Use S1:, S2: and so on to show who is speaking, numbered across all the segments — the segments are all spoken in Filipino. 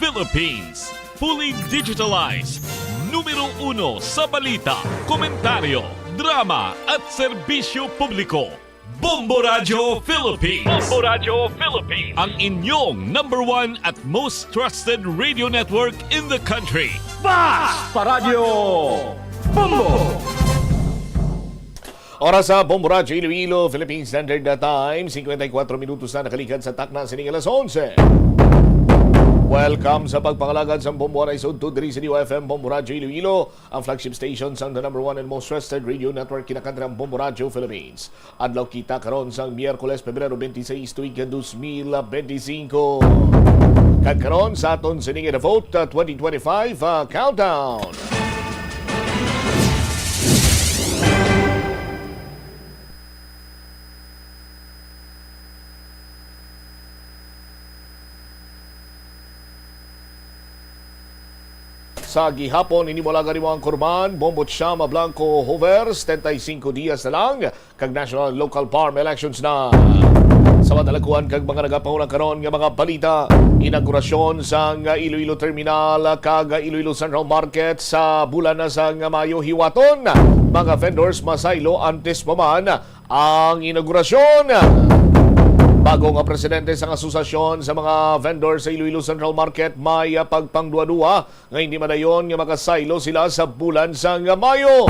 S1: Philippines. Fully digitalized. Numero 1 sa balita, komentaryo, drama at serbisyo publiko. Bombo Radio Philippines. Bombo Radio Philippines. Ang inyong number 1 at most trusted radio network in the country.
S2: Sa Radyo Bombo!
S3: Oras sa Bombo Radio Iloilo, Philippine Standard Time, 54 minutos na nakalikan sa takna sining alas 11. Welcome sa pagpangalagad sa Bombo Radio to diri sa FM Bombo Radio Iloilo, ang flagship station sa the number 1 and most trusted radio network kinakandrang Bombo Radio Philippines. Adlaw kita karon sa Miyerkules, Pebrero 26, tuig 2025. Kagkaroon sa aton sining na vote 2025 countdown. Sa gihapon, inimulaga mo ang kurban, Bombot Shama Blanco Hovers, 75 dias na lang, kag national local farm elections na. Sa madalakuan kag mga nagapahula karon nga mga balita, inaugurasyon sa Iloilo Terminal kag Iloilo Central Market sa bulan na sa Mayo hiwaton. Mga vendors masaylo antes pa man ang inaugurasyon. Bago nga presidente sa asosasyon sa mga vendor sa Iloilo Central Market may pagpangduwa-duwa nga hindi madayon nga makasaylo sila sa bulan sa Mayo.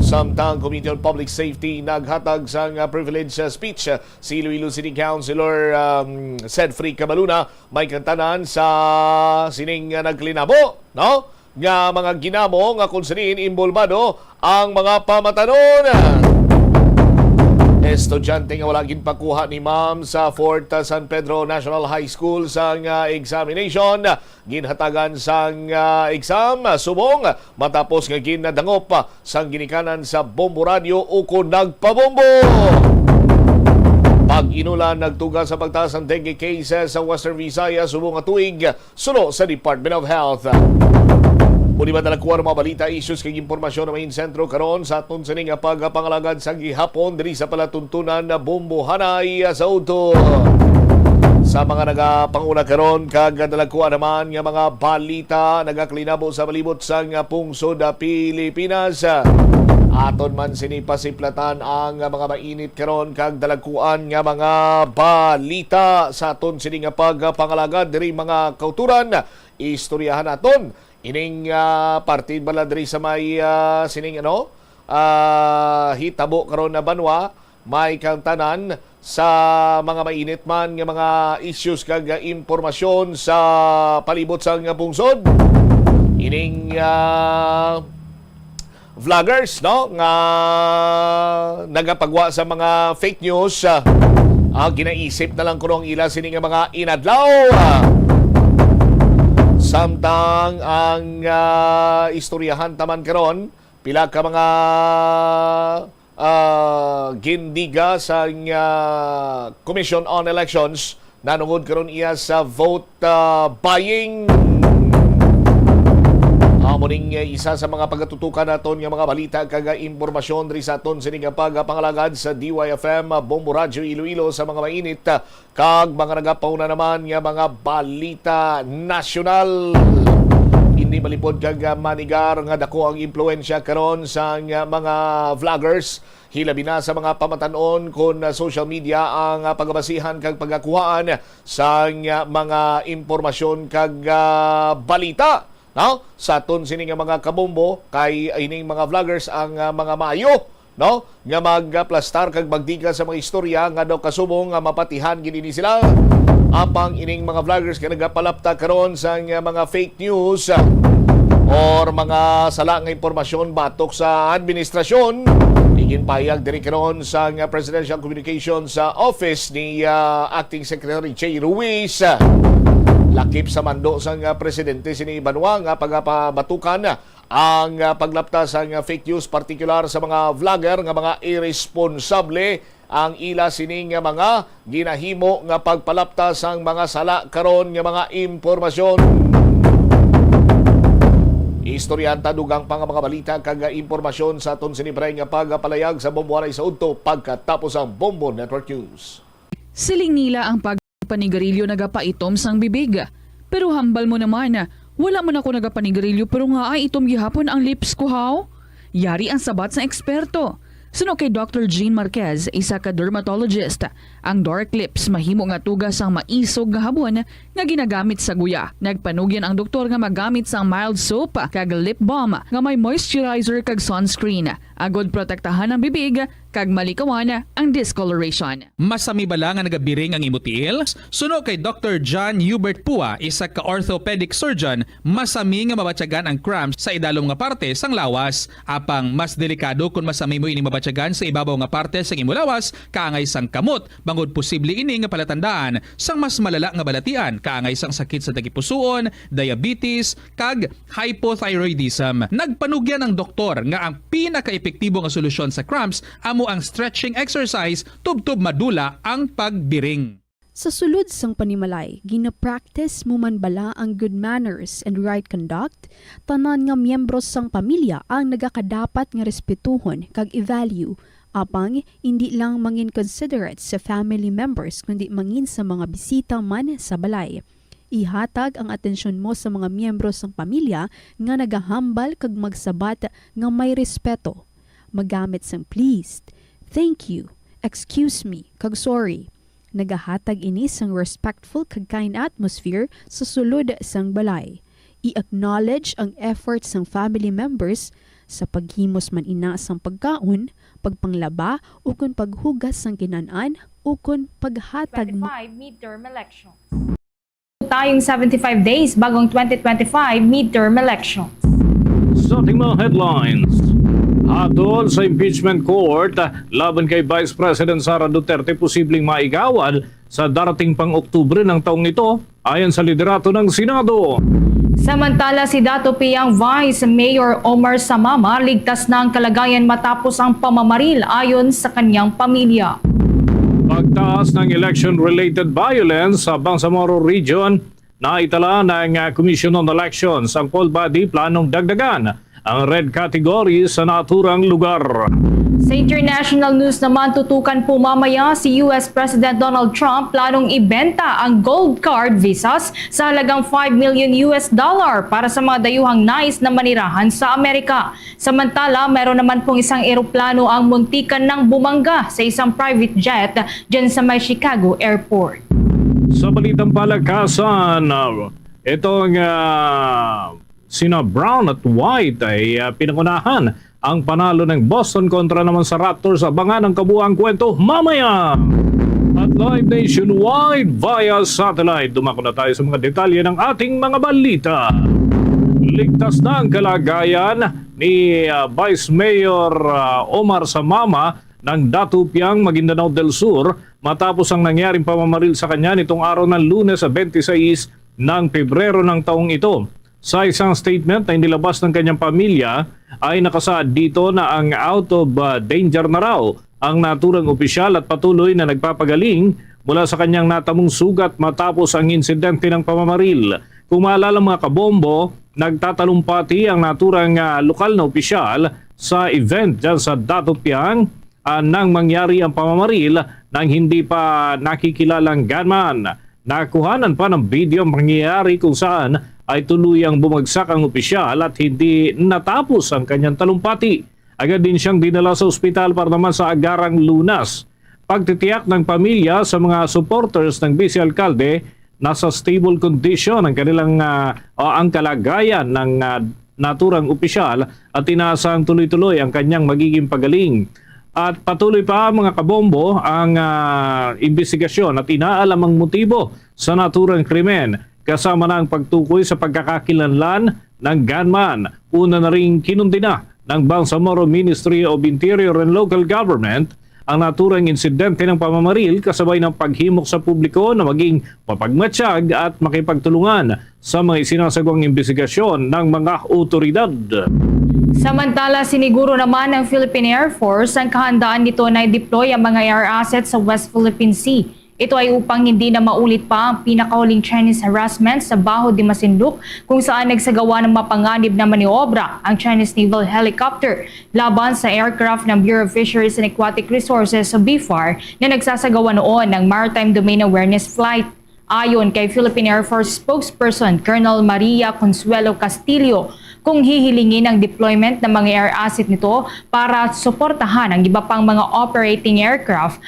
S3: Samtang Committee on Public Safety naghatag sa privilege speech si Iloilo City Councilor Cedfrey Cabaluna may kantanan sa sining nagklinabo, no? Nga mga ginamo nga kung sinin involvado ang mga pamatanon. Estudyante nga wala ginpakuha ni ma'am sa Fort San Pedro National High School sa examination. Ginhatagan sa exam subong matapos nga ginadangop sa ginikanan sa Bombo Radio uko nagpabombo. Pag-inulan nagtuga sa pagtaas ng dengue cases sa Western Visayas subong nga tuig sulo sa Department of Health. Muli madalakuan mga balita, issues kay impormasyon na main sentro karon sa aton sining pagpangalagad sa gihapon diri sa palatuntunan na Bombo Hanay sa Uto. Sa mga nagapanguna karon kag dalakuan naman nga mga balita nagaklinabo sa palibot sa pungsod Pilipinas. Aton man sinipasiplatan ang mga mainit karon kag dalakuan nga mga balita sa aton sining pagpangalagad diri mga kauturan. Istoryahan aton ining partid bala diri sa may sining hitabo karon na banwa may kantanan sa mga mainit man nga mga issues kag impormasyon sa palibot sa pungsod. Ining vloggers no nga nagapagwa sa mga fake news ginaisip na lang kuno ang ila sining mga inadlaw. Samtang ang istoryahan taman karon pila ka mga gindiga sa Commission on Elections nanungod karon iya sa vote buying. Muning isa sa mga pagatutukan naton nga mga balita kag impormasyon diri sa aton sining pagpangalagad sa DYFM Bombo Radio Iloilo sa mga mainit kag mga nagapauna naman nga mga balita nasyonal. Hindi malipod kag manigar nga dako ang impluwensya karon sa mga vloggers. Hilabi na sa mga pamatanon kon social media ang pagbasihan kag pagakuhaan sa mga impormasyon kag balita. No? Sa aton sining mga kabombo kay ining mga vloggers ang mga maayo, no? Nga magplastar kag magdiga sa mga istorya nga daw kasubong nga mapatihan gid ini sila. Apang ining mga vloggers kay nagapalapta karon sa mga fake news or mga sala nga impormasyon batok sa administrasyon. Igin payag diri karon sa Presidential Communications Office ni Acting Secretary J. Ruiz. Lakip sa mando sa presidente sini Banwa nga pagpabatukan ang paglapta sa fake news partikular sa mga vlogger nga mga irresponsable ang ila sining mga ginahimo nga pagpalapta sang mga sala karon nga mga impormasyon. Istoryanta dugang pa nga mga balita kag impormasyon sa aton sinibray nga pagpalayag sa Bombo sa Udto pagkatapos ang Bombo Network News.
S4: Siling nila ang pagpanigarilyo nagapaitom sang bibig. Pero hambal mo naman, wala man ako nagapanigarilyo pero nga ay itom gihapon ang lips ko haw. Yari ang sabat sa eksperto. Suno kay Dr. Jean Marquez, isa ka dermatologist, ang dark lips mahimo nga tugas ang maisog nga habon nga ginagamit sa guya. Nagpanugyan ang doktor nga magamit sang mild soap kag lip balm nga may moisturizer kag sunscreen. Agod protektahan ang bibig kag malikawan ang discoloration.
S5: Masami bala nga nagabiring ang imutil? Suno kay Dr. John Hubert Pua, isa ka orthopedic surgeon, masami nga mabatyagan ang cramps sa idalom nga parte sang lawas. Apang mas delikado kung masami mo ini mabatyagan sa ibabaw nga parte sang imulawas kaangay sang kamot, bangod posible ini nga palatandaan sang mas malala nga balatian kaangay sang sakit sa tagipusoon, diabetes, kag hypothyroidism. Nagpanugyan ang doktor nga ang pinaka-epektibo nga solusyon sa cramps amo ang stretching exercise tubtob madula ang pagbiring.
S6: Sa sulod sang panimalay, gina-practice mo man bala ang good manners and right conduct? Tanan nga miyembro sang pamilya ang nagakadapat nga respetuhon kag i-value, apang hindi lang mangin considerate sa family members kundi mangin sa mga bisita man sa balay. Ihatag ang atensyon mo sa mga miyembro sang pamilya nga nagahambal kag magsabat nga may respeto. Magamit sang pleased, thank you, excuse me, kag sorry. Nagahatag ini sang respectful kag kind atmosphere sa sulod sang balay. I-acknowledge ang efforts sang family members sa paghimos man ina sang pagkaon, pagpanglaba, ukon paghugas sang kinanan, ukon paghatag mo.
S7: 2025 midterm elections. Tayong 75 days bagong 2025 midterm elections.
S2: Sa ating mga headlines, hatol sa impeachment court laban kay Vice President Sara Duterte posibleng maigawan sa darating pang Oktubre ng taong ito ayon sa liderato ng Senado.
S7: Samantala si Dato Piang Vice Mayor Omar Samama ligtas na ang kalagayan matapos ang pamamaril ayon sa kanyang pamilya.
S2: Pagtaas ng election-related violence sa Bangsamoro Region, naitala ng Commission on Elections ang poll body planong dagdagan ang red category sa naturang lugar.
S7: Sa international news naman, tutukan po mamaya si US President Donald Trump planong ibenta ang gold card visas sa halagang $5 million para sa mga dayuhang nais na manirahan sa Amerika. Samantala, meron naman pong isang eroplano ang muntikan ng bumangga sa isang private jet dyan sa may Chicago Airport.
S2: Sa balitang palakasan, itong sina Brown at White ay pinangunahan ang panalo ng Boston kontra naman sa Raptors. Abangan ang kabuuang kwento mamaya. At live nationwide via satellite, dumako na tayo sa mga detalye ng ating mga balita. Ligtas na ang kalagayan ni Vice Mayor Omar Samama ng Datupiang, Maguindanao del Sur matapos ang nangyaring pamamaril sa kanya nitong araw ng Lunes sa 26 ng Pebrero ng taong ito. Sa isang statement na inilabas ng kanyang pamilya ay nakasaad dito na ang out of danger na raw ang naturang opisyal at patuloy na nagpapagaling mula sa kanyang natamong sugat matapos ang insidente ng pamamaril. Kung maalala mga kabombo, nagtatalumpati ang naturang lokal na opisyal sa event dyan sa Datupiang nang mangyari ang pamamaril nang hindi pa nakikilalang gunman. Nakuhanan pa ng video ang pangyayari kung saan ay tuluyang bumagsak ang opisyal at hindi natapos ang kanyang talumpati. Agad din siyang dinala sa ospital para naman sa agarang lunas. Pagtitiyak ng pamilya sa mga supporters ng Vice Alcalde, nasa stable condition ang kanilang ang kalagayan ng naturang opisyal at inaasang tuloy-tuloy ang kanyang magiging pagaling. At patuloy pa mga kabombo ang investigasyon at inaalam ang motibo sa naturang krimen, kasama na ang pagtukoy sa pagkakakilanlan ng gunman. Una na rin kinundina ng Bangsamoro Ministry of Interior and Local Government ang naturang insidente ng pamamaril kasabay ng paghimok sa publiko na maging mapagmatsyag at makipagtulungan sa mga isinasagawang investigasyon ng mga otoridad.
S7: Samantala, siniguro naman ng Philippine Air Force ang kahandaan nito na i-deploy ang mga air assets sa West Philippine Sea. Ito ay upang hindi na maulit pa ang pinakahuling Chinese harassment sa Baho de Masinloc kung saan nagsagawa ng mapanganib na maniobra ang Chinese naval helicopter laban sa aircraft ng Bureau of Fisheries and Aquatic Resources sa BFAR na nagsasagawa noon ng Maritime Domain Awareness Flight. Ayon kay Philippine Air Force spokesperson Colonel Maria Consuelo Castillo, kung hihilingin ang deployment ng mga air asset nito para suportahan ang iba pang mga operating aircraft,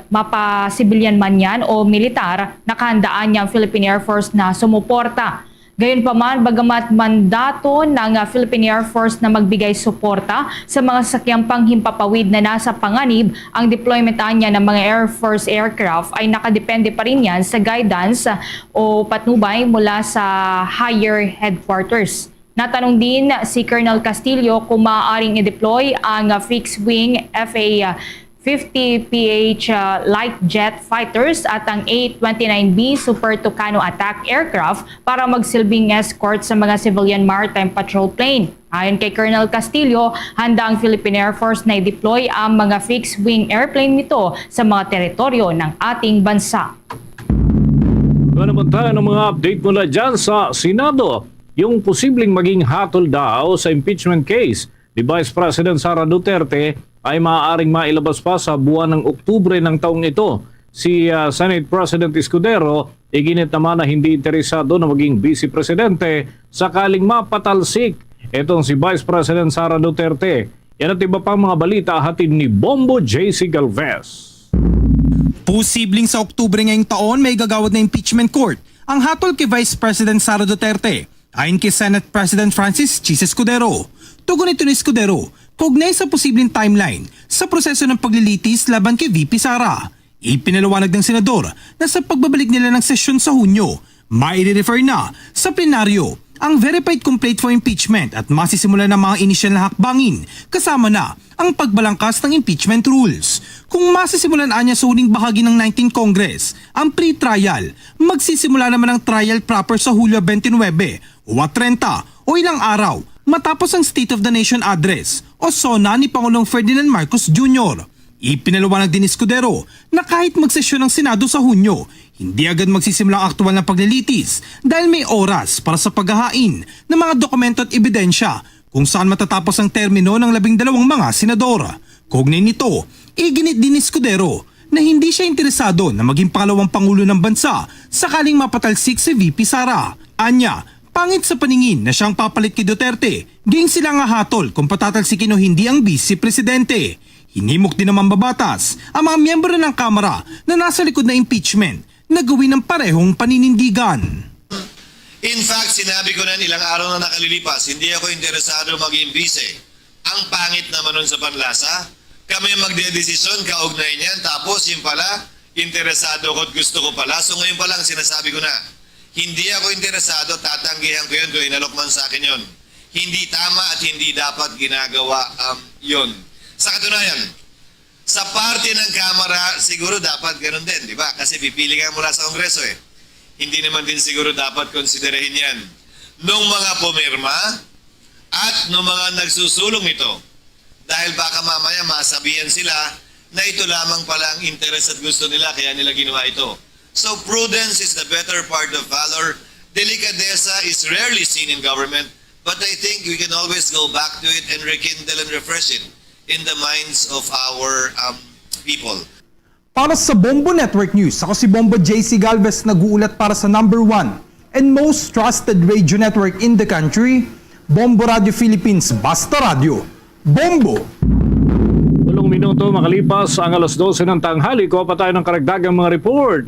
S7: mapa-civilian man yan o militar, nakahandaan niya ang Philippine Air Force na sumuporta. Gayunpaman, bagamat mandato ng Philippine Air Force na magbigay suporta sa mga sasakyang panghimpapawid na nasa panganib, ang deployment niya ng mga Air Force aircraft ay nakadepende pa rin yan sa guidance o patnubay mula sa higher headquarters. Natanong din si Colonel Castillo kung maaaring i-deploy ang fixed-wing FA-50PH light jet fighters at ang A-29B Super Tucano attack aircraft para magsilbing escort sa mga civilian maritime patrol plane. Ayon kay Colonel Castillo, handa ang Philippine Air Force na i-deploy ang mga fixed-wing airplane nito sa mga teritoryo ng ating bansa.
S2: Ano naman tayo ng mga update mula dyan sa Senado? Yung posibleng maging hatol daw sa impeachment case ni Vice President Sara Duterte ay maaaring mailabas pa sa buwan ng Oktubre ng taong ito. Si Senate President Escudero iginit naman na hindi interesado na maging Vice Presidente sakaling mapatalsik itong si Vice President Sara Duterte. Yan at iba pang mga balita hatid ni Bombo JC Galvez.
S8: Posibleng sa Oktubre ngayong taon may gagawad na impeachment court ang hatol kay Vice President Sara Duterte. Ayon kay Senate President Francis Chis Escudero. Tugon ito ni Escudero, kaugnay sa posibleng timeline sa proseso ng paglilitis laban kay VP Sara. Ipinaliwanag ng senador na sa pagbabalik nila ng sesyon sa Hunyo, mai-refer na sa plenaryo ang verified complaint for impeachment at masisimula ng mga inisyal na hakbangin kasama na ang pagbalangkas ng impeachment rules. Kung masisimulan niya sa huling bahagi ng 19th Congress ang pre-trial, magsisimula naman ang trial proper sa Hulyo 29 o 30 o ilang araw matapos ang State of the Nation Address o SONA ni Pangulong Ferdinand Marcos Jr. Ipinaliwanag din ni Escudero na kahit magsesyon ng Senado sa Hunyo, hindi agad magsisimula ang aktual na paglilitis dahil may oras para sa paghahain ng mga dokumento at ebidensya kung saan matatapos ang termino ng 12 mga senador. Kaugnay nito, iginit din ni Escudero na hindi siya interesado na maging pangalawang pangulo ng bansa sakaling mapatalsik si VP Sara. Anya, pangit sa paningin na siyang papalit kay Duterte, gayong sila nga hatol kung patatalsikin o hindi ang Vice Presidente. Hinimok din naman babatas ang mga miyembro ng Kamara na nasa likod na impeachment na gawin ng parehong paninindigan.
S9: In fact, sinabi ko na ilang araw na nakalilipas, hindi ako interesado maging vice. Ang pangit naman nun sa panlasa, kami magdedesisyon kaugnay niyan, tapos yung pala, interesado ko at gusto ko pala. So ngayon pa lang sinasabi ko na, hindi ako interesado, tatanggihan ko yun kung inalok man sa akin yun. Hindi tama at hindi dapat ginagawa yun. Sa katunayan, sa parte ng Kamara, siguro dapat ganun din, di ba? Kasi pipili ka mula sa Kongreso eh. Hindi naman din siguro dapat konsiderahin yan. Nung mga pumirma at nung mga nagsusulong ito, dahil baka mamaya masabihan sila na ito lamang pala ang interest at gusto nila, kaya nila ginawa ito. So prudence is the better part of valor. Delicadeza is rarely seen in government, but I think we can always go back to it and rekindle and refresh it in the minds of our people.
S8: Para sa Bombo Network News, ako si Bombo JC Galvez, nag-uulat para sa number 1 and most trusted radio network in the country, Bombo Radio Philippines, Basta Radio. Bombo!
S2: 8 minuto makalipas ang alas 12 ng tanghali, ko pa tayo ng karagdagang mga report.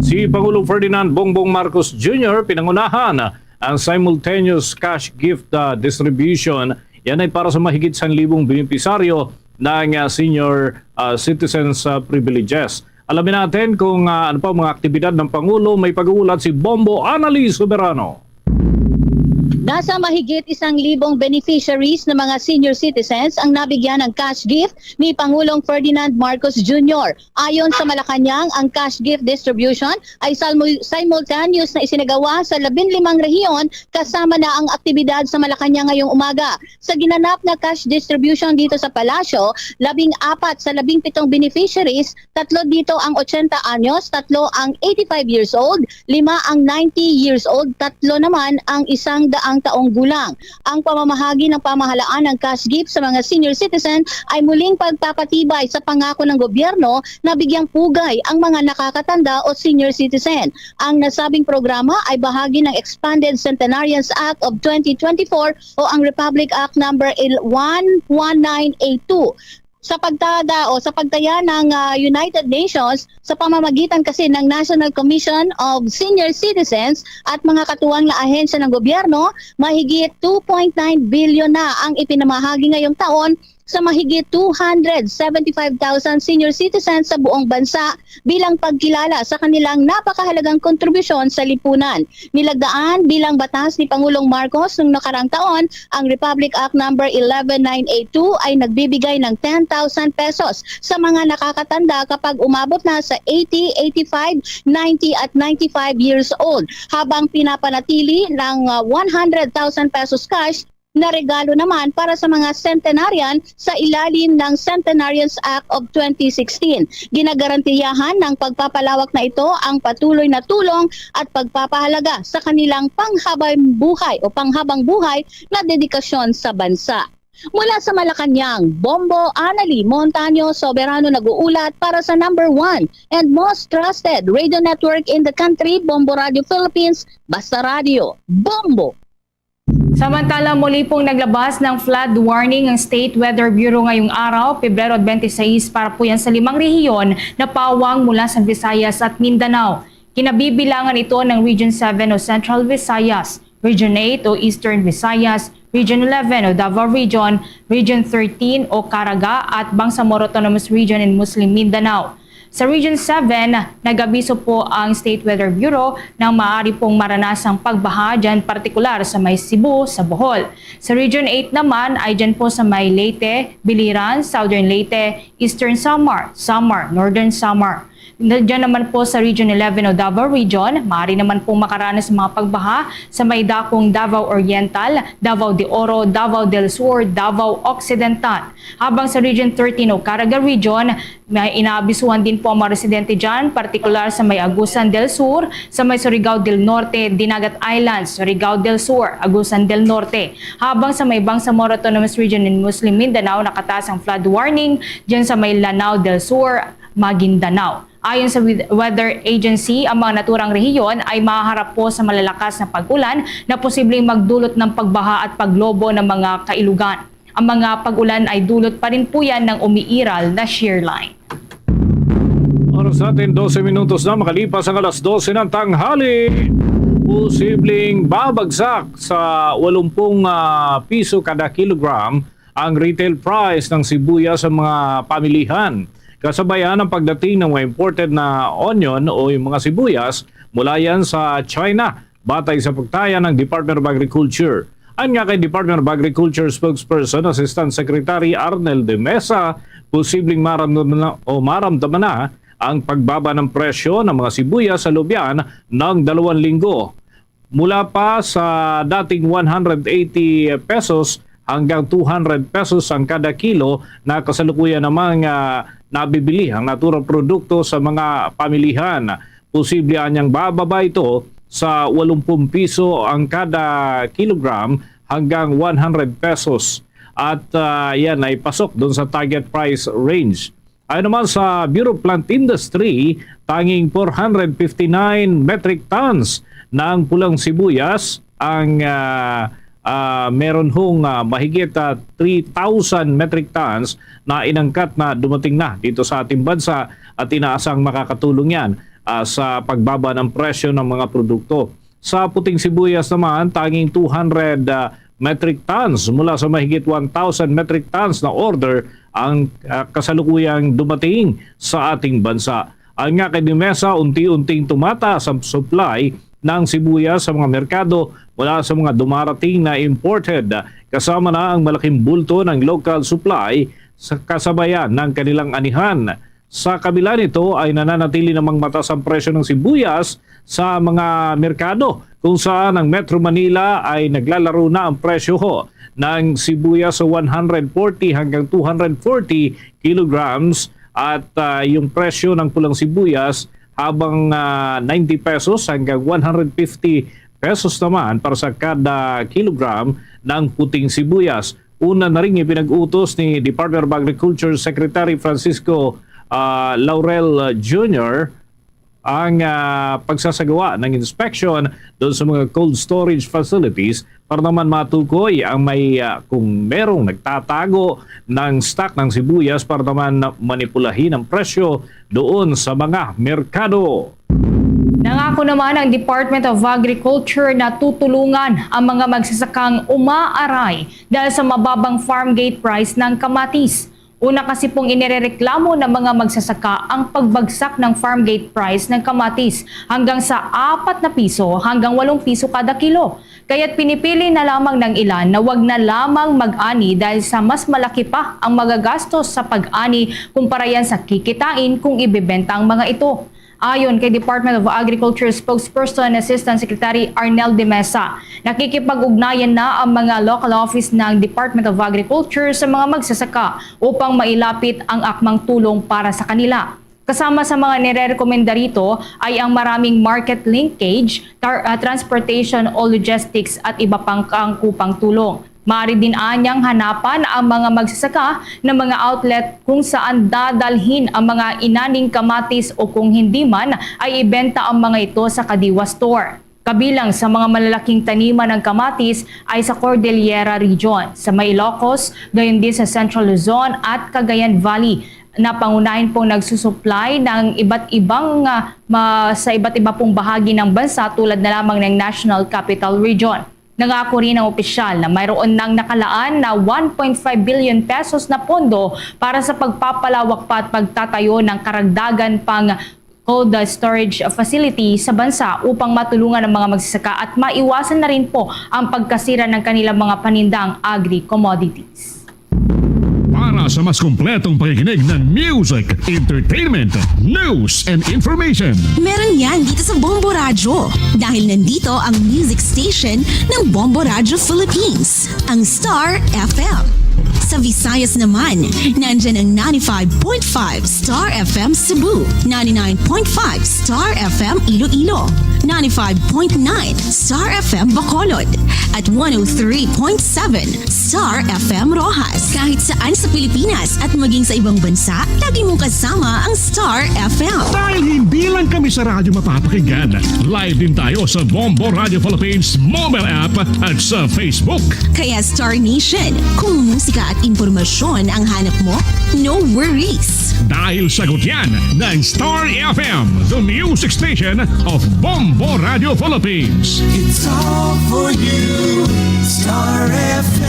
S2: Si Pangulong Ferdinand Bongbong Marcos Jr. pinangunahan ang simultaneous cash gift distribution. Yan ay para sa mahigit 1,000 benepisaryo ng senior citizens privileges. Alamin natin kung ano pa mga aktibidad ng Pangulo. May pag-uulat si Bombo Annalise Soberano.
S10: Nasa mahigit 1,000 beneficiaries na mga senior citizens ang nabigyan ng cash gift ni Pangulong Ferdinand Marcos Jr. Ayon sa Malacanang, ang cash gift distribution ay simultaneous na isinagawa sa 15 rehiyon kasama na ang aktibidad sa Malacanang ngayong umaga. Sa ginanap na cash distribution dito sa Palasyo, 14 sa 17 beneficiaries, 3 dito ang 80 anyos, 3 ang 85 years old, 5 ang 90 years old, 3 naman ang 100 ang taong gulang. Ang pamamahagi ng pamahalaan ng cash gift sa mga senior citizen ay muling pagpapatibay sa pangako ng gobyerno na bigyang pugay ang mga nakakatanda o senior citizen. Ang nasabing programa ay bahagi ng Expanded Centenarians Act of 2024 o ang Republic Act number 11982. Sa pagtaya ng United Nations sa pamamagitan kasi ng National Commission of Senior Citizens at mga katuwang na ahensya ng gobyerno, mahigit 2.9 billion na ang ipinamahagi ngayong taon sa mahigit 275,000 senior citizens sa buong bansa bilang pagkilala sa kanilang napakahalagang kontribusyon sa lipunan. Nilagdaan bilang batas ni Pangulong Marcos noong nakarang taon, ang Republic Act number 11982 ay nagbibigay ng 10,000 pesos sa mga nakakatanda kapag umabot na sa 80, 85, 90 at 95 years old, habang pinapanatili ng 100,000 pesos cash na regalo naman para sa mga centenarian sa ilalim ng Centenarians Act of 2016. Ginagarantiyahan ng pagpapalawak na ito ang patuloy na tulong at pagpapahalaga sa kanilang panghabang buhay na dedikasyon sa bansa. Mula sa Malacanang, Bombo Anali Montaño Soberano nag-uulat para sa number 1 and most trusted radio network in the country, Bombo Radio Philippines, Basta Radio, Bombo!
S7: Samantala, muli pong naglabas ng flood warning ang State Weather Bureau ngayong araw, Pebrero 26, para po yan sa 5 rehiyon na pawang mula sa Visayas at Mindanao. Kinabibilangan ito ng Region 7 o Central Visayas, Region 8 o Eastern Visayas, Region 11 o Davao Region, Region 13 o Caraga at Bangsamoro Autonomous Region in Muslim Mindanao. Sa Region 7, nag-abiso po ang State Weather Bureau ng maaari pong maranasang pagbaha dyan, partikular sa may Cebu, sa Bohol. Sa Region 8 naman ay dyan po sa may Leyte, Biliran, Southern Leyte, Eastern Samar, Northern Samar. Diyan naman po sa Region 11 o Davao Region, maaari naman pong makaranas ng mga pagbaha sa may dakong Davao Oriental, Davao de Oro, Davao del Sur, Davao Occidental. Habang sa Region 13 o Caraga Region, may inaabisuhan din po ang mga residente dyan, partikular sa may Agusan del Sur, sa may Surigao del Norte, Dinagat Islands, Surigao del Sur, Agusan del Norte. Habang sa may Bangsamoro Autonomous Region in Muslim Mindanao, nakataas ang flood warning dyan sa may Lanao del Sur, Maguindanao. Ayon sa Weather Agency, ang mga naturang rehiyon ay mahaharap po sa malalakas na pag-ulan na posibleng magdulot ng pagbaha at paglobo ng mga kailugan. Ang mga pag-ulan ay dulot pa rin po yan ng umiiral na shear line.
S2: Oras natin 12 minutos na makalipas ang alas 12 ng tanghali. Posibleng babagsak sa 80 piso kada kilogram ang retail price ng sibuyas sa mga pamilihan. Kasabayan ang pagdating ng mga imported na onion o yung mga sibuyas mula yan sa China, batay sa pagtaya ng Department of Agriculture. Ayon nga kay Department of Agriculture spokesperson, Assistant Secretary Arnel de Mesa, posibleng maramdaman na ang pagbaba ng presyo ng mga sibuyas sa lubyan ng 2 linggo. Mula pa sa dating 180 pesos hanggang 200 pesos ang kada kilo na kasalukuyan namang nabibili ang naturang produkto sa mga pamilihan. Posible anyang bababa ito sa 80 piso ang kada kilogram hanggang 100 pesos. At yan ay pasok doon sa target price range. Ayon naman sa Bureau of Plant Industry, tanging 459 metric tons ng pulang sibuyas ang meron hong mahigit 3,000 metric tons na inangkat na dumating na dito sa ating bansa at inaasang makakatulong yan sa pagbaba ng presyo ng mga produkto. Sa puting sibuyas naman, tanging 200 metric tons mula sa mahigit 1,000 metric tons na order ang kasalukuyang dumating sa ating bansa. Ang nga kay Mesa, unti-unting tumataas ang supply ng sibuyas sa mga merkado mula sa mga dumarating na imported, kasama na ang malaking bulto ng local supply sa kasabayan ng kanilang anihan. Sa kabila nito ay nananatili namang mataas ang presyo ng sibuyas sa mga merkado, kung saan ang Metro Manila ay naglalaro na ang presyo ng sibuyas sa 140 hanggang 240 kilograms at yung presyo ng pulang sibuyas habang 90 pesos hanggang 150 pesos naman para sa kada kilogram ng puting sibuyas. Una na rin ipinag-utos ni Department of Agriculture Secretary Francisco Laurel Jr. ang pagsasagawa ng inspection doon sa mga cold storage facilities para naman matukoy ang kung merong nagtatago ng stock ng sibuyas para naman manipulahin ang presyo doon sa mga merkado.
S7: Nangako naman ang Department of Agriculture na tutulungan ang mga magsasakang umaaray dahil sa mababang farm gate price ng kamatis. Una kasi pong inirereklamo ng mga magsasaka ang pagbagsak ng farm gate price ng kamatis hanggang sa 4 na piso hanggang 8 piso kada kilo. Kaya't pinipili na lamang ng ilan na wag na lamang mag-ani dahil sa mas malaki pa ang magagastos sa pag-ani kumpara yan sa kikitain kung ibebenta ang mga ito. Ayon kay Department of Agriculture spokesperson Assistant Secretary Arnel de Mesa, nakikipag-ugnayan na ang mga local office ng Department of Agriculture sa mga magsasaka upang mailapit ang akmang tulong para sa kanila. Kasama sa mga nire-rekomenda rito ay ang maraming market linkage, transportation o logistics at iba pang kaangkupang tulong. Maaari din anyang hanapan ang mga magsasaka ng mga outlet kung saan dadalhin ang mga inaning kamatis o kung hindi man ay ibenta ang mga ito sa Kadiwa Store. Kabilang sa mga malalaking taniman ng kamatis ay sa Cordillera Region, sa May Ilocos, gayon din sa Central Luzon at Cagayan Valley na pangunahin pong nagsusupply ng iba't ibang sa iba't iba pong bahagi ng bansa tulad na lamang ng National Capital Region. Nangako rin ang opisyal na mayroon nang nakalaan na 1.5 billion pesos na pondo para sa pagpapalawak pa at pagtatayo ng karagdagan pang cold storage facility sa bansa upang matulungan ang mga magsasaka at maiwasan na rin po ang pagkasira ng kanilang mga panindang agri-commodities.
S1: Para sa mas kumpletong pakikinig ng music, entertainment, news, and information.
S11: Meron yan dito sa Bombo Radio dahil nandito ang music station ng Bombo Radio Philippines, ang Star FM. Sa Visayas naman, nandyan ang 95.5 Star FM Cebu, 99.5 Star FM Iloilo, 95.9 Star FM Bacolod, at 103.7 Star FM Rojas. Kahit saan sa Pilipinas at maging sa ibang bansa, lagi mong kasama ang Star FM.
S1: Dahil hindi lang kami sa radyo mapapakinggan, live din tayo sa Bombo Radio Philippines mobile app at sa Facebook.
S11: Kaya Star Nation, kung musika at impormasyon ang hanap mo, no worries.
S1: Dahil sagot yan ng Star FM, the music station of Bombo Radio Philippines.
S12: It's all for you, Star FM.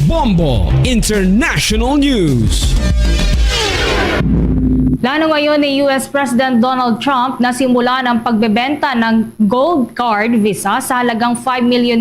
S13: Bombo International News.
S7: Plano ngayon ni US President Donald Trump na simulan ang pagbebenta ng Gold Card visa sa halagang $5 million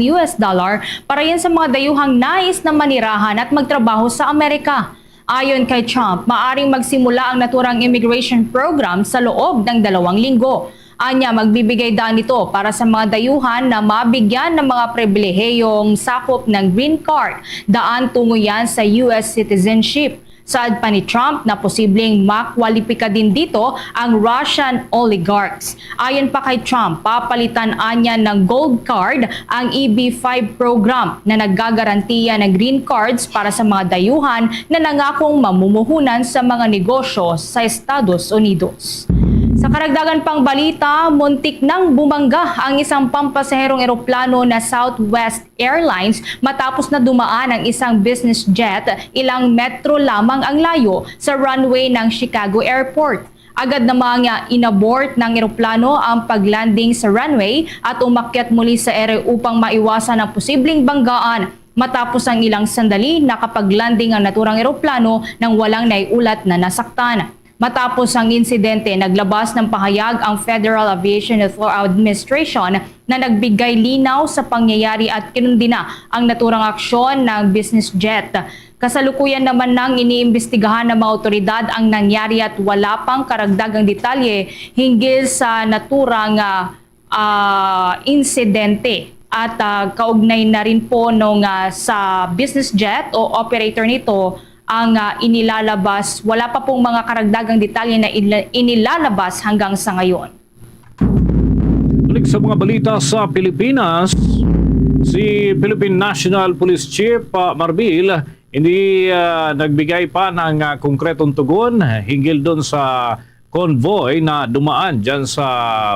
S7: para yan sa mga dayuhang nais na manirahan at magtrabaho sa Amerika. Ayon kay Trump, maaring magsimula ang naturang immigration program sa loob ng 2 linggo. Anya, magbibigay daan ito para sa mga dayuhan na mabigyan ng mga pribilehiyong sakop ng green card. Daan tungo yan sa US citizenship. Saad pa ni Trump na posibleng makwalipika din dito ang Russian oligarchs. Ayon pa kay Trump, papalitan anya ng gold card ang EB-5 program na naggagarantiya ng green cards para sa mga dayuhan na nangakong mamumuhunan sa mga negosyo sa Estados Unidos. Sa karagdagan pang balita, muntik nang bumangga ang isang pampasaherong eroplano na Southwest Airlines matapos na dumaan ang isang business jet ilang metro lamang ang layo sa runway ng Chicago Airport. Agad namang inabort ng eroplano ang paglanding sa runway at umakyat muli sa ere upang maiwasan ang posibleng banggaan. Matapos ang ilang sandali, nakapaglanding ang naturang eroplano nang walang naiulat na nasaktan. Matapos ang insidente, naglabas ng pahayag ang Federal Aviation Administration na nagbigay linaw sa pangyayari at kinundina ang naturang aksyon ng business jet. Kasalukuyan naman nang iniimbestigahan ng mga otoridad ang nangyari at wala pang karagdagang detalye hinggil sa naturang insidente. At kaugnay na rin po sa business jet o operator nito ang inilalabas. Wala pa pong mga karagdagang detalye na inilalabas hanggang sa ngayon.
S2: Sa mga balita sa Pilipinas, si Philippine National Police Chief Marbil hindi nagbigay pa ng konkretong tugon hinggil doon sa convoy na dumaan dyan sa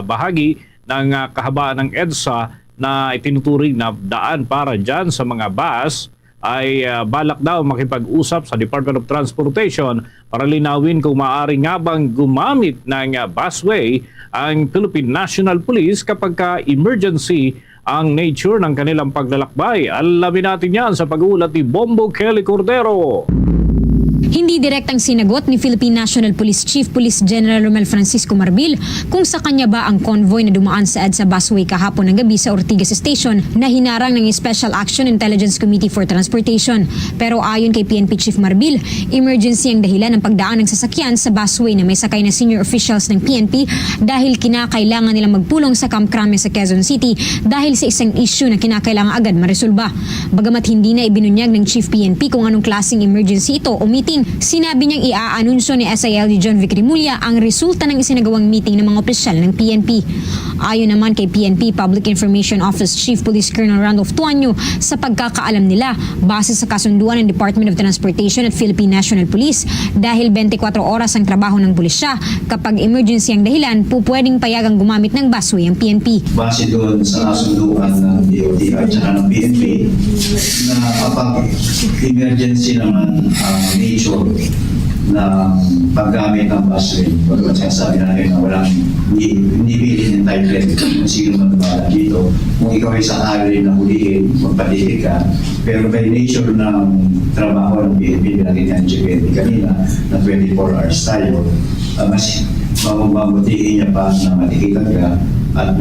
S2: bahagi ng kahabaan ng EDSA na itinuturing na daan para dyan sa mga bus ay balak daw makipag-usap sa Department of Transportation para linawin kung maaari nga bang gumamit ng busway ang Philippine National Police kapag emergency ang nature ng kanilang paglalakbay. Alamin natin yan sa pag-uulat ni Bombo Kelly Cordero.
S14: Hindi direktang sinagot ni Philippine National Police Chief Police General Romel Francisco Marbil kung sa kanya ba ang convoy na dumaan sa EDSA busway kahapon ng gabi sa Ortigas Station na hinarang ng Special Action Intelligence Committee for Transportation. Pero ayon kay PNP Chief Marbil, emergency ang dahilan ng pagdaan ng sasakyan sa busway na may sakay na senior officials ng PNP dahil kinakailangan nilang magpulong sa Camp Crame sa Quezon City dahil sa isang issue na kinakailangan agad maresolba. Bagamat hindi na ibinunyag ng Chief PNP kung anong klaseng emergency ito o meeting, sinabi niyang iaanunsyo ni SILG John Vic Rimulya ang resulta ng isinagawang meeting ng mga opisyal ng PNP. Ayon naman kay PNP Public Information Office Chief Police Colonel Randolph Tuanyo, sa pagkakaalam nila, base sa kasunduan ng Department of Transportation at Philippine National Police, dahil 24 oras ang trabaho ng pulisya, kapag emergency ang dahilan, pwedeng payagang gumamit ng busway ang PNP.
S15: Base doon sa kasunduan ng DOTI at saka ng PNP na kapag emergency naman ang nature ng paggamit ng busway, pagkat sinasabi natin na walang hindi bilhin entitled kung sino man dumala dito. Kung ikaw ay sakali na hulihin, magpatili ka. Pero by nature ng trabaho ng PNP, binagin ng GPNP kanina na 24 hours tayo, mas mamabutihin niya pa na matikitan ka at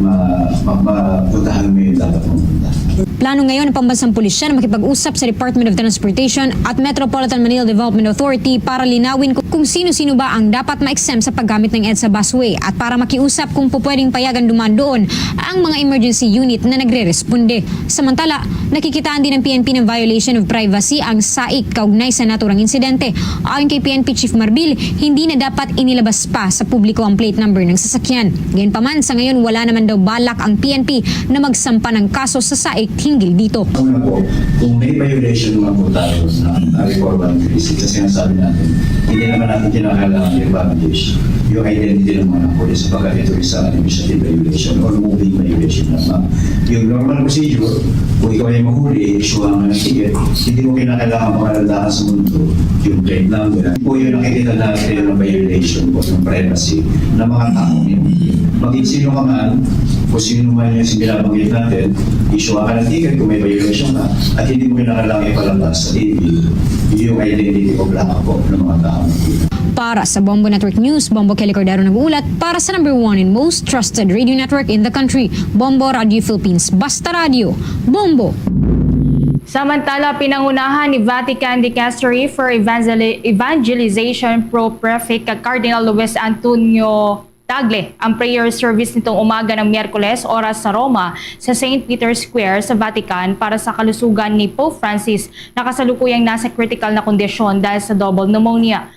S15: mapuntahan mo yung dapat pumunta.
S14: Plano ngayon ng pambansang pulisya na makipag-usap sa Department of Transportation at Metropolitan Manila Development Authority para linawin kung sino-sino ba ang dapat ma-exempt sa paggamit ng EDSA busway at para makiusap kung pwedeng payagan dumaan doon ang mga emergency unit na nagre-responde. Samantala, nakikitaan din ng PNP ng violation of privacy ang SAIC kaugnay sa naturang insidente. Ayon kay PNP Chief Marbil, hindi na dapat inilabas pa sa publiko ang plate number ng sasakyan. Gayunpaman, sa ngayon wala naman daw balak ang PNP na magsampa ng kaso sa SAIC hinggil dito.
S15: Una po, kung may violation naman po tayo na Report 136 na sinasabi natin, hindi naman natin kinakailangan i-establish yung identity ng mga pulis sapagkat ito isang administrative violation or moving violation naman. Yung normal procedure, kung ikaw ay mahuli, issue ang ticket, hindi mo kinakailangan makalandakan sa mundo yung plate number. Po yung nakikita natin ng violation po ng privacy ng mga tao niyo. Maging sino ka man, kung sino man yung binabanggit natin, issue ka ng ticket kung may violation ka at hindi mo kinakailangan ipalandas sa TV yung identity o black po ng mga tao.
S14: Para sa Bombo Network News, Bombo Kelly Cordero nag-uulat para sa #1 and most trusted radio network in the country, Bombo Radio Philippines. Basta Radio, Bombo!
S7: Samantala, pinangunahan ni Vatican Dicastery for Evangelization Pro-Prefect Cardinal Luis Antonio Tagle ang prayer service nitong umaga ng Miyerkules oras sa Roma sa St. Peter's Square sa Vatican para sa kalusugan ni Pope Francis na kasalukuyang nasa critical na kondisyon dahil sa double pneumonia.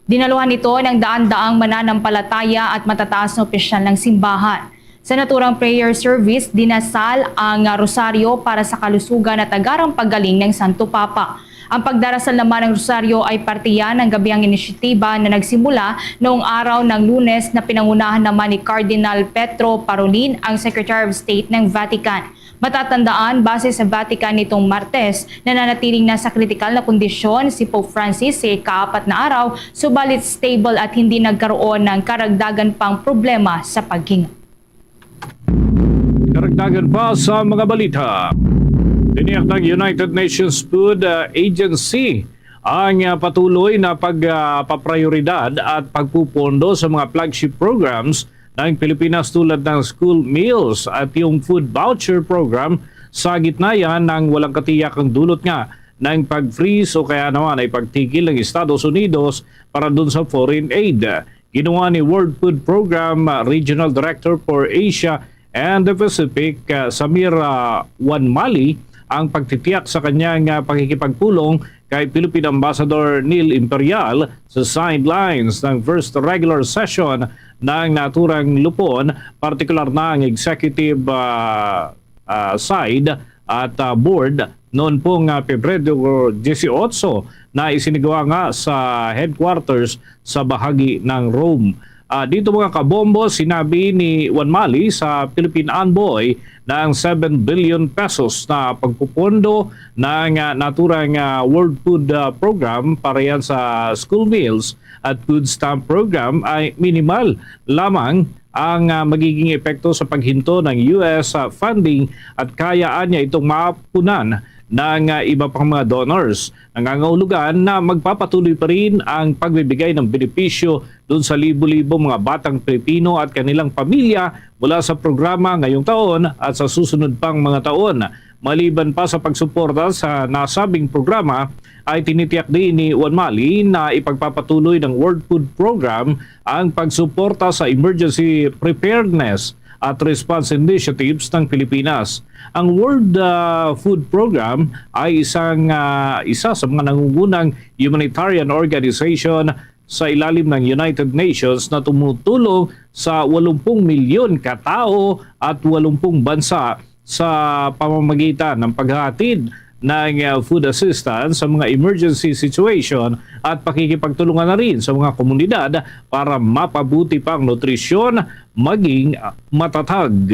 S7: Dinaluhan ito ng daan-daang mananampalataya at matataas na opisyal ng simbahan. Sa naturang prayer service, dinasal ang rosaryo para sa kalusugan at agarang paggaling ng Santo Papa. Ang pagdarasal naman ng rosaryo ay partiyan ng gabiang inisyatiba na nagsimula noong araw ng Lunes na pinangunahan naman ni Cardinal Petro Parolin, ang Secretary of State ng Vatican. Matatandaan, base sa Vatican nitong Martes, nananatiling nasa kritikal na kondisyon si Pope Francis sa ika-4 na araw, subalit stable at hindi nagkaroon ng karagdagan pang problema sa paghinga.
S2: Karagdagan pa sa mga balita. Tiniyak ng United Nations Food Agency ang patuloy na pagpaprioridad at pagpupondo sa mga flagship programs ng Pilipinas tulad ng school meals at yung food voucher program sa gitna yan ng walang katiyakang dulot nga ng pag-freeze o kaya naman ay pagtigil ng Estados Unidos para dun sa foreign aid. Ginawa ni World Food Program Regional Director for Asia and the Pacific, Samir Wanmali, ang pagtitiyak sa kanyang pakikipagpulong kay Philippine Ambassador Neil Imperial sa sidelines ng first regular session ng naturang lupon, partikular na ang executive side at board noon pong Pebrero 18 na isinagawa nga sa headquarters sa bahagi ng Rome. Dito mga kabombo, sinabi ni Juan Mali sa Philippine Envoy na ang 7 billion pesos na pagpupondo ng naturang World Food Program para yan sa school meals at food stamp program ay minimal lamang ang magiging epekto sa paghinto ng US funding at kayaan niya itong mapunan ng iba pang mga donors. Nangangahulugan na magpapatuloy pa rin ang pagbibigay ng benepisyo doon sa libo-libo mga batang Pilipino at kanilang pamilya mula sa programa ngayong taon at sa susunod pang mga taon. Maliban pa sa pagsuporta sa nasabing programa, ay tinitiyak din ni Juan Mali na ipagpapatuloy ng World Food Program ang pagsuporta sa emergency preparedness at response initiatives ng Pilipinas. Ang World Food Program ay isa sa mga nangungunang humanitarian organization sa ilalim ng United Nations na tumutulong sa 80 milyon katao at 80 bansa sa pamamagitan ng paghatid ng food assistance sa mga emergency situation at pakikipagtulungan na rin sa mga komunidad para mapabuti pang nutrisyon maging matatag.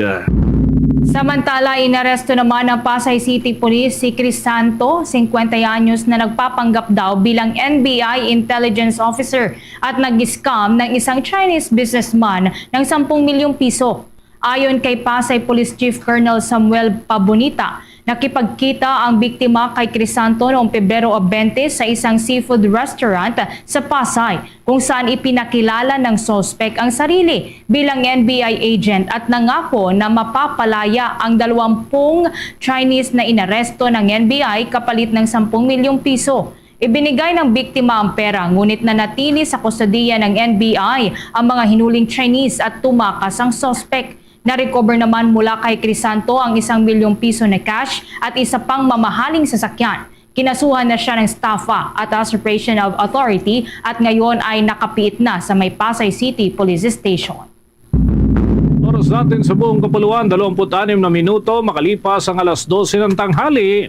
S7: Samantala, inaresto naman ng Pasay City Police si Chris Santo, 50 anyos na nagpapanggap daw bilang NBI Intelligence Officer at nag-scam ng isang Chinese businessman ng 10 milyong piso. Ayon kay Pasay Police Chief Colonel Samuel Pabonita, nakipagkita ang biktima kay Crisanto noong Pebrero 20 sa isang seafood restaurant sa Pasay kung saan ipinakilala ng suspect ang sarili bilang NBI agent at nangako na mapapalaya ang 20 Chinese na inaresto ng NBI kapalit ng 10 milyong piso. Ibinigay ng biktima ang pera ngunit nanatili sa kustodiya ng NBI ang mga hinuling Chinese at tumakas ang suspect. Na-recover naman mula kay Crisanto ang 1 milyong piso na cash at isa pang mamahaling sasakyan. Kinasuhan na siya ng STAFA at Usurpation of Authority at ngayon ay nakapiit na sa may Pasay City Police Station.
S2: Oras natin sa buong kapuluan, 26 na minuto makalipas ang alas 12 ng tanghali.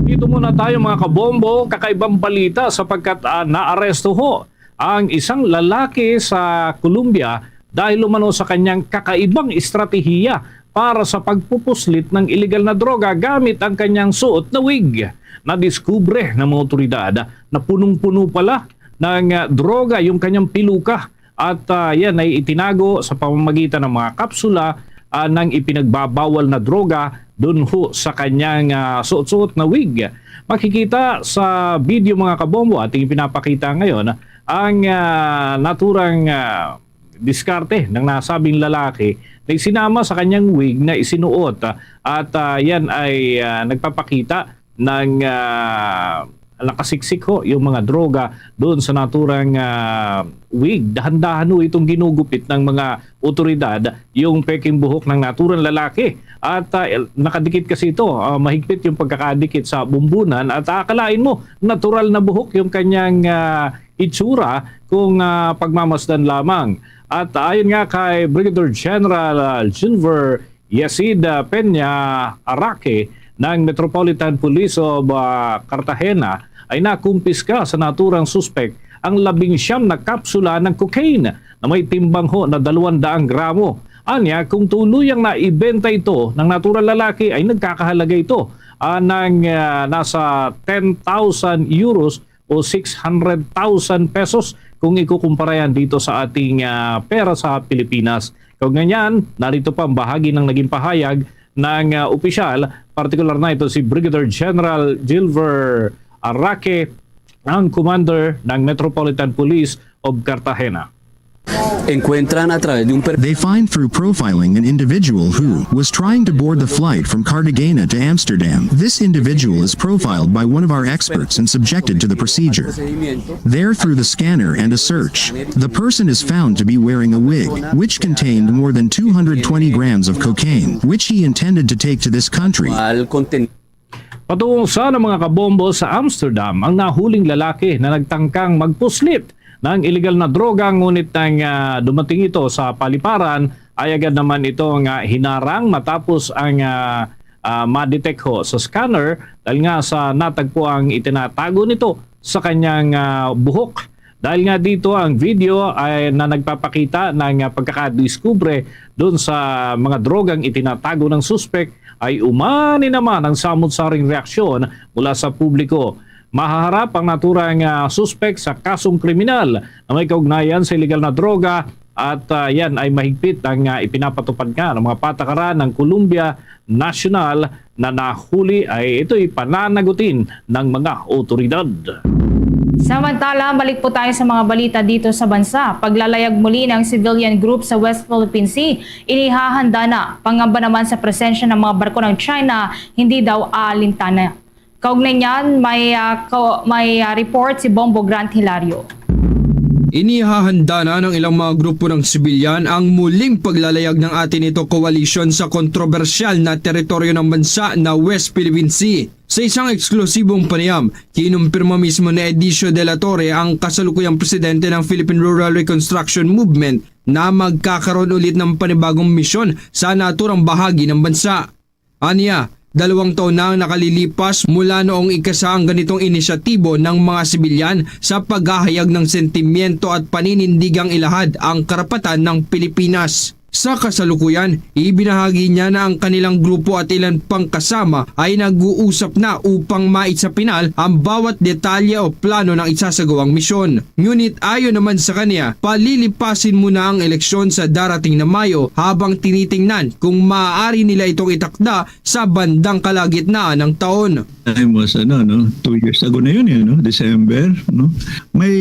S2: Dito muna tayo mga kabombo, kakaibang balita sapagkat naaresto ho ang isang lalaki sa Colombia dahil umano sa kanyang kakaibang estratehiya para sa pagpupuslit ng iligal na droga gamit ang kanyang suot na wig. Nadiskubre ng mga otoridad na punong-puno pala ng droga yung kanyang piluka at yan ay itinago sa pamamagitan ng mga kapsula ng ipinagbabawal na droga doon ho sa kanyang suot-suot na wig. Makikita sa video mga kabombo ating pinapakita ngayon ang naturang diskarte ng nasabing lalaki na isinama sa kanyang wig na isinuot at yan ay nagpapakita ng nakasiksik ho yung mga droga doon sa naturang wig. Dahan-dahan ho itong ginugupit ng mga otoridad yung peking buhok ng naturang lalaki at nakadikit kasi ito, mahigpit yung pagkakadikit sa bumbunan at akalain mo natural na buhok yung kanyang itsura kung pagmamasdan lamang. At ayon nga kay Brigadier General Gilver Yesid Peña Araque ng Metropolitan Police of Cartagena ay nakumpiska sa naturang suspect ang 19 na kapsula ng cocaine na may timbang ho na 200 gramo. Anya, kung tuluyang naibenta ito ng naturang lalaki ay nagkakahalaga ito ng nasa 10,000 euros o 600,000 pesos kung ikukumpara yan dito sa ating pera sa Pilipinas. Kung ganyan, narito pa ang bahagi ng naging pahayag ng opisyal, partikular na ito si Brigadier General Gilver Araque, ang commander ng Metropolitan Police of Cartagena.
S16: They find through profiling an individual who was trying to board the flight from Cartagena to Amsterdam. This individual is profiled by one of our experts and subjected to the procedure. There, through the scanner and a search, the person is found to be wearing a wig, which contained more than 220 grams of cocaine, which he intended to take to this country.
S2: Patungo sa ng mga kabombo sa Amsterdam ang nahuling lalaki na nagtangkang magpuslit ng illegal na droga, ngunit nang dumating ito sa paliparan ay agad naman itong hinarang matapos ang ma-detect ho sa scanner dahil nga sa natagpo ang itinatago nito sa kanyang buhok. Dahil nga dito ang video ay na nagpapakita ng pagkakadiskubre doon sa mga drogang itinatago ng suspect ay umani naman ang samot-saring reaksyon mula sa publiko. Mahaharap ang naturang suspect sa kasong kriminal na may kaugnayan sa illegal na droga at yan ay mahigpit ang ipinapatupad nga ng mga patakaran ng Colombia National na nahuli ay ito'y pananagutin ng mga otoridad.
S7: Samantala, balik po tayo sa mga balita dito sa bansa. Paglalayag muli ng civilian group sa West Philippine Sea, inihahanda na. Pangamba naman sa presensya ng mga barko ng China, hindi daw alintana. Kaugnay niyan, may report si Bombo Grant Hilario.
S13: Inihahanda na ng ilang mga grupo ng sibilyan ang muling paglalayag ng atin ito koalisyon sa kontrobersyal na teritoryo ng bansa na West Philippine Sea. Sa isang eksklusibong panayam, kinumpirma mismo ni Edicio de la Torre ang kasalukuyang presidente ng Philippine Rural Reconstruction Movement na magkakaroon ulit ng panibagong misyon sa naturang bahagi ng bansa. Aniya, 2 taon na ang nakalilipas mula noong ikasa ang ganitong inisyatibo ng mga sibilyan sa paghahayag ng sentimiento at paninindigang ilahad ang karapatan ng Pilipinas. Sa kasalukuyan, ibinahagi niya na ang kanilang grupo at ilan pang kasama ay nag-uusap na upang maitsapinal ang bawat detalye o plano ng isasagawang misyon. Ngunit ayon naman sa kanya, palilipasin muna ang eleksyon sa darating na Mayo habang tinitingnan kung maaari nila itong itakda sa bandang kalagitnaan ng taon.
S17: Time was 2 years ago na yun, December. May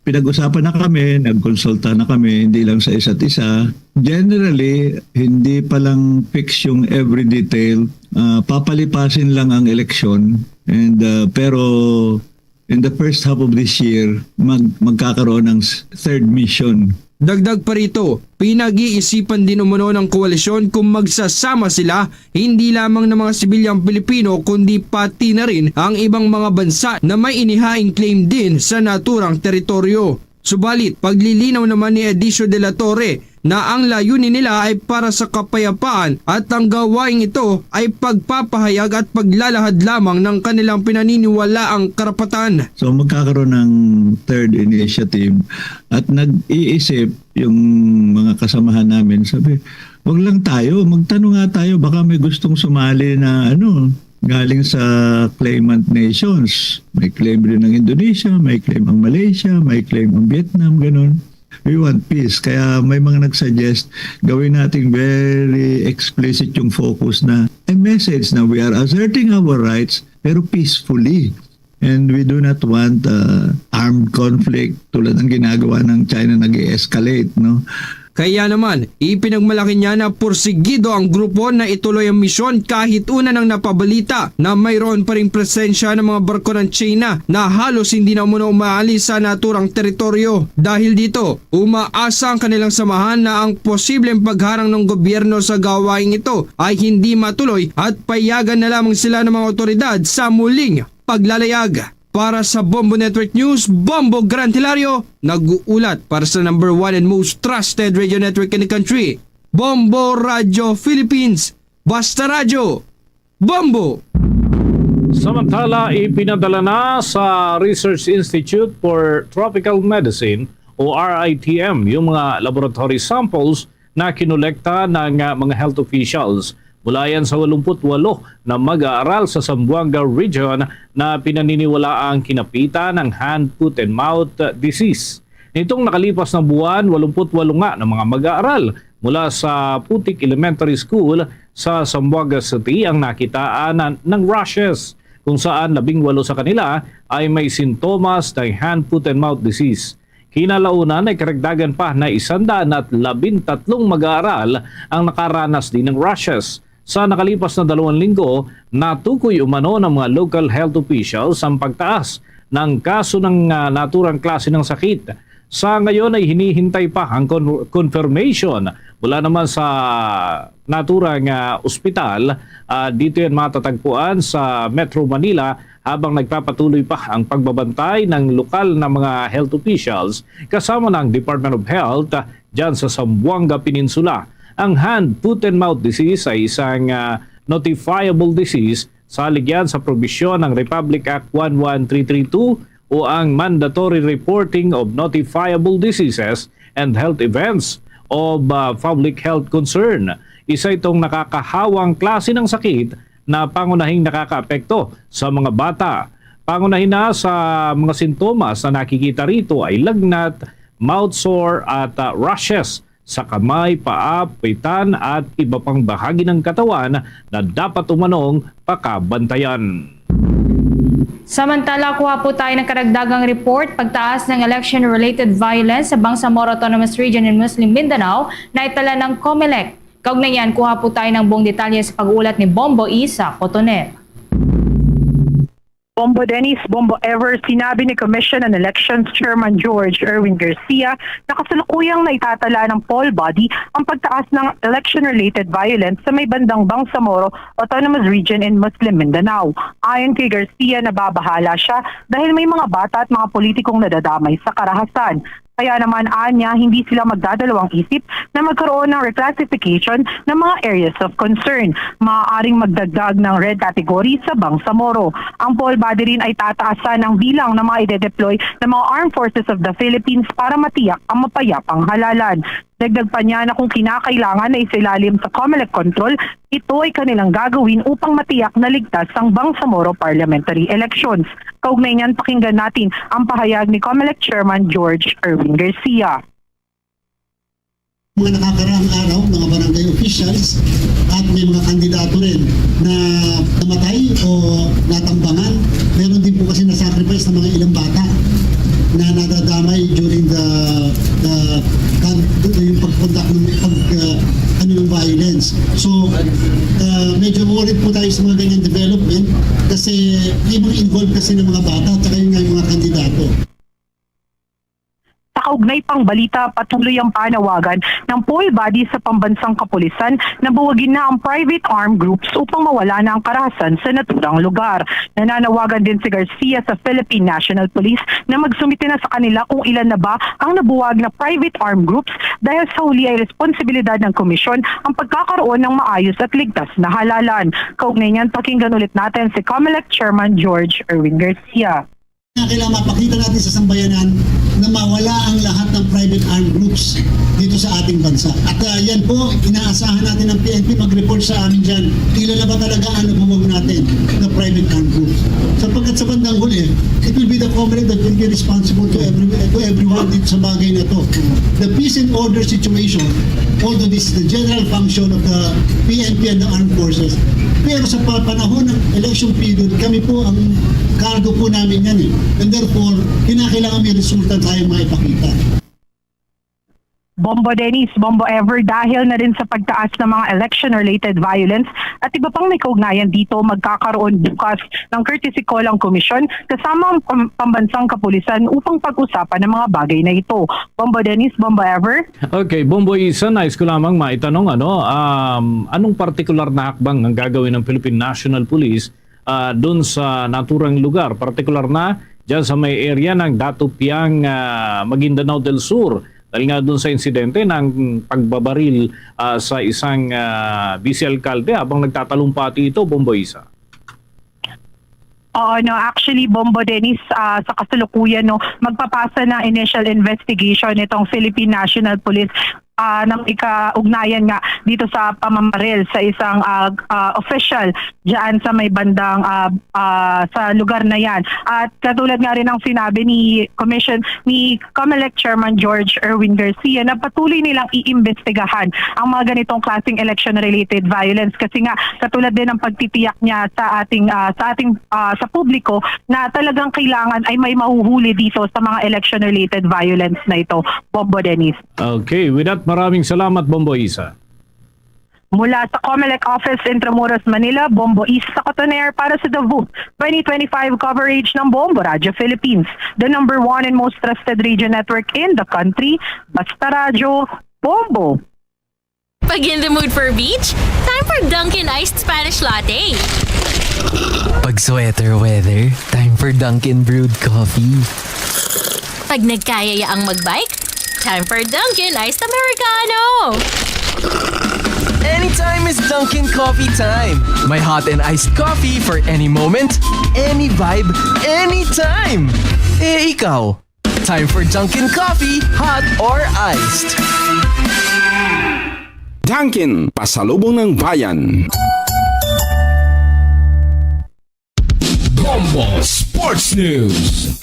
S17: pinag-usapan na kami, nagkonsulta na kami, hindi lang sa isa't isa. Generally, hindi pa lang fix yung every detail. Papalipasin lang ang eleksyon. Pero in the first half of this year, magkakaroon ng third mission.
S13: Dagdag pa rito, pinag-iisipan din umano ng koalisyon kung magsasama sila hindi lamang ng mga sibilyang Pilipino kundi pati na rin ang ibang mga bansa na may inihaing claim din sa naturang teritoryo. Subalit, paglilinaw naman ni Edicio de la Torre na ang layunin nila ay para sa kapayapaan at ang gawaing ito ay pagpapahayag at paglalahad lamang ng kanilang pinaniniwalaang karapatan.
S17: So magkakaroon ng third initiative at nag-iisip yung mga kasamahan namin, sabi, wag lang tayo, magtanong nga tayo, baka may gustong sumali na galing sa claimant nations. May claim rin ng Indonesia, may claim ang Malaysia, may claim ang Vietnam, ganun. We want peace. Kaya may mga nagsuggest, gawin natin very explicit yung focus na a message na we are asserting our rights pero peacefully. And we do not want armed conflict tulad ng ginagawa ng China nag-escalate,
S13: Kaya naman, ipinagmalaki niya na porsigido ang grupo na ituloy ang misyon kahit una nang napabalita na mayroon pa ring presensya ng mga barko ng China na halos hindi na muna umaalis sa naturang teritoryo. Dahil dito, umaasa ang kanilang samahan na ang posibleng pagharang ng gobyerno sa gawaing ito ay hindi matuloy at payagan na lamang sila ng mga otoridad sa muling paglalayag. Para sa Bombo Network News, Bombo Grant Hilario, nag-uulat para sa number 1 and most trusted radio network in the country, Bombo Radio Philippines. Basta Radyo, Bombo!
S2: Samantala, ipinadala na sa Research Institute for Tropical Medicine o RITM yung mga laboratory samples na kinolekta ng mga health officials. Mula yan sa 88 na mag-aaral sa Zamboanga Region na pinaniniwala ang kinapitan ng hand, foot, and mouth disease. Nitong nakalipas na buwan, 88 nga ng mga mag-aaral mula sa Putik Elementary School sa Zamboanga City ang nakitaan ng rashes, kung saan 18 sa kanila ay may sintomas ng hand, foot, and mouth disease. Kinalaunan ay karagdagan pa na 113 mag-aaral ang nakaranas din ng rashes. Sa nakalipas na 2 linggo, natukoy umano ng mga local health officials ang pagtaas ng kaso ng naturang klase ng sakit. Sa ngayon ay hinihintay pa ang confirmation mula naman sa naturang ospital. Dito yan matatagpuan sa Metro Manila habang nagpapatuloy pa ang pagbabantay ng lokal na mga health officials kasama ng Department of Health dyan sa Zamboanga Peninsula. Ang hand, foot and mouth disease ay isang notifiable disease sa ligyan sa probisyon ng Republic Act 11332 o ang Mandatory Reporting of Notifiable Diseases and Health Events of Public Health Concern. Isa itong nakakahawang klase ng sakit na pangunahing nakakaapekto sa mga bata. Pangunahin na sa mga sintomas na nakikita rito ay lagnat, mouth sore at rashes sa kamay, paa, pitan at iba pang bahagi ng katawan na dapat umanong pakabantayan.
S7: Samantala, kuha po tayo ng karagdagang report pagtaas ng election-related violence sa Bangsamoro Autonomous Region in Muslim Mindanao na itala ng COMELEC. Kaugnay yan, kuha po tayo ng buong detalye sa pag-uulat ni Bombo Isa Cotoner.
S18: Bombo Dennis, Bombo Ever, sinabi ni Commission on Elections Chairman George Erwin Garcia na kasalukuyang naitatala ng poll body ang pagtaas ng election-related violence sa may bandang Bangsamoro Autonomous Region in Muslim Mindanao. Ayon kay Garcia, nababahala siya dahil may mga bata at mga politikong nadadamay sa karahasan. Kaya naman anya, hindi sila magdadalawang isip na magkaroon ng reclassification ng mga areas of concern. Maaaring magdagdag ng red category sa Bangsamoro. Ang poll body rin ay tataasan ng bilang ng mga ide-deploy ng mga Armed Forces of the Philippines para matiyak ang mapayapang halalan. Dagdag pa niya na kung kinakailangan na isilalim sa COMELEC control, ito ay kanilang gagawin upang matiyak na ligtas ang Bangsamoro parliamentary elections. Kaugnay niyan, pakinggan natin ang pahayag ni COMELEC Chairman George Erwin Garcia.
S19: Mga nakakaraang araw, mga barangay officials at may mga kandidato rin na namatay o natambangan. Meron din po kasi na-sacrifice ng mga ilang bata na nadadamay during yung pagpundak ng violence. So, medyo worried po tayo sa mga ganyan development kasi may mga involved kasi ng mga bata at saka yung mga kandidato.
S18: Sa kaugnay pang balita, patuloy ang panawagan ng poll body sa pambansang kapulisan na buwagin na ang private armed groups upang mawala na ang karahasan sa naturang lugar. Nananawagan din si Garcia sa Philippine National Police na magsumite na sa kanila kung ilan na ba ang nabuwag na private armed groups dahil sa huli ay responsibilidad ng komisyon ang pagkakaroon ng maayos at ligtas na halalan. Kaugnay niyan, pakinggan ulit natin si COMELEC Chairman George Erwin Garcia.
S19: Kailangan mapakita natin sa sambayanan na mawala ang lahat ng private armed groups dito sa ating bansa. At yan po, inaasahan natin ng PNP mag-report sa amin dyan. Ilan na ba talaga ang nabuwag natin na private armed groups? Sapagkat sa bandang huli, it will be the COMELEC that will be responsible to everyone dito sa bagay na to. The peace and order situation, although this is the general function of the PNP and the armed forces, pero sa panahon ng election period, kami po ang cargo po namin yan eh. And therefore, kinakailangan may resulta tayong maipakita.
S18: Bombo Dennis, Bombo Ever, dahil na rin sa pagtaas ng mga election-related violence at iba pang may kaugnayan dito, magkakaroon bukas ng courtesy call ang komisyon kasama ang pambansang kapulisan upang pag-usapan ng mga bagay na ito. Bombo Dennis, Bombo Ever.
S2: Okay, Bombo Isa, nais ko lamang maitanong anong partikular na hakbang ang gagawin ng Philippine National Police doon sa naturang lugar, partikular na dyan sa may area ng Datupiang, Maguindanao del Sur. Dahil nga doon sa insidente ng pagbabaril sa isang vice-alcalde habang nagtatalumpati ito, Bombo Isa.
S18: Actually, Bombo Dennis, sa kasalukuyan, magpapasa na initial investigation itong Philippine National Police ng ika-ugnayan nga dito sa pamamaril sa isang official diyan sa may bandang sa lugar na yan. At katulad nga rin ng sinabi ni COMELEC Chairman George Erwin Garcia na patuloy nilang iimbestigahan ang mga ganitong klaseng election-related violence kasi nga katulad din ng pagtitiyak niya sa sa publiko na talagang kailangan ay may mahuhuli dito sa mga election-related violence na ito. Bombo Dennis.
S2: Okay, with that, maraming salamat, Bombo Isa.
S18: Mula sa COMELEC Office Intramuros, Manila, Bombo Isa Cotoner para sa The VOOT 2025 coverage ng Bombo Radio Philippines, the #1 and most trusted radio network in the country. Basta Radio, Bombo.
S20: Pag in the mood for beach, time for for Dunkin' Iced Spanish Latte.
S21: Pag sweater weather, time for Dunkin' Brewed Coffee.
S20: Pag nagkayaya ang magbike, time for Dunkin' Iced Americano.
S21: Anytime is Dunkin' Coffee time. My hot and iced coffee for any moment, any vibe, anytime. Eh, ikaw? Time for Dunkin' Coffee, hot or iced.
S22: Dunkin', pasalubong ng bayan.
S1: Bombo Sports News.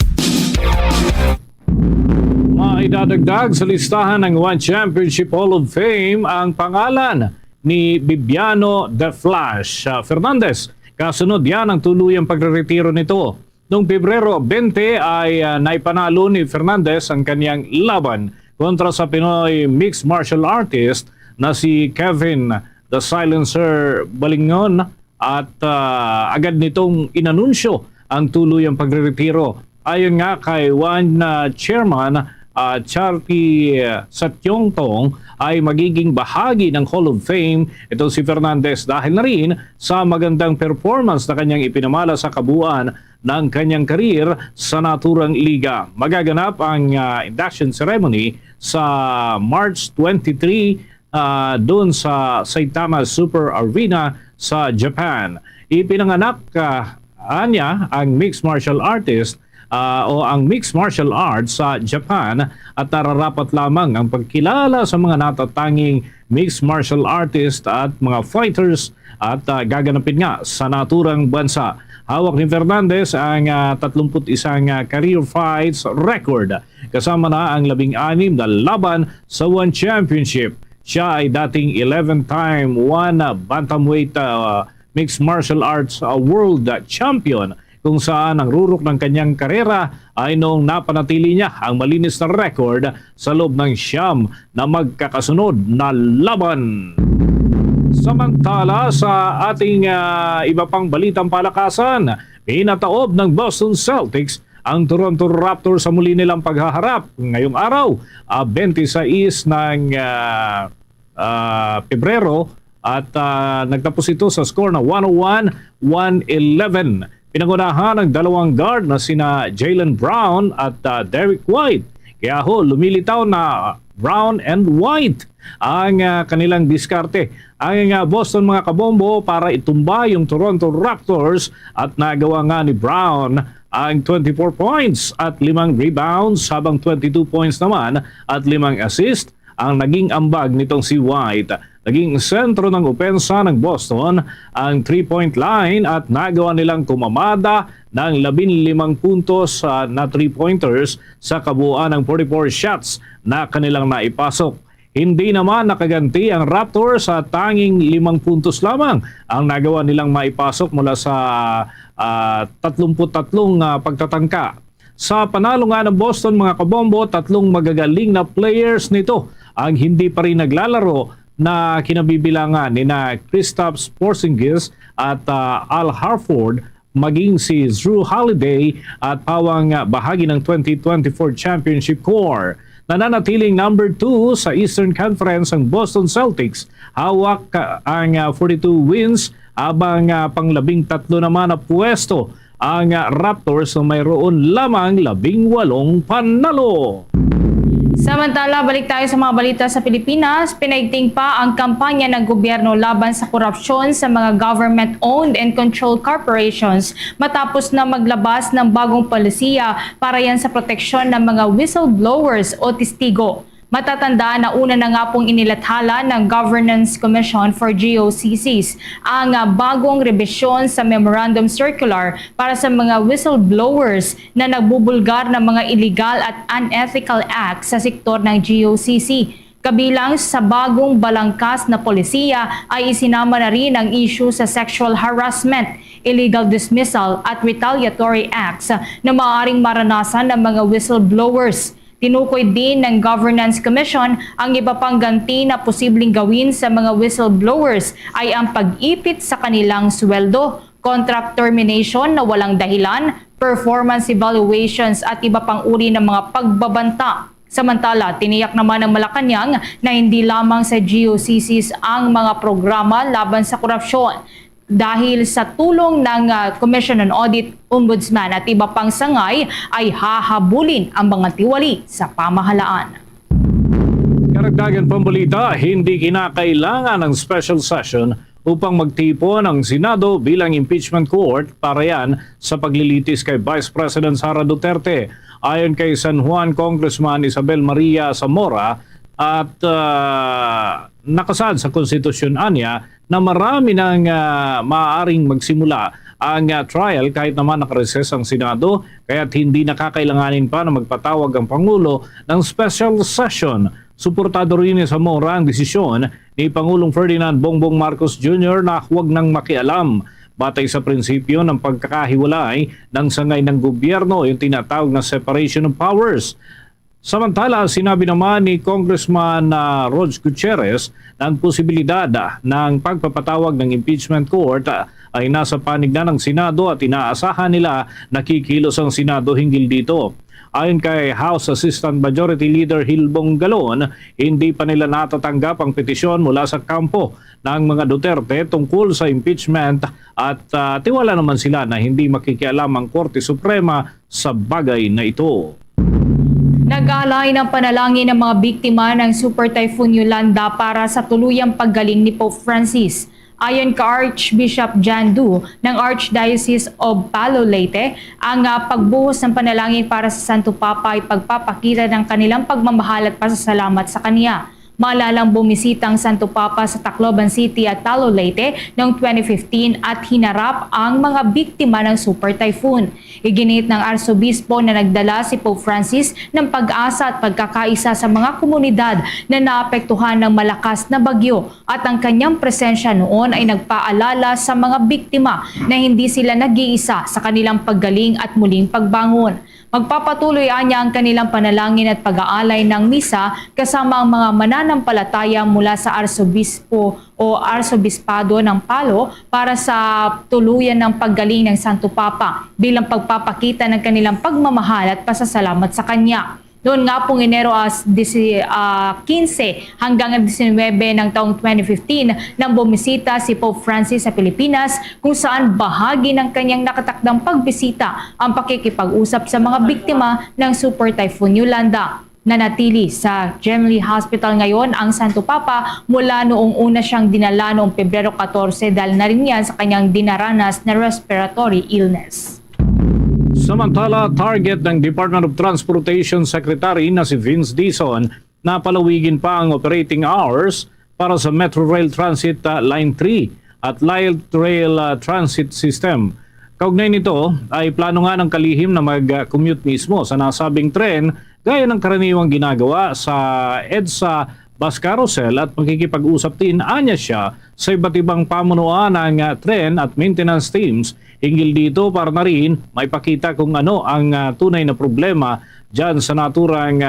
S2: Maidadagdag sa listahan ng One Championship Hall of Fame ang pangalan ni Bibiano The Flash Fernandez. Kasunod yan ang tuluyang pagreretiro nito. Noong Pebrero 20 ay naipanalo ni Fernandez ang kanyang laban kontra sa Pinoy mixed martial artist na si Kevin The Silencer Balingon at agad nitong inanunsyo ang tuluyang pagreretiro. Ayon nga kay One Chairman Charlie Satyongtong ay magiging bahagi ng Hall of Fame ito si Fernandez dahil na rin sa magandang performance na kanyang ipinamala sa kabuuan ng kanyang karir sa naturang liga. Magaganap ang induction ceremony sa March 23 doon sa Saitama Super Arena sa Japan. Ipinanganak niya ang mixed martial artist o ang mixed martial arts sa Japan at nararapat lamang ang pagkilala sa mga natatanging mixed martial artist at mga fighters at gaganapin nga sa naturang bansa. Hawak ni Fernandez ang 31 career fights record kasama na ang 16 na laban sa One Championship. Siya ay dating 11-time bantamweight mixed martial arts world champion kung saan ang rurok ng kanyang karera ay noong napanatili niya ang malinis na record sa loob ng 9 na magkakasunod na laban. Samantala sa ating iba pang balitang palakasan, pinataob ng Boston Celtics ang Toronto Raptors sa muli nilang paghaharap ngayong araw, 26 ng Pebrero at nagtapos ito sa score na 101-111. Pinangunahan ng dalawang guard na sina Jaylen Brown at Derrick White. Kaya lumilitaw na Brown and White ang kanilang diskarte. Ang Boston mga kabombo para itumba yung Toronto Raptors at nagawa nga ni Brown ang 24 points at 5 rebounds habang 22 points naman at 5 assist ang naging ambag nitong si White. Naging sentro ng opensa ng Boston ang 3-point line at nagawa nilang kumamada ng 15 puntos na 3-pointers sa kabuuan ng 44 shots na kanilang naipasok. Hindi naman nakaganti ang Raptors sa tanging 5 puntos lamang ang nagawa nilang maipasok mula sa 33 pagtatangka. Sa panalo nga ng Boston mga kabombo, 3 magagaling na players nito ang hindi pa rin naglalaro na kinabibilangan ni na Kristaps Porzingis at Al Horford maging si Jrue Holiday at pawang bahagi ng 2024 championship core. Nananatiling number 2 sa Eastern Conference ang Boston Celtics. Hawak ang 42 wins habang pang-13 naman na pwesto ang Raptors na mayroon lamang 18 panalo.
S7: Samantala, balik tayo sa mga balita sa Pilipinas. Pinaigting pa ang kampanya ng gobyerno laban sa korupsyon sa mga government-owned and controlled corporations matapos na maglabas ng bagong polisiya para yan sa proteksyon ng mga whistleblowers o testigo. Matatandaan na una na nga pong inilathala ng Governance Commission for GOCCs ang bagong rebisyon sa Memorandum Circular para sa mga whistleblowers na nagbubulgar ng mga illegal at unethical acts sa sektor ng GOCC. Kabilang sa bagong balangkas na polisiya ay isinama na rin ang issue sa sexual harassment, illegal dismissal at retaliatory acts na maaaring maranasan ng mga whistleblowers. Tinukoy din ng Governance Commission ang iba pang ganti na posibleng gawin sa mga whistleblowers ay ang pag-ipit sa kanilang sweldo, contract termination na walang dahilan, performance evaluations at iba pang uri ng mga pagbabanta Samantala, tiniyak naman ng Malacanang na hindi lamang sa GOCCs ang mga programa laban sa korupsyon. Dahil sa tulong ng Commission on Audit, Ombudsman at iba pang sangay ay hahabulin ang mga tiwali sa pamahalaan.
S2: Karagdagan pambalita, hindi kinakailangan ng special session upang magtipon ang Senado bilang impeachment court para yan sa paglilitis kay Vice President Sara Duterte. Ayon kay San Juan Congressman Isabel Maria Zamora at nakasad sa konstitusyon anya na marami nang maaaring magsimula ang trial kahit naman nakareses ang Senado, kaya't hindi nakakailanganin pa na magpatawag ang Pangulo ng special session. Suportado rin ni Zamora ang desisyon ni Pangulong Ferdinand Bongbong Marcos Jr. na huwag nang makialam batay sa prinsipyo ng pagkakahiwalay ng sangay ng gobyerno, yung tinatawag na separation of powers. Samantala, sinabi naman ni Congressman Rog Gutierrez na ang posibilidad ng pagpapatawag ng impeachment court ay nasa panig na ng Senado at inaasahan nila na kikilos ang Senado hinggil dito. Ayon kay House Assistant Majority Leader Hilbong Galon, hindi pa nila natatanggap ang petisyon mula sa kampo ng mga Duterte tungkol sa impeachment at tiwala naman sila na hindi makikialam ang Korte Suprema sa bagay na ito.
S7: Nag-alay ng panalangin ng mga biktima ng Super Typhoon Yolanda para sa tuluyang paggaling ni Pope Francis. Ayon ka Archbishop John Du ng Archdiocese of Palo Leyte, ang pagbuhos ng panalangin para sa Santo Papa ay pagpapakita ng kanilang pagmamahal at pasasalamat sa Kanya. Malalang bumisita ang Santo Papa sa Tacloban City at Palo Leyte noong 2015 at hinarap ang mga biktima ng Super Typhoon. Iginit ng Arsobispo na nagdala si Pope Francis ng pag-asa at pagkakaisa sa mga komunidad na naapektuhan ng malakas na bagyo at ang kanyang presensya noon ay nagpaalala sa mga biktima na hindi sila nag-iisa sa kanilang paggaling at muling pagbangon. Magpapatuloy anya ang kanilang panalangin at pag-aalay ng misa kasama ang mga mananampalataya mula sa Arsobispo o Arsobispado ng Palo para sa tuluyan ng paggaling ng Santo Papa bilang pagpapakita ng kanilang pagmamahal at pasasalamat sa Kanya. Noon nga pong Enero 15 hanggang 19 ng taong 2015 nang bumisita si Pope Francis sa Pilipinas kung saan bahagi ng kanyang nakatakdang pagbisita ang pakikipag-usap sa mga biktima ng Super Typhoon Yolanda. Nanatili sa Gemelli Hospital ngayon ang Santo Papa mula noong una siyang dinala noong Pebrero 14 dahil na rin yan sa kanyang dinaranas na respiratory illness.
S2: Samantala, target ng Department of Transportation Secretary na si Vince Dizon na palawigin pa ang operating hours para sa Metro Rail Transit Line 3 at Light Rail Transit System. Kaugnay nito ay plano nga ng kalihim na mag-commute mismo sa nasabing tren gaya ng karaniwang ginagawa sa EDSA bus carousel at makikipag-usap din anya siya sa iba't ibang pamunuan ng tren at maintenance teams hinggil dito para na rin may pakita kung ano ang tunay na problema dyan sa naturang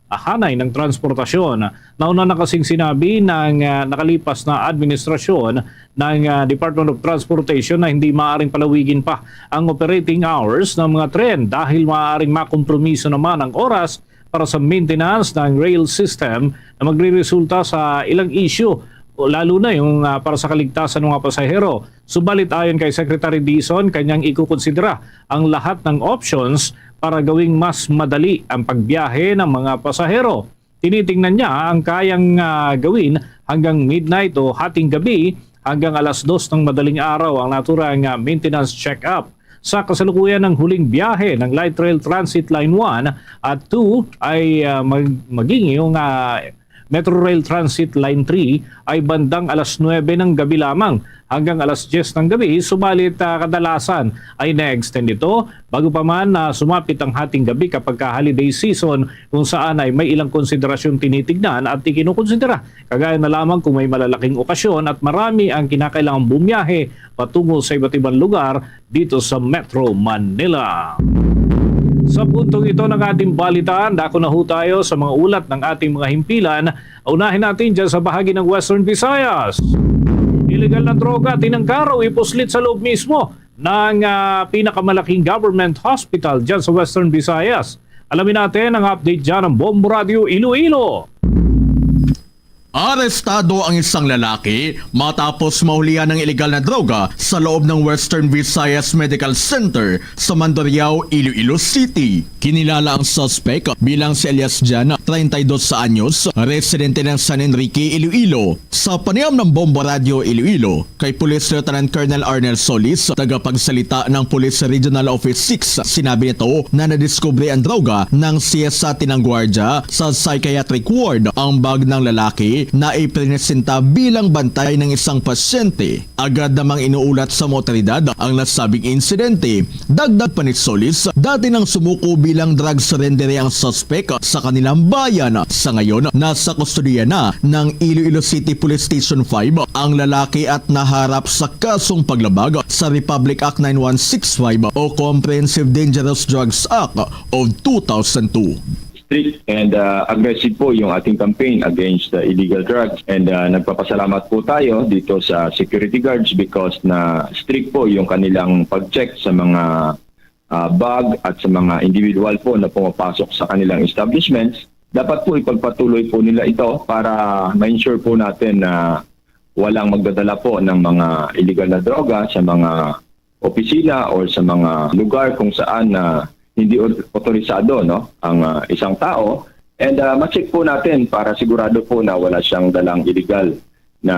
S2: hanay ng transportasyon. Nauna na kasing sinabi ng nakalipas na administrasyon ng Department of Transportation na hindi maaaring palawigin pa ang operating hours ng mga tren dahil maaaring makompromiso naman ang oras para sa maintenance ng rail system na magre-resulta sa ilang issue lalo na yung para sa kaligtasan ng mga pasahero. Subalit ayon kay Secretary Dizon, kanyang ikukonsidera ang lahat ng options para gawing mas madali ang pagbiyahe ng mga pasahero. Tinitingnan niya ang kayang gawin hanggang midnight o hating gabi hanggang alas 2 ng madaling araw ang naturang maintenance check-up. Sa kasalukuyan ng huling biyahe ng Light Rail Transit Line 1 at 2 ay maging yung Metro Rail Transit Line 3 ay bandang alas 9 ng gabi lamang hanggang alas 10 ng gabi, subalit kadalasan ay na-extend ito bago pa man sumapit ang hating gabi kapag holiday season kung saan ay may ilang konsiderasyon tinitignan at ikinukonsidera. Kagaya na lamang kung may malalaking okasyon at marami ang kinakailangang bumiyahe patungo sa iba't ibang lugar dito sa Metro Manila. Sa puntong ito ng ating balitaan, dako na ho tayo sa mga ulat ng ating mga himpilan. Unahin natin dyan sa bahagi ng Western Visayas. Illegal na droga tinangkaraw ipuslit sa loob mismo ng pinakamalaking government hospital dyan sa Western Visayas. Alamin natin ang update dyan ng Bombo Radio Iloilo.
S3: Arestado ang isang lalaki matapos mahulihan ng ilegal na droga sa loob ng Western Visayas Medical Center sa Mandurriao, Iloilo City. Kinilala ang suspect bilang si Elias Jan, 32 anyos, residente ng San Enrique, Iloilo. Sa panayam ng Bombo Radio Iloilo, kay Police Lieutenant Colonel Arnel Solis, tagapagsalita ng Police Regional Office 6, sinabi nito na nadiskubre ang droga ng CSA Tinanguardia sa psychiatric ward. Ang bag ng lalaki na ipresenta bilang bantay ng isang pasyente. Agad namang inuulat sa otoridad ang nasabing insidente. Dagdag pa ni Solis, dati nang sumuko bilang drug surrender ang suspect sa kanilang bayan. Sa ngayon, nasa kustodiya na ng Iloilo City Police Station 5 ang lalaki at naharap sa kasong paglabag sa Republic Act 9165 o Comprehensive Dangerous Drugs Act of 2002.
S4: Strict and aggressive po yung ating campaign against illegal drugs, and nagpapasalamat po tayo dito sa security guards because na strict po yung kanilang pag-check sa mga bag at sa mga individual po na pumapasok sa kanilang establishments. Dapat po ipagpatuloy po nila ito para ma-ensure po natin na walang magdadala po ng mga illegal na droga sa mga opisina or sa mga lugar kung saan hindi otorisado ang isang tao, and ma-check po natin para sigurado po na wala siyang dalang illegal na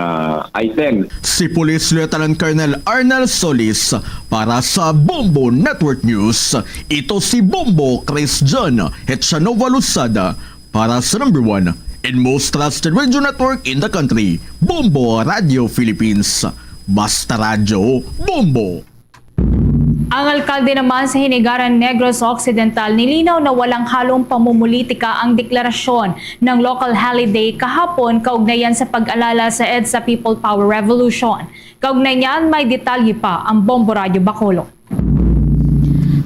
S4: item.
S3: Si Police Lieutenant Colonel Arnel Solis para sa Bombo Network News. Ito si Bombo Chris John Hetchanova Lusada para sa number 1 and most trusted radio network in the country, Bombo Radio Philippines. Basta Radyo Bombo.
S7: Ang alkalde naman sa Hinigaran Negros Occidental nilinaw na walang halong pamumulitika ang deklarasyon ng local holiday kahapon kaugnayan sa pag-alala sa EDSA People Power Revolution. Kaugnay niyan, may detalye pa ang Bombo Radio Bacolod.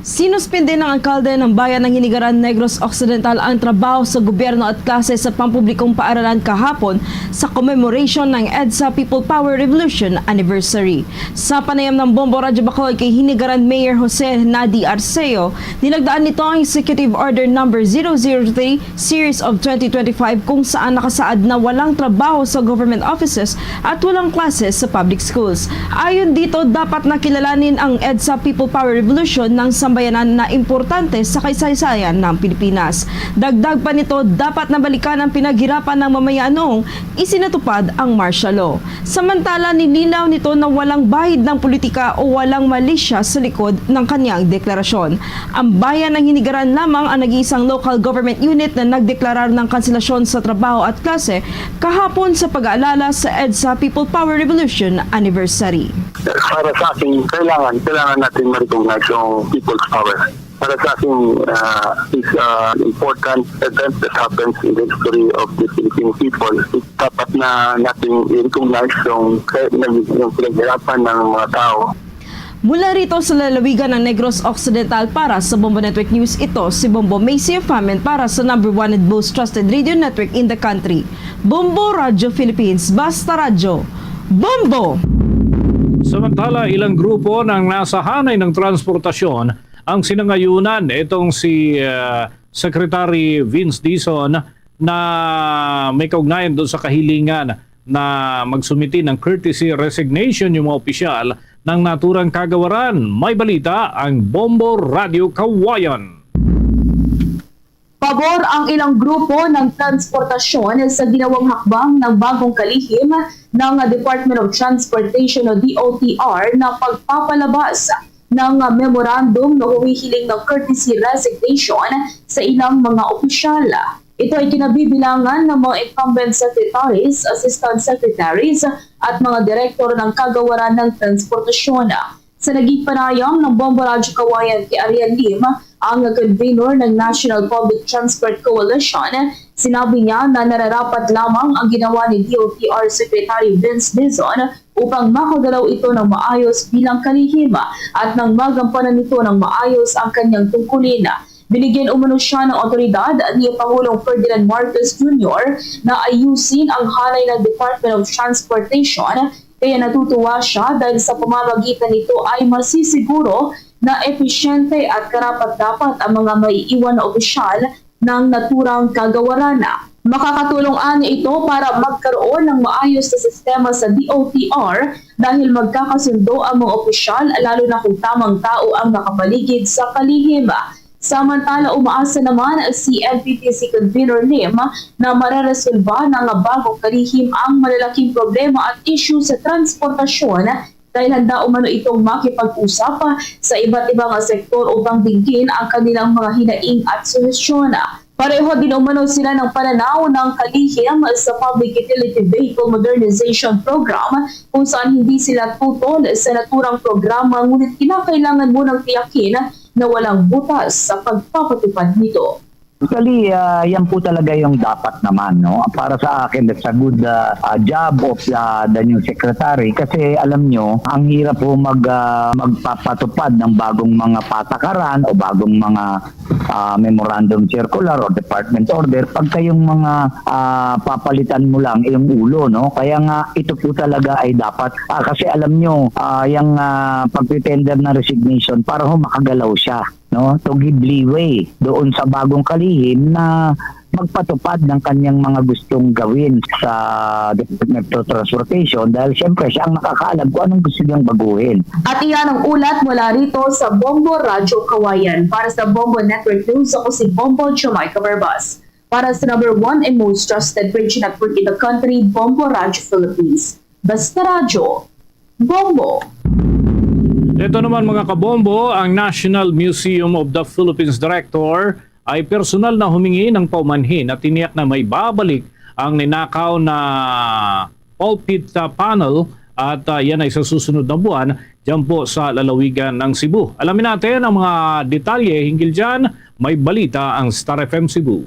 S23: Sinuspinde ng alkalde ng bayan ng Hinigaran Negros Occidental ang trabaho sa gobyerno at klase sa pampublikong paaralan kahapon sa commemoration ng EDSA People Power Revolution Anniversary. Sa panayam ng Bombo Radio Bacolod kay Hinigaran Mayor Jose Nadi Arceo, nilagdaan nito ang Executive Order No. 003 Series of 2025 kung saan nakasaad na walang trabaho sa government offices at walang klases sa public schools. Ayon dito, dapat nakilalanin ang EDSA People Power Revolution ng sambayanan na importante sa kasaysayan ng Pilipinas. Dagdag pa nito, dapat nabalikan ang pinaghirapan ng mamayan noong isinatupad ang martial law. Samantala, nilinaw nito na walang bahid ng politika o walang malisya sa likod ng kanyang deklarasyon. Ang bayan ng Hinigaran lamang ang nag-iisang local government unit na nagdeklarar ng kanselasyon sa trabaho at klase kahapon sa pag-aalala sa EDSA People Power Revolution Anniversary.
S24: Para sa akin, kailangan natin ma-recognize yung people's power. Para sa akin, it's an important event that happens in the history of the Philippine people. Dapat na natin i-recognize yung pinaghirapan ng mga tao.
S23: Mula rito sa lalawigan ng Negros Occidental para sa Bombo Network News, ito si Bombo Macy Famen para sa number 1 and most trusted radio network in the country, Bombo Radio Philippines. Basta Radyo Bombo!
S2: Samantala, ilang grupo ng nasa hanay ng transportasyon ang sinangayunan itong si Secretary Vince Dizon na may kaugnayan doon sa kahilingan na magsumiti ng courtesy resignation yung mga opisyal ng naturang kagawaran. May balita ang Bombo Radio Kawayan.
S25: Pabor ang ilang grupo ng transportasyon sa ginawang hakbang ng bagong kalihim ng Department of Transportation o DOTR na pagpapalabas ng memorandum na humihiling ng courtesy resignation sa ilang mga opisyal. Ito ay kinabibilangan ng mga incumbent secretaries, assistant secretaries at mga direktor ng kagawaran ng transportasyon. Sa naging panayam ng Bombo Radio Kawayan kay Ariel Lim, ang convener ng National Public Transport Coalition, sinabi niya na nararapat lamang ang ginawa ni DOTR Secretary Vince Dizon upang makagalaw ito ng maayos bilang kalihim at nang magampanan nito ng maayos ang kanyang tungkulin. Binigyan umano siya ng otoridad ni Pangulong Ferdinand Marcos Jr. na ayusin ang hanay ng Department of Transportation, kaya natutuwa siya dahil sa pamamagitan nito ay masisiguro na epesyente at karapat-dapat ang mga maiiwan na opisyal ng naturang kagawaran. Makakatulong ani ito para magkaroon ng maayos na sistema sa DOTR dahil magkakasundo ang mga opisyal lalo na kung tamang tao ang nakapaligid sa kalihim. Samantala, umaasa naman si NPTC Convener Lim na mareresolba ng bagong kalihim ang malalaking problema at issue sa transportasyon dahil handa umano itong makipag-usap sa iba't ibang sektor upang dinggin ang kanilang mga hinaing at solusyon. Pareho din umano sila ng pananaw ng kalihim sa Public Utility Vehicle Modernization Program kung saan hindi sila tutol sa naturang programa ngunit kinakailangan munang tiyakin na walang butas sa pagpapatupad nito.
S5: Actually, yan po talaga yung dapat naman, no? Para sa akin, that's a good job of the new secretary kasi alam nyo, ang hirap po magpapatupad ng bagong mga patakaran o bagong mga memorandum circular or department order pagka yung mga papalitan mo lang yung ulo, no? Kaya nga ito po talaga ay dapat kasi alam nyo, yung pagpretender na resignation para makagalaw siya, no, to give leeway doon sa bagong kalihim na magpatupad ng kanyang mga gustong gawin sa Department of Transportation dahil siyempre siya ang nakakaalam kung anong gusto niyang baguhin.
S25: At iyan ang ulat mula rito sa Bombo Radyo Kawayan. Para sa Bombo Network News, ako si Bombo Jamaica Barbas. Para sa number 1 and most trusted radio network in the country, Bombo Radyo Philippines. Basta Radyo, Bombo.
S2: Ito naman mga kabombo, ang National Museum of the Philippines Director ay personal na humingi ng paumanhin at tiniyak na may babalik ang ninakaw na pulpit panel at yan ay sa susunod na buwan dyan po sa lalawigan ng Cebu. Alamin natin ang mga detalye hinggil dyan, may balita ang Star FM Cebu.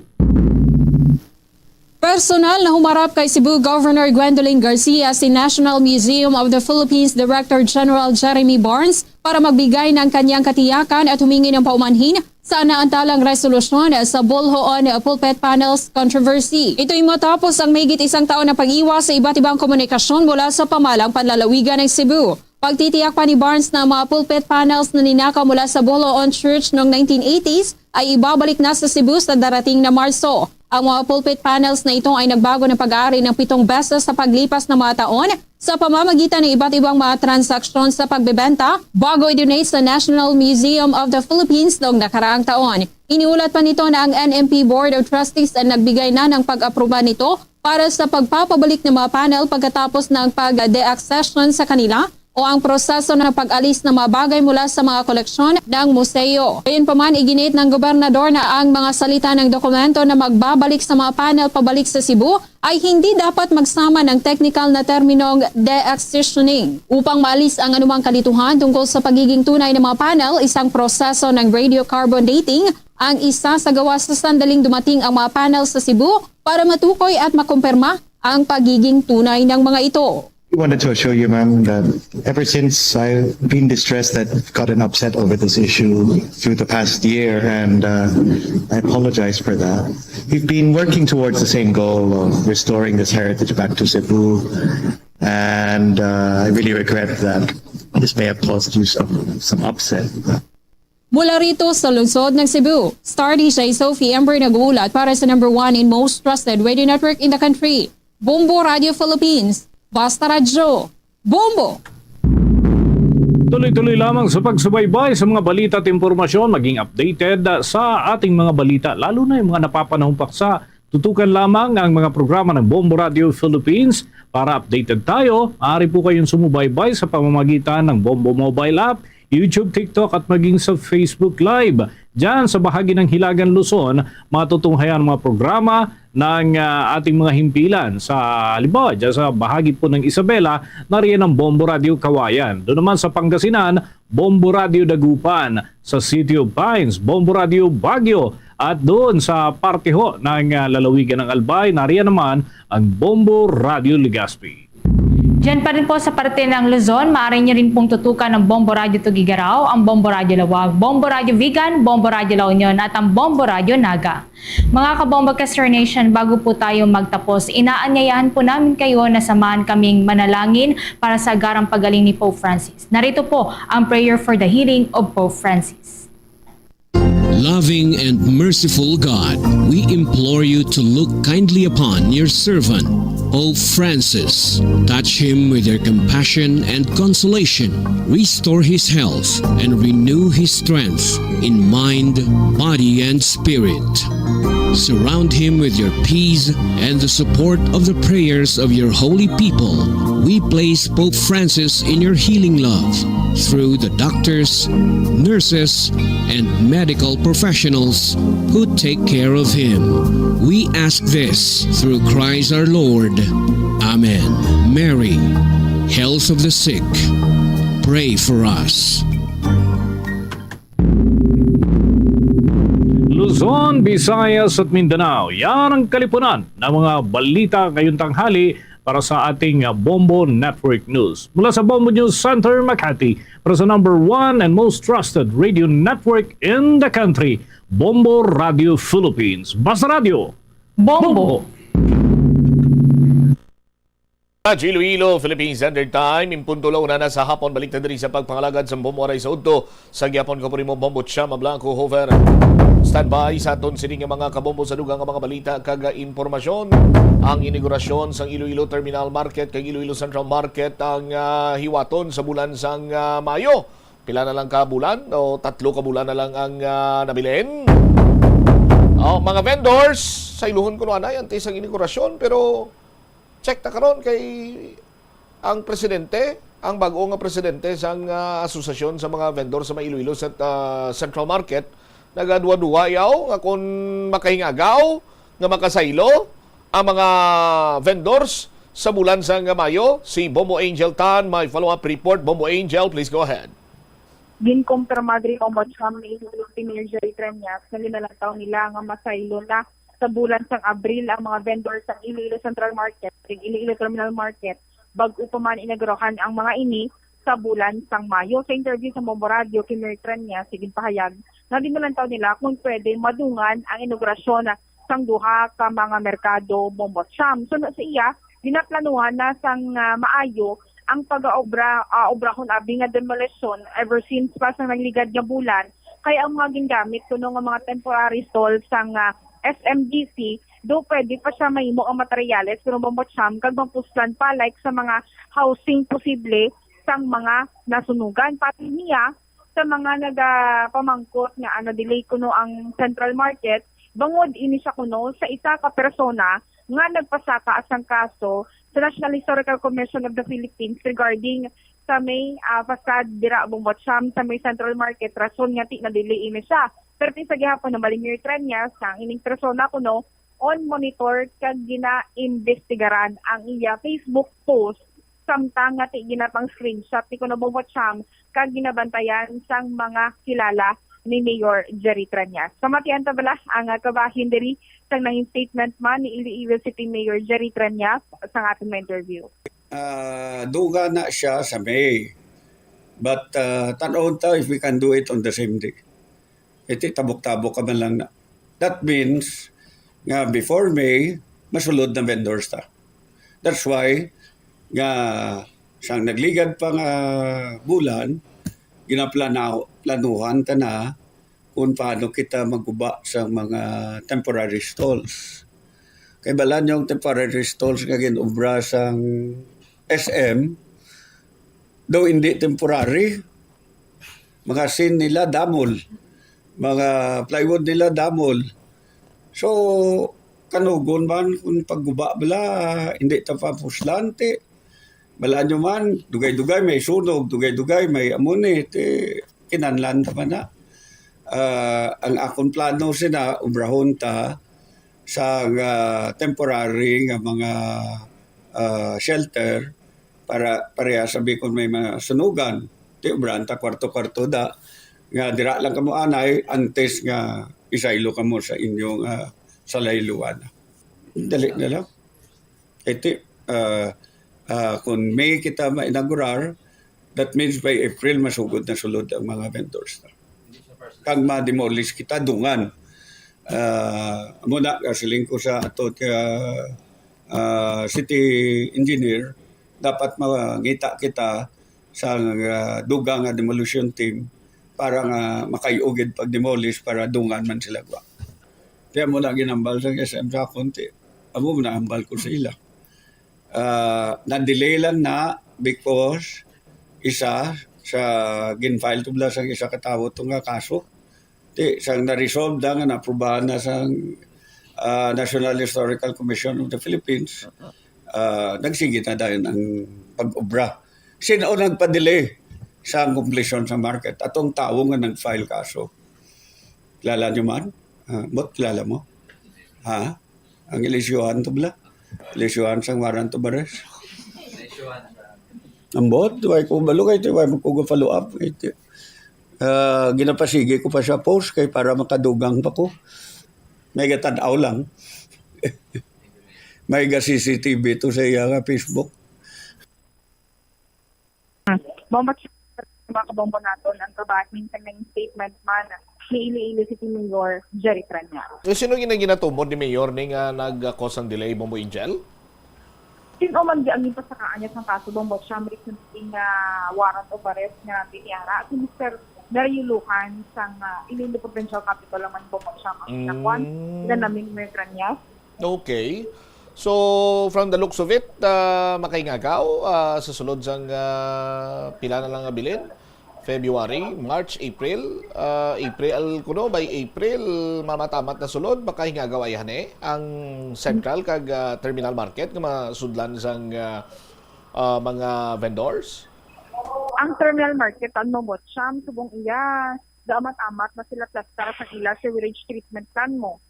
S14: Personal na humarap kay Cebu Governor Gwendolyn Garcia si National Museum of the Philippines Director General Jeremy Barnes para magbigay ng kanyang katiyakan at humingi ng paumanhin sa naantalang resolusyon sa Bolhoon Pulpit Panels Controversy. Ito'y matapos ang mahigit isang taon na pag-iwas sa iba't ibang komunikasyon mula sa pamalang panlalawigan ng Cebu. Pagtitiyak pa ni Barnes na mga pulpit panels na ninakaw mula sa Bolhoon Church noong 1980s ay ibabalik na sa Cebu sa darating na Marso. Ang mga pulpit panels na ito ay nagbago ng pag-aari ng 7 beses sa paglipas ng mga taon sa pamamagitan ng iba't ibang mga transaksyon sa pagbebenta bago i-donate sa National Museum of the Philippines noong nakaraang taon. Iniulat pa nito na ang NMP Board of Trustees ay nagbigay na ng pag-aproba nito para sa pagpapabalik ng mga panel pagkatapos ng pag-deaccession sa kanila o ang proseso ng pag-alis ng mga bagay mula sa mga koleksyon ng museo. Gayunpaman, iginit ng gobernador na ang mga salita ng dokumento na magbabalik sa mga panel pabalik sa Cebu ay hindi dapat magsama ng technical na terminong deaccessioning. Upang maalis ang anumang kalituhan tungkol sa pagiging tunay ng mga panel, isang proseso ng radiocarbon dating ang isa sa gawa sa sandaling dumating ang mga panel sa Cebu para matukoy at makumpirma ang pagiging tunay ng mga ito.
S6: I wanted to assure you, ma'am, that ever since I've been distressed that I've gotten upset over this issue through the past year, and I apologize for that. We've been working towards the same goal of restoring this heritage back to Cebu, and I really regret that this may have caused you some upset.
S14: Mula rito sa lungsod ng Cebu, Star DJ Sophie Ember nag-uulat para sa number 1 and most trusted radio network in the country, Bombo Radio Philippines. Basta Radyo, Bombo!
S2: Tuloy-tuloy lamang sa pagsubaybay sa mga balita at impormasyon, maging updated sa ating mga balita, lalo na yung mga napapanahong paksa. Tutukan lamang ang mga programa ng Bombo Radio Philippines para updated tayo. Maaari po kayong sumubaybay sa pamamagitan ng Bombo Mobile App, YouTube, TikTok at maging sa Facebook Live. Diyan sa bahagi ng Hilagan Luzon, matutunghayan ang mga programa ng ating mga himpilan. Sa halimbawa, diyan sa bahagi po ng Isabela, nariyan ang Bombo Radio Kawayan. Doon naman sa Pangasinan, Bombo Radio Dagupan. Sa City of Pines, Bombo Radio Baguio. At doon sa parte ho ng lalawigan ng Albay, nariyan naman ang Bombo Radio Legazpi.
S7: Diyan pa rin po sa parte ng Luzon, maaari niyo rin pong tutukan ng Bombo Radio Tugigaraw, ang Bombo Radio Lawag, Bombo Radio Vigan, Bombo Radio La Union at ang Bombo Radio Naga. Mga kabombo Caster Nation, bago po tayo magtapos, inaanyayahan po namin kayo na samahan kaming manalangin para sa agarang pagaling ni Pope Francis. Narito po ang prayer for the healing of Pope Francis.
S8: Loving and merciful God, we implore you to look kindly upon your servant, Pope Francis. Touch him with your compassion and consolation. Restore his health and renew his strength in mind, body, and spirit. Surround him with your peace and the support of the prayers of your holy people. We place Pope Francis in your healing love through the doctors, nurses, and medical professionals who take care of him. We ask this through Christ our Lord. Amen. Mary, health of the sick, pray for us.
S2: Luzon, Visayas at Mindanao. Yan ang kalipunan ng mga balita ngayong tanghali para sa ating Bombo Network News. Mula sa Bombo News Center, Makati, para sa number 1 and most trusted radio network in the country, Bombo Radio Philippines. Basta Radio, Bombo!
S1: Iloilo, Philippines Standard Time, impuntulaw na sa hapon, balik na din sa pagpangalagad sa Bombo Aray sa Udto. Sa gyapon ko po rin mo Bombo Chama Blanco Hover. Standby sa aton sining mga kabombo sa dugang mga balita kaga impormasyon. Ang inaugurasyon sa Iloilo Terminal Market kag Iloilo Central Market ang hiwaton sa bulan sang Mayo. Pila na lang ka bulan o 3 ka bulan na lang ang nabilin. Mga vendors sa iluhon ko na yan sa inaugurasyon, pero check ta karon kay ang presidente, ang bago nga presidente sang asosasyon sa mga vendor sa Iloilo sa Central Market, nagaduwa-duwa yaw nga kung makahingagaw nga makasaylo ang mga vendors sa bulan sang Mayo. Si Bombo Angel Tan, may follow-up report. Bombo Angel, please go ahead.
S9: Ginkompirmadri o Mocham ni Mayor Jerry Treñas na linalataw nila nga masaylo na sa bulan sang Abril ang mga vendors sa Iloilo Central Market, Iloilo Terminal Market, bago pa man inaugurahan ang mga ini sa bulan sang Mayo. Sa interview sa Bombo Radio, kay Mayor Treñas, siging pahayag na dinalantaw nila kung pwede madungan ang inaugurasyon sang duha ka mga merkado Bombo Cham. So sa iya, dinaplanuhan na sang maayo ang pag-obrahon abi nga demolition ever since pa sang nagligad nga bulan. Kaya ang mga gingamit kuno nga mga temporary stalls sang SMGC, do pwede pa siya mahimo ang materyales pero Bombo Cham kag mapuslan pa like sa mga housing posible sang mga nasunugan. Pati niya sa mga nagapamangkot nga delay kuno ang Central Market, bangod ini siya kuno sa isa ka persona nga nagpasaka asang kaso sa National Historical Commission of the Philippines regarding sa may facade dira Bombo Cham sa may Central Market, rason nga ti na delay ini siya. Pero sa gihapon na Mayor Treñas sang ining persona kuno on monitor kag gina-investigaran ang iya Facebook post samtang nga ti ginapang screenshot ni kuno Bombo Cham kag ginabantayan sang mga kilala ni Mayor Jerry Treñas. Kamatian ta bala ang kabahin diri sang nanging statement man ni Iloilo City Mayor Jerry Treñas sa ating interview.
S10: Duga na siya sa May. But tanong ta if we can do it on the same day. Iti tabok-tabok ka man lang na. That means nga before May, masulod na vendors ta. That's why nga siyang nagligad pa nga bulan, ginaplanuhan ta na kung paano kita magguba sa mga temporary stalls. Kaya balan yung temporary stalls nga ginubra sa SM, daw hindi temporary. Mga sin nila damol, mga plywood nila damol. So, kanugon man kung pagguba bala, hindi ta papuslante. Balaan nyo man, dugay-dugay may sunog, dugay-dugay may amunit, kinanlan pa na. Ang akong plano sina, ubrahon ta sa temporary nga mga shelter para pareha sabi kung may mga sunugan. Ubrahan ta kwarto-kwarto da. Nga dira lang kamo anay, antes nga isaylo kamo sa inyong salayluan. Dali na lang. Ito, Kung May kita ma-inaugurar, that means by April masugod na sulod ang mga vendors na. Kang ma-demolish kita dungan. Muna kasiling ko sa ato city engineer, dapat mangita kita sa dugang nga demolition team para nga makaiugid pag demolish para dungan man sila ba. Kaya mo na ginambal sa SM sa konti. Amo mo na ambal ko sa ila. Na-delay lang na because isa sa ginfile tubla sa isa katawo itong kaso. Sang na-resolve na nga na-aprobahan na sa National Historical Commission of the Philippines, nagsigit na dahil ang pag-obra. Sino nagpa-delay sa completion sa market? Atong tao nga nag-file kaso. Kilala nyo man? Bot, kilala mo? Ha? Ang ilisyuhan to bla? Ilisyuhan sang warrant to arrest? Ang bot, tuway ko balo kayo, tuway mo ko follow up. Ginapasige ko pa siya post kay para makadugang pa ko. May gatanaw lang. May CCTV to sa iya nga Facebook.
S9: Bomba mga kabombo natin ang kabahit ng statement man ni Iloilo City Mayor Jerry Tranyaro.
S1: Sino ginatumod ni Mayor ni nga nag-cause ng delay, Bombo Angel?
S9: Sino man di ang ipa sa kaanyat ng kaso bombo siya may warrant of arrest nga biniyara at si Mr. Dario Lucan sang Iloilo Provincial Capital naman bombo siya makinakuan sila naming Mayor Tranyaro.
S1: Okay. So, from the looks of it, makaingagaw sa sulod sang pila na lang nga bilin? February, March, April. April kuno, by April, mamatamat na sulod, makahingagaw ayahan ang Central kag Terminal Market nga masudlan sang mga vendors?
S9: Ang Terminal Market, ano mo, siyam, subong iya, daamat-amat na sila plastara sa ila sewerage treatment plan mo.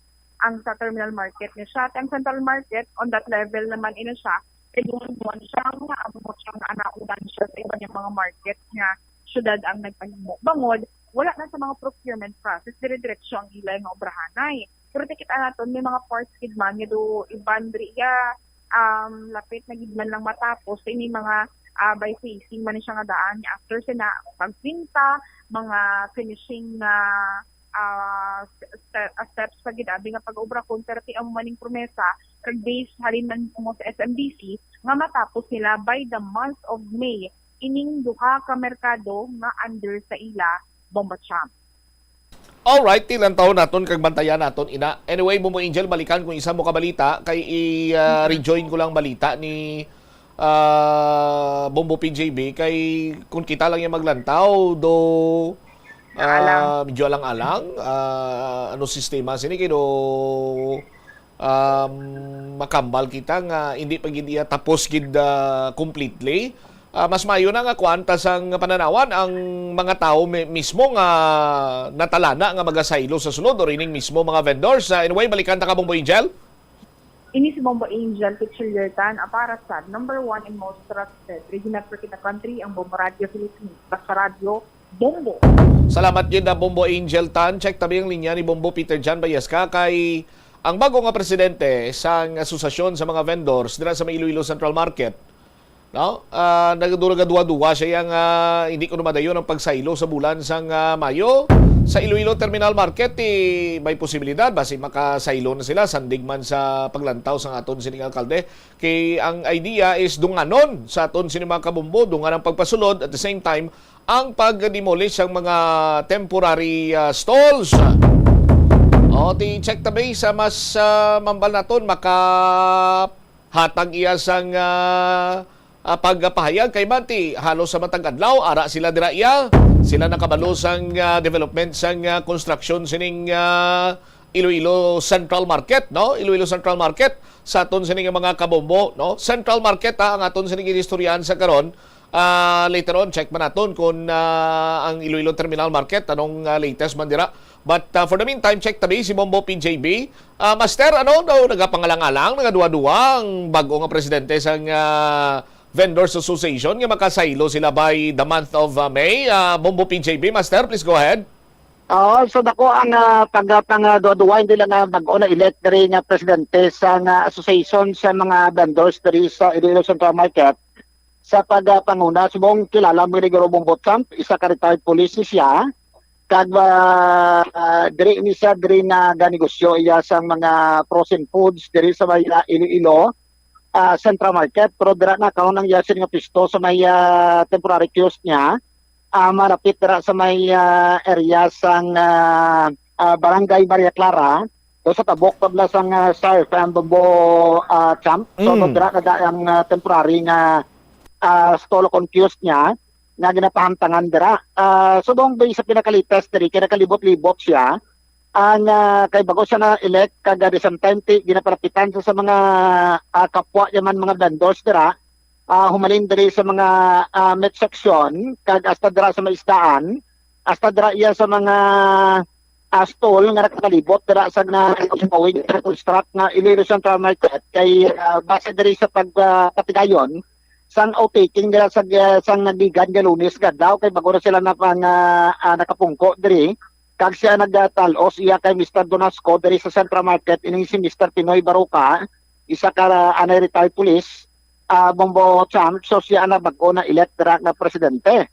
S9: Ang sa Terminal Market niya siya. At ang Central Market, on that level naman ina siya, kailangan siya nga, abot siya nga anaudan siya sa iba niyang mga market niya, syudad ang nagpanimok-bangod, wala na sa mga procurement process, dire-diretsyo ang ilay nga obrahanay. Pero tikita natin, may mga parts kidman, nga do ibandriya, lapit na gidman lang matapos, ini mga by facing man siya nga daan niya after sina pagpinta, mga finishing na steps sa gidabi nga pag-obra kung perti ang maning promesa kag base halin man mo sa SMDC nga matapos nila by the month of May ining duha ka merkado nga under sa ila Bomba Champ.
S1: Alright, ilang taon naton kag bantayan naton ina. Anyway, Bombo Angel, balikan kung isa mo ka balita kay i-rejoin ko lang balita ni Bombo PJB kay kung kita lang yung maglantaw do medyo alang-alang ano sistema sini kay do makambal kita nga hindi pa gid tapos gid completely. Mas mayo na nga kwanta sang pananawan ang mga tao mismo nga natalana nga magasaylo sa sunod o rining mismo mga vendors. Anyway, balikan ta ka Bombo Angel.
S9: Ini si Bombo Angel Picture Tan para sa number 1 and most trusted regional network in the country, ang Bombo Radio Philippines, basta radio Bombo.
S1: Salamat yun na Bombo Angel Tan. Check tabi ang linya ni Bombo Peter Jan Bayaska kay ang bago nga presidente sang asosasyon sa mga vendors dira sa Iloilo Central Market. No? Nagdura-duwa siya yung hindi ko namadayon ang pagsaylo sa bulan sang Mayo. Sa Iloilo Terminal Market, may posibilidad basi makasaylo na sila sandig man sa paglantaw sa aton sining alkalde. Kay ang idea is dunganon sa aton sining mga kabumbo, dungan ang pagpasulod at the same time ang pag-demolish ang mga temporary stalls. Check tabi sa mas mambal naton makahatag iya sang pagpahayag kay Manti halos sa matag adlaw ara sila dira iya sila nakabalo sang development sang construction sining Iloilo Central Market, no? Iloilo Central Market sa aton sining mga kabombo, no? Central Market ang aton sining istoryahan sa karon. Later on check man naton kung ang Iloilo Terminal Market anong latest man dira. But for the meantime, check tabi si Bombo PJB. Master, ano daw nagapangalang-alang, nagaduwa-duwa ang bago nga presidente sang Vendors Association nga makasaylo sila by the month of May. Bombo PJB, Master, please go ahead.
S11: So dako ang pang-duwa hindi lang bago na elect rin nga presidente sa association sa mga vendors diri sa Iloilo Central Market. sa pagpanguna. Subong kilala mo ni Gurubong Botchamp, isa ka retired police siya. Kag diri ni siya diri na ganegosyo iya sa mga frozen foods diri sa may Iloilo Central Market. Pero dira na kaon ang yasin nga pisto sa may temporary kiosk niya. Malapit dira sa may area sang Barangay Maria Clara. So sa tabok tabla sang Surf and Bumbo Champ. So dira na ang temporary nga stall on kiosk niya nga ginapahamtangan dira. So doon ba sa pinakalites diri kinakalibot-libot siya ang kay bago siya na elect kag the same time ginapalapitan sa mga kapwa yaman mga vendors dira. Humalin diri sa mga meat section kag hasta dira sa maistaan, hasta dira iya sa mga stall nga nakakalibot dira sa na construct nga Iloilo Central Market kay base diri sa pagkatigayon sang outtaking nila sang nagigan nga Lunes daw kay bago na sila na pang nakapungko diri kag siya nagtalos iya kay Mr. Donasco diri sa Central Market ining si Mr. Pinoy Baruca, isa ka retired police Bombo Champ. So siya na bago na elect na presidente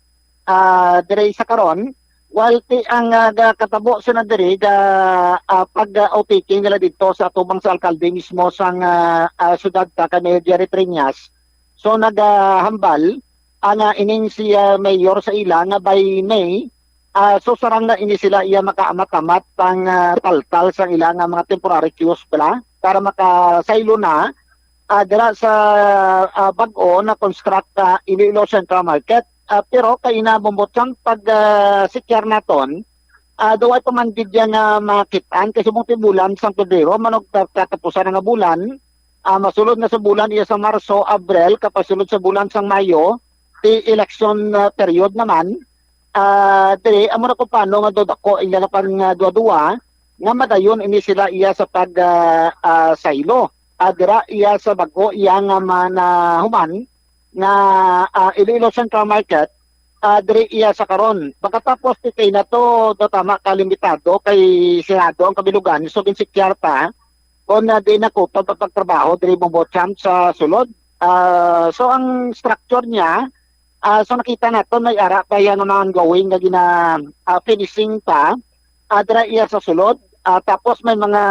S11: diri sa karon. While ang katabo sila diri pag-outtaking nila dito sa tubang sa alkalde mismo sang syudad ta kay Jerry Triñas. So naghambal ang ining si mayor sa ila nga by May so sarang na ini sila iya makaamat-amat pang taltal sang ila nga mga temporary kiosk pala para makasaylo na dira sa bag-o na construct Iloilo Central Market. Pero kay na Bombotsang pag sikyar naton daw ay pamandid yan nga makitaan kasi mong tibulan sang Pedro manog katapusan nga bulan. Masulod na sa bulan iya sa Marso, Abril, kapasulod sa bulan sang Mayo, election period naman. Diri amo na ko paano nga dodako ila na pang duwa-duwa nga madayon ini sila iya sa pag saylo. Dira iya sa bago iya nga manahuman nga Iloilo Central Market diri iya sa karon. Pagkatapos kay na to do tama kalimitado kay Senado ang kabilugan so ginsikyar ta kung di na ko pagtrabaho diri Bombotsang sa sulod. So ang structure niya so nakita nato may ara pa yan na ongoing nga gina finishing pa dira iya sa sulod. Tapos may mga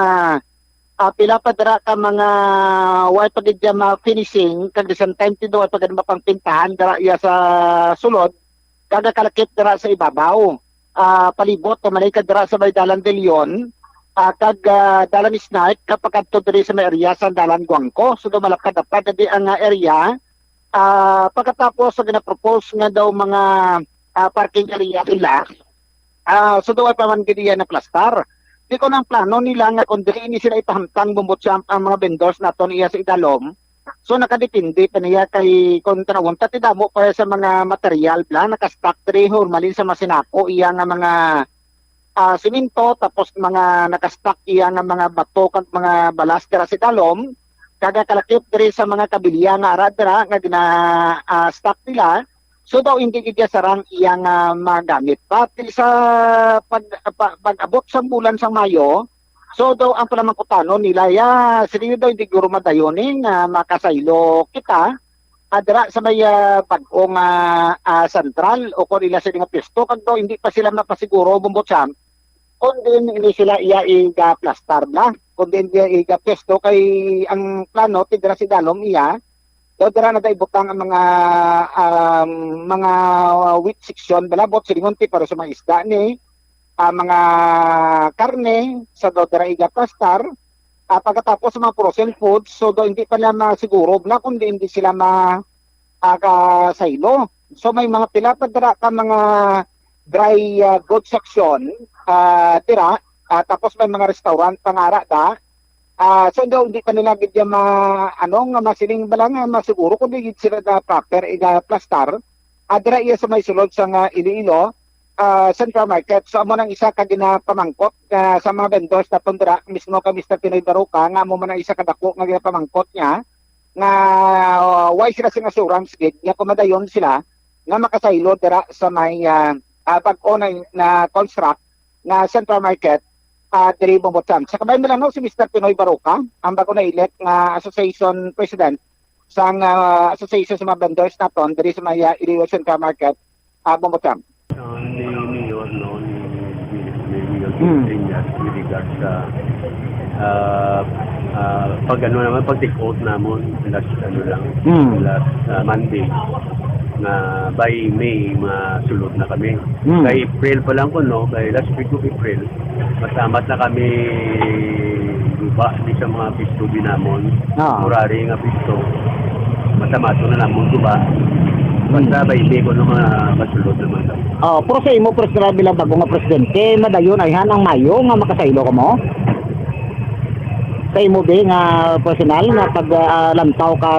S11: pila pa dira ka mga way pagidya finishing kag the same time tido ay pagid mapangpintahan dira iya sa sulod kaga kalakip dira sa ibabaw. Palibot manay ka dira sa may Dalan de Leon kag Dalan Snipe kapag adto diri sa may area sa Dalan Guangco. So malapad dapat di ang area pagkatapos sa gina-propose nga daw mga parking area nila so daw ay pamanggidi na plastar. Di ko nang plano nila nga kung diri ini sila ipahamtang Bombotsang ang mga vendors naton iya sa Idalom. So nakadepende pa niya kay kung tanawon tatidamo pa sa mga material bla naka-stock diri hormalin sa Masinako iya nga mga simento tapos mga naka-stock iya nga mga bato kag mga balas dira sa Idalom. Kaga kalakip diri sa mga kabilya nga ara dira nga stock nila. So daw hindi gidya sarang iyang magamit. Pati sa pag-abot sa bulan sa Mayo, so daw ang palamangkutano nila sila daw hindi guro madayoning makasaylo kita adra sa may bag-ong sentral o kung nila sila nga pisto kag daw hindi pa sila mapasiguro Bombotsang kundi hindi sila iya iga-plastar na kundi hindi iga-pisto kay ang plano tidra si Dalom iya. So dira na ibutang ang mga wheat section balabot silingonti para sa mga isda ni mga karne sa do dira iga plastar pagkatapos sa mga frozen foods so do hindi pa nila masiguro na kundi hindi sila makasaylo. So may mga pila pa dira ka mga dry goods section dira tapos may mga restaurant pangara da. So daw hindi pa nila gidya masiling balang masiguro kung di sila na proper plastar adra iya sa may sulod sa Iloilo Central Market. So amo nang isa ka ginapamangkot sa mga vendors na pundra mismo ka Mr. Pinoy Baruca nga amo man ang isa ka dako nga ginapamangkot niya nga why sila sing assurance gid nga kumadayon sila nga makasaylo dira sa may bag-o na construct na Central Market diri Bombotsang. Sa kabay nila si Mr. Pinoy Baruca, ang bago na elect nga association president sa association sa mga vendors naton diri sa mga illegal central market Bombocham.
S12: Ni Mayor no ni Mayor with regards sa pag ano naman pag take out namon last Monday na by May masulod na kami. Kay April pa lang ko no, kay last week of April masamat na kami guba di sa mga pisto binamon. Murari nga pisto. Masamat na namon guba. Basta ba hindi ko naman masulod naman.
S11: Pero sa imo personal bilang bago nga presidente, madayon ay hanang mayo nga makasaylo ka mo? Sa imo ba nga personal nga paglantaw ka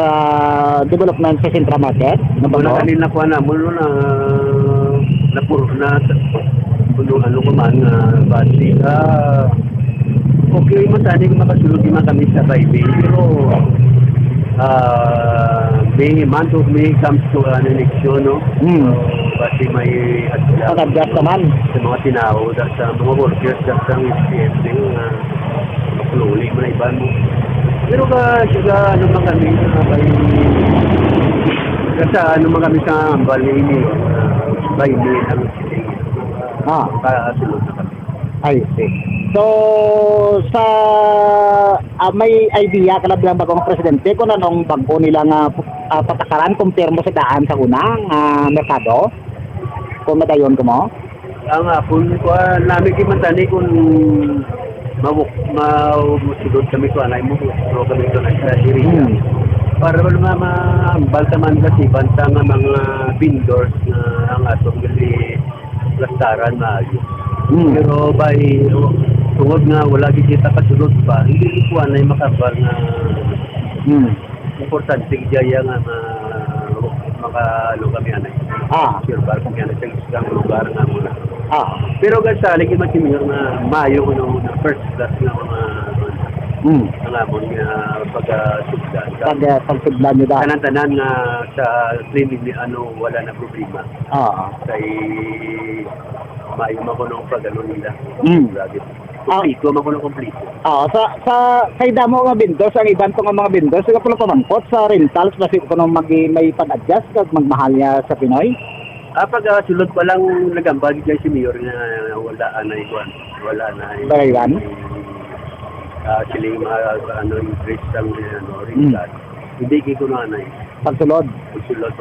S11: development sa Central Market?
S12: Wala kanina ko na mo na puro na ano ko man basi okay man tani ko makasulod di man kami sa baby pero May month of May comes to an election, no? Kasi may adjust naman sa mga tinao, sa mga workers, sa SPF, makululi mo na iban mo. Pero ano man kami, ano man kami sa bali niyo, by May ang siting. Kasulod na kami.
S11: I see. So, sa may idea ka lang bilang bagong presidente kung anong bago nila nga patakaran kumpirmo sa daan sa unang merkado? Kung madayon ko mo?
S12: Ang apon ko, namin kimantani kung masulod kami ko, anay mo, pero kami ko na sa diriya. Para ba maambal naman kasi banta nga mga vendors na ang atong gali plastaran na ayun. Pero by tungod nga wala kita kasulod pa, hindi ko anay makabal nga importante jaya nga makalo kami anay. Sure bar kami anay sa isang lugar nga muna. Pero gasali kita mayor nga mayo ko na first class nga mga ang amon nga pag-sugdan.
S11: Pag-sugdan nyo da?
S12: Tanan-tanan nga sa cleaning wala na problema. Kay mayo makunong pag-ano nila. Kompleto, makunong kompleto.
S11: Sa damo nga vendors, ang iban ko nga mga vendors, sila pala pamangkot sa rentals, kasi kung may pag-adjust, magmahal niya sa Pinoy?
S12: Pag sulod pa lang nagambag dyan si Mayor na wala na ikuan. Wala na.
S11: Bagayan?
S12: Siling increase ang rental. Hindi ko na anay.
S11: Pagsulod?
S12: Pagsulod.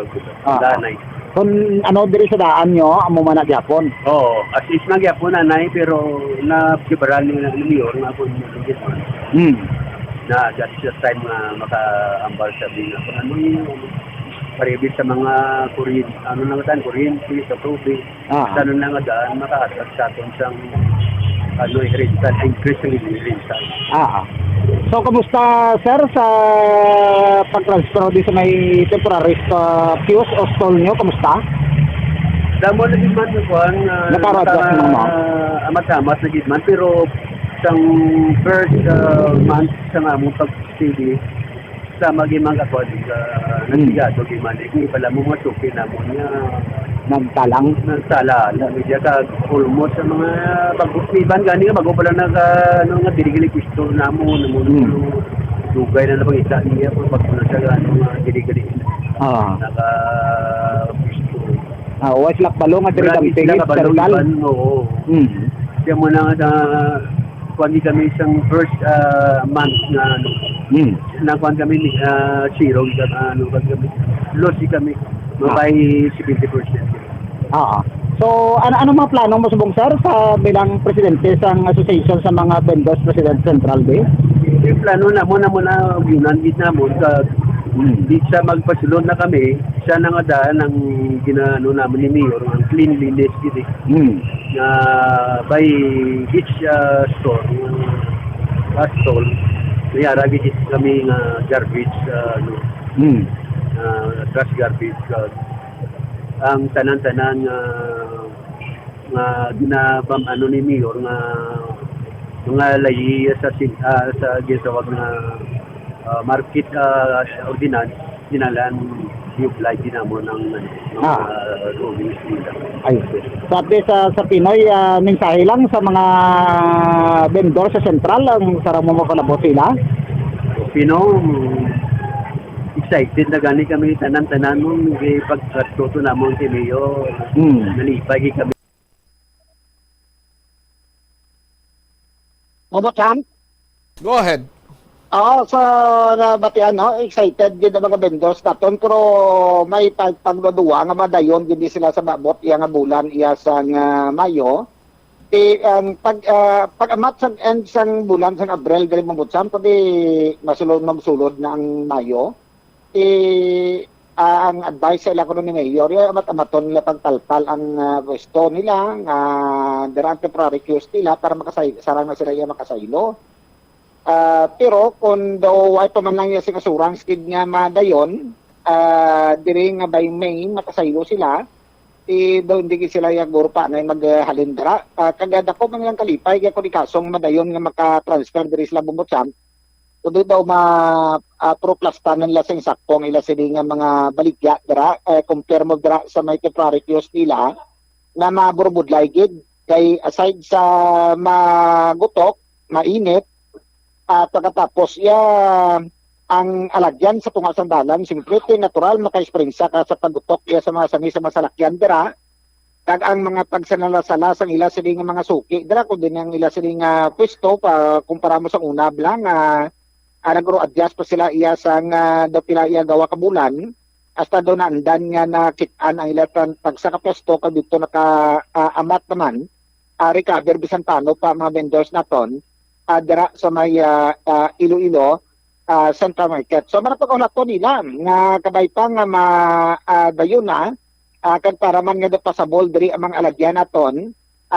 S12: Danay.
S11: Kung diri sa daan nyo, amo man nagyapon?
S12: Oo, as is nagyapon anay, pero nakibaran ni Mayor na ako na just time na makaambal sabi na kung ano yung parebit sa mga kuryente, sa tubig, sa na nga daan, makaasas sa atong siyang rental, increase ng rental.
S11: So, kamusta, sir, sa pag-transfer di sa may temporary kiosk o stall nyo? Kamusta?
S12: Damo na gitman ko
S11: nakaradjust mo mo?
S12: Amat-amat na gitman, pero isang first month sa nga mong pag-stay sa magimang kapag nagsigado gitman. Kung pala mo masuki na mo niya
S11: nagtala
S12: medya ka almost sa mga iban gani nga bago pala nga dirigali pisto na mo dugay na pang isa niya pag siya nga dirigali naka pisto
S11: was lakbalo nga diri kami
S12: circle siya mo na kuan kami isang first month na nakuan kami zero kami loss kami by 70%.
S11: So, ano mga plano mo subong, sir, sa bilang presidente sa association sa mga vendors President Central Day?
S12: Yung plano na muna ginanggit na mo di siya magpasulod na kami, siya na nga daan ang ginano namin ni Mayor, ang cleanliness dito. Na by each store, stall, mayara git kami nga garbage trash garbage ang tanan-tanan nga ginabam ni Mayor nga mga layi sa gisawag na market ordinance dinalan yung flag dinamo ng rulings nila.
S11: Sabi sa Pinoy, mensahe lang sa mga vendor sa Central, ang sarang mo makalabot sila?
S12: excited na gani kami tanan-tanan mo pagkatuto namon si Mayor. Nalipay kami.
S11: Mabot-sam?
S13: Go ahead.
S11: Oo, so nabatian, no? Excited din ang mga vendors naton, pero may pagduduwa nga madayon gindi sila sa mabot iya nga bulan iya sang Mayo. Pag-amat sa end sang bulan sang Abril diri mabutsam pati masulod na ang Mayo. Ang advice sa ila ko ni Mayor, amat-amaton nila pagtalpal ang pwesto nila, darang temporary queues nila para sarang na sila iya makasaylo. Pero kung daw ay pa man lang yung sinasurang skid nga madayon, diri nga by May makasaylo sila, daw hindi sila yung grupa na maghalindra. Kagad ako man lang kalipay, kaya ko di kasong madayon nga makatransfer diri sila bumutsam, kundi daw ma-proplasta nila sa insaktong ila sila nga mga baligya dira, compare mo dira sa may temporary queues nila, na maburbudlay gid, kay aside sa magutok, mainit, at pagkatapos ang alagyan sa tunga sandalan, siyempre natural maka-springsa ka sa paggutok sa mga sangi sa masalakyan dira. Kag ang mga pagsanala-sala sang ila siling mga suki dira kun din ang ila siling pwesto pa kumpara mo sa una blang nagro-adjust pa sila iya sang daw pila iya gawa ka bulan hasta daw naandan nga nakitaan ang ila pagsa ka pwesto kag dito naka-amat naman recover bisan pano pa mga vendors naton dira sa may Iloilo Central Market. So manapag-ulato nila nga kabay pa nga dayon na kag para man nga pasabol diri ang mga alagyan naton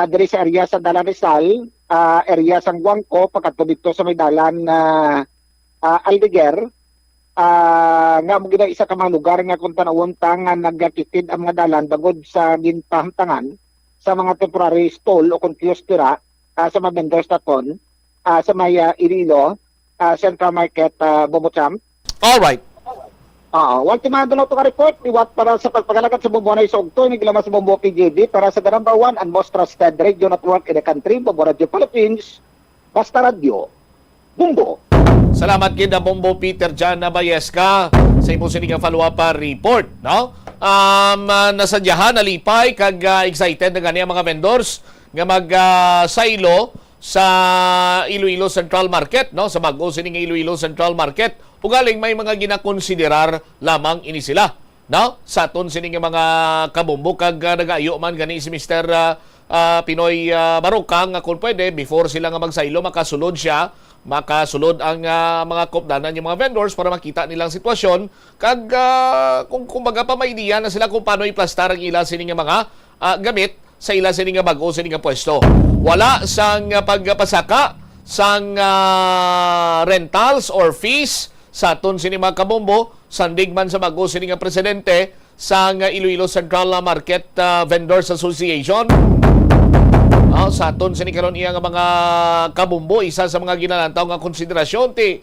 S11: diri sa area sa Dalan Rizal, area sang Guangco pagkadto dito sa may dalan Aldeguer, nga mo gina isa ka mga lugar nga kung tanawon nga nagakitid ang mga dalan bagod sa ginpahamtangan sa mga temporary stall o confused tira sa mga vendors naton sa may Iloilo Central Market, Bobocham.
S13: All right.
S11: Wal timado na ito ka-report, iwat para sa pagpagalagat sa Bumbuanay sa Ugto, nagilama sa Bumbu PGD para sa the number 1 and most trusted radio network in the country, Bumbu Radio Philippines, Basta Radio, Bumbu.
S13: Salamat kid Bombo Peter Jan Nabayeska sa imong sining follow-up report, no? Nasadyahan nalipay kag excited na gani ang mga vendors nga mag-silo sa Iloilo Central Market, no? Sa bag-o sining Iloilo Central Market. Ugaling may mga ginakonsiderar lamang ini sila, no? Sa aton sining mga kabumbo kag nagaayo man gani si Mr. Pinoy Baruca nga kung pwede before sila nga magsaylo makasulod ang mga kopdanan yung mga vendors para makita nilang sitwasyon kag kung kumbaga pa may idea na sila kung paano iplastar ang ila sining mga gamit sa ila sining bag-o sining pwesto. Wala sang pagpasaka sang rentals or fees sa aton sining mga kabombo sandig man sa bag-o sining presidente sa Iloilo Central Market Vendors Association. Sa aton sining karon iya nga mga kabombo, isa sa mga ginalantaw nga konsiderasyon ti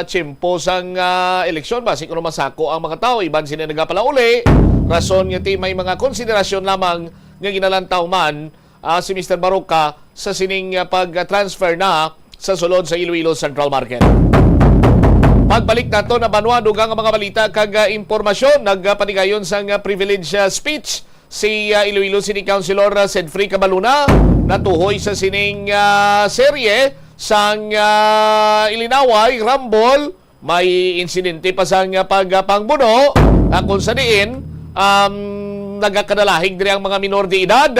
S13: tiyempo sang eleksyon basi kuno masako ang mga tao iban sila nagapalauli rason nga ti may mga konsiderasyon lamang nga ginalantaw man si Mr. Baruca sa sining pag-transfer na sa sulod sa Iloilo Central Market. Pagbalik nato na banwa dugang mga balita kag impormasyon nagpanigayon sang privilege speech si Iloilo City Councilor Sedfrey Cabaluna natuhoy sa sining serye sang Ilinaway Rambol. May insidente pa sang pagpangbuno kung sa diin nagakadalahig diri ang mga minor de edad.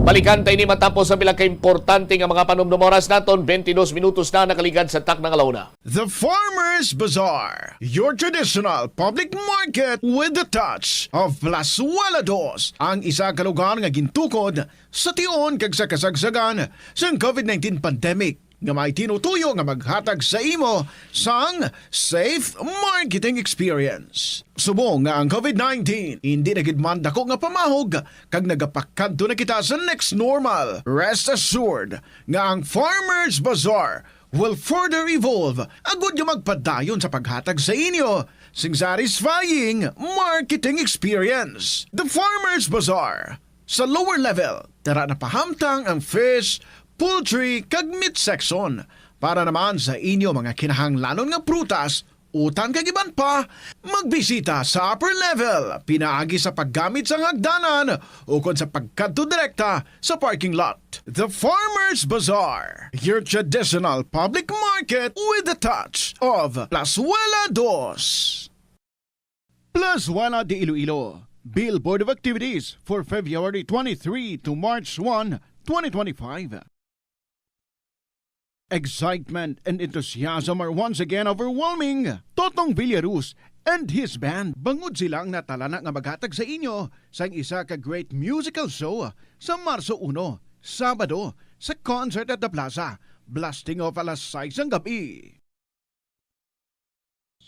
S13: Balikan tayo ni matapos sa bilang ka-importante nga mga panumdum oras naton 22 minutos na nakaligad sa tak ng alauna.
S15: The Farmers Bazaar, your traditional public market with the touch of Plazuela Dos, ang isa ka lugar nga gintukod sa tion kag sa kasagsagan sa COVID-19 pandemic nga may tinutuyo nga maghatag sa imo sang safe marketing experience. Subong nga ang COVID-19 hindi nagidman dako nga pamahog kag nagapakadto na kita sa next normal. Rest assured nga ang Farmers Bazaar will further evolve agud nga magpadayon sa paghatag sa inyo sing satisfying marketing experience. The Farmers Bazaar sa lower level tara na pahamtang ang fish, poultry kag meat section para naman sa inyo mga kinahanglanon nga prutas Utan kagiban pa, magbisita sa upper level, pinaagi sa paggamit sa hagdanan o kon sa pagkadto direkta sa parking lot. The Farmers Bazaar, your traditional public market with a touch of Plazuela Dos. Plazuela de Iloilo, Billboard of Activities for February 23 to March 1, 2025. Excitement and enthusiasm are once again overwhelming. Totong Villaruz and his band bangod silang natalana nga maghatag sa inyo sa isa ka great musical show sa Marso 1, Sabado, sa Concert at the Plaza, blasting off alas 6 ng gabi.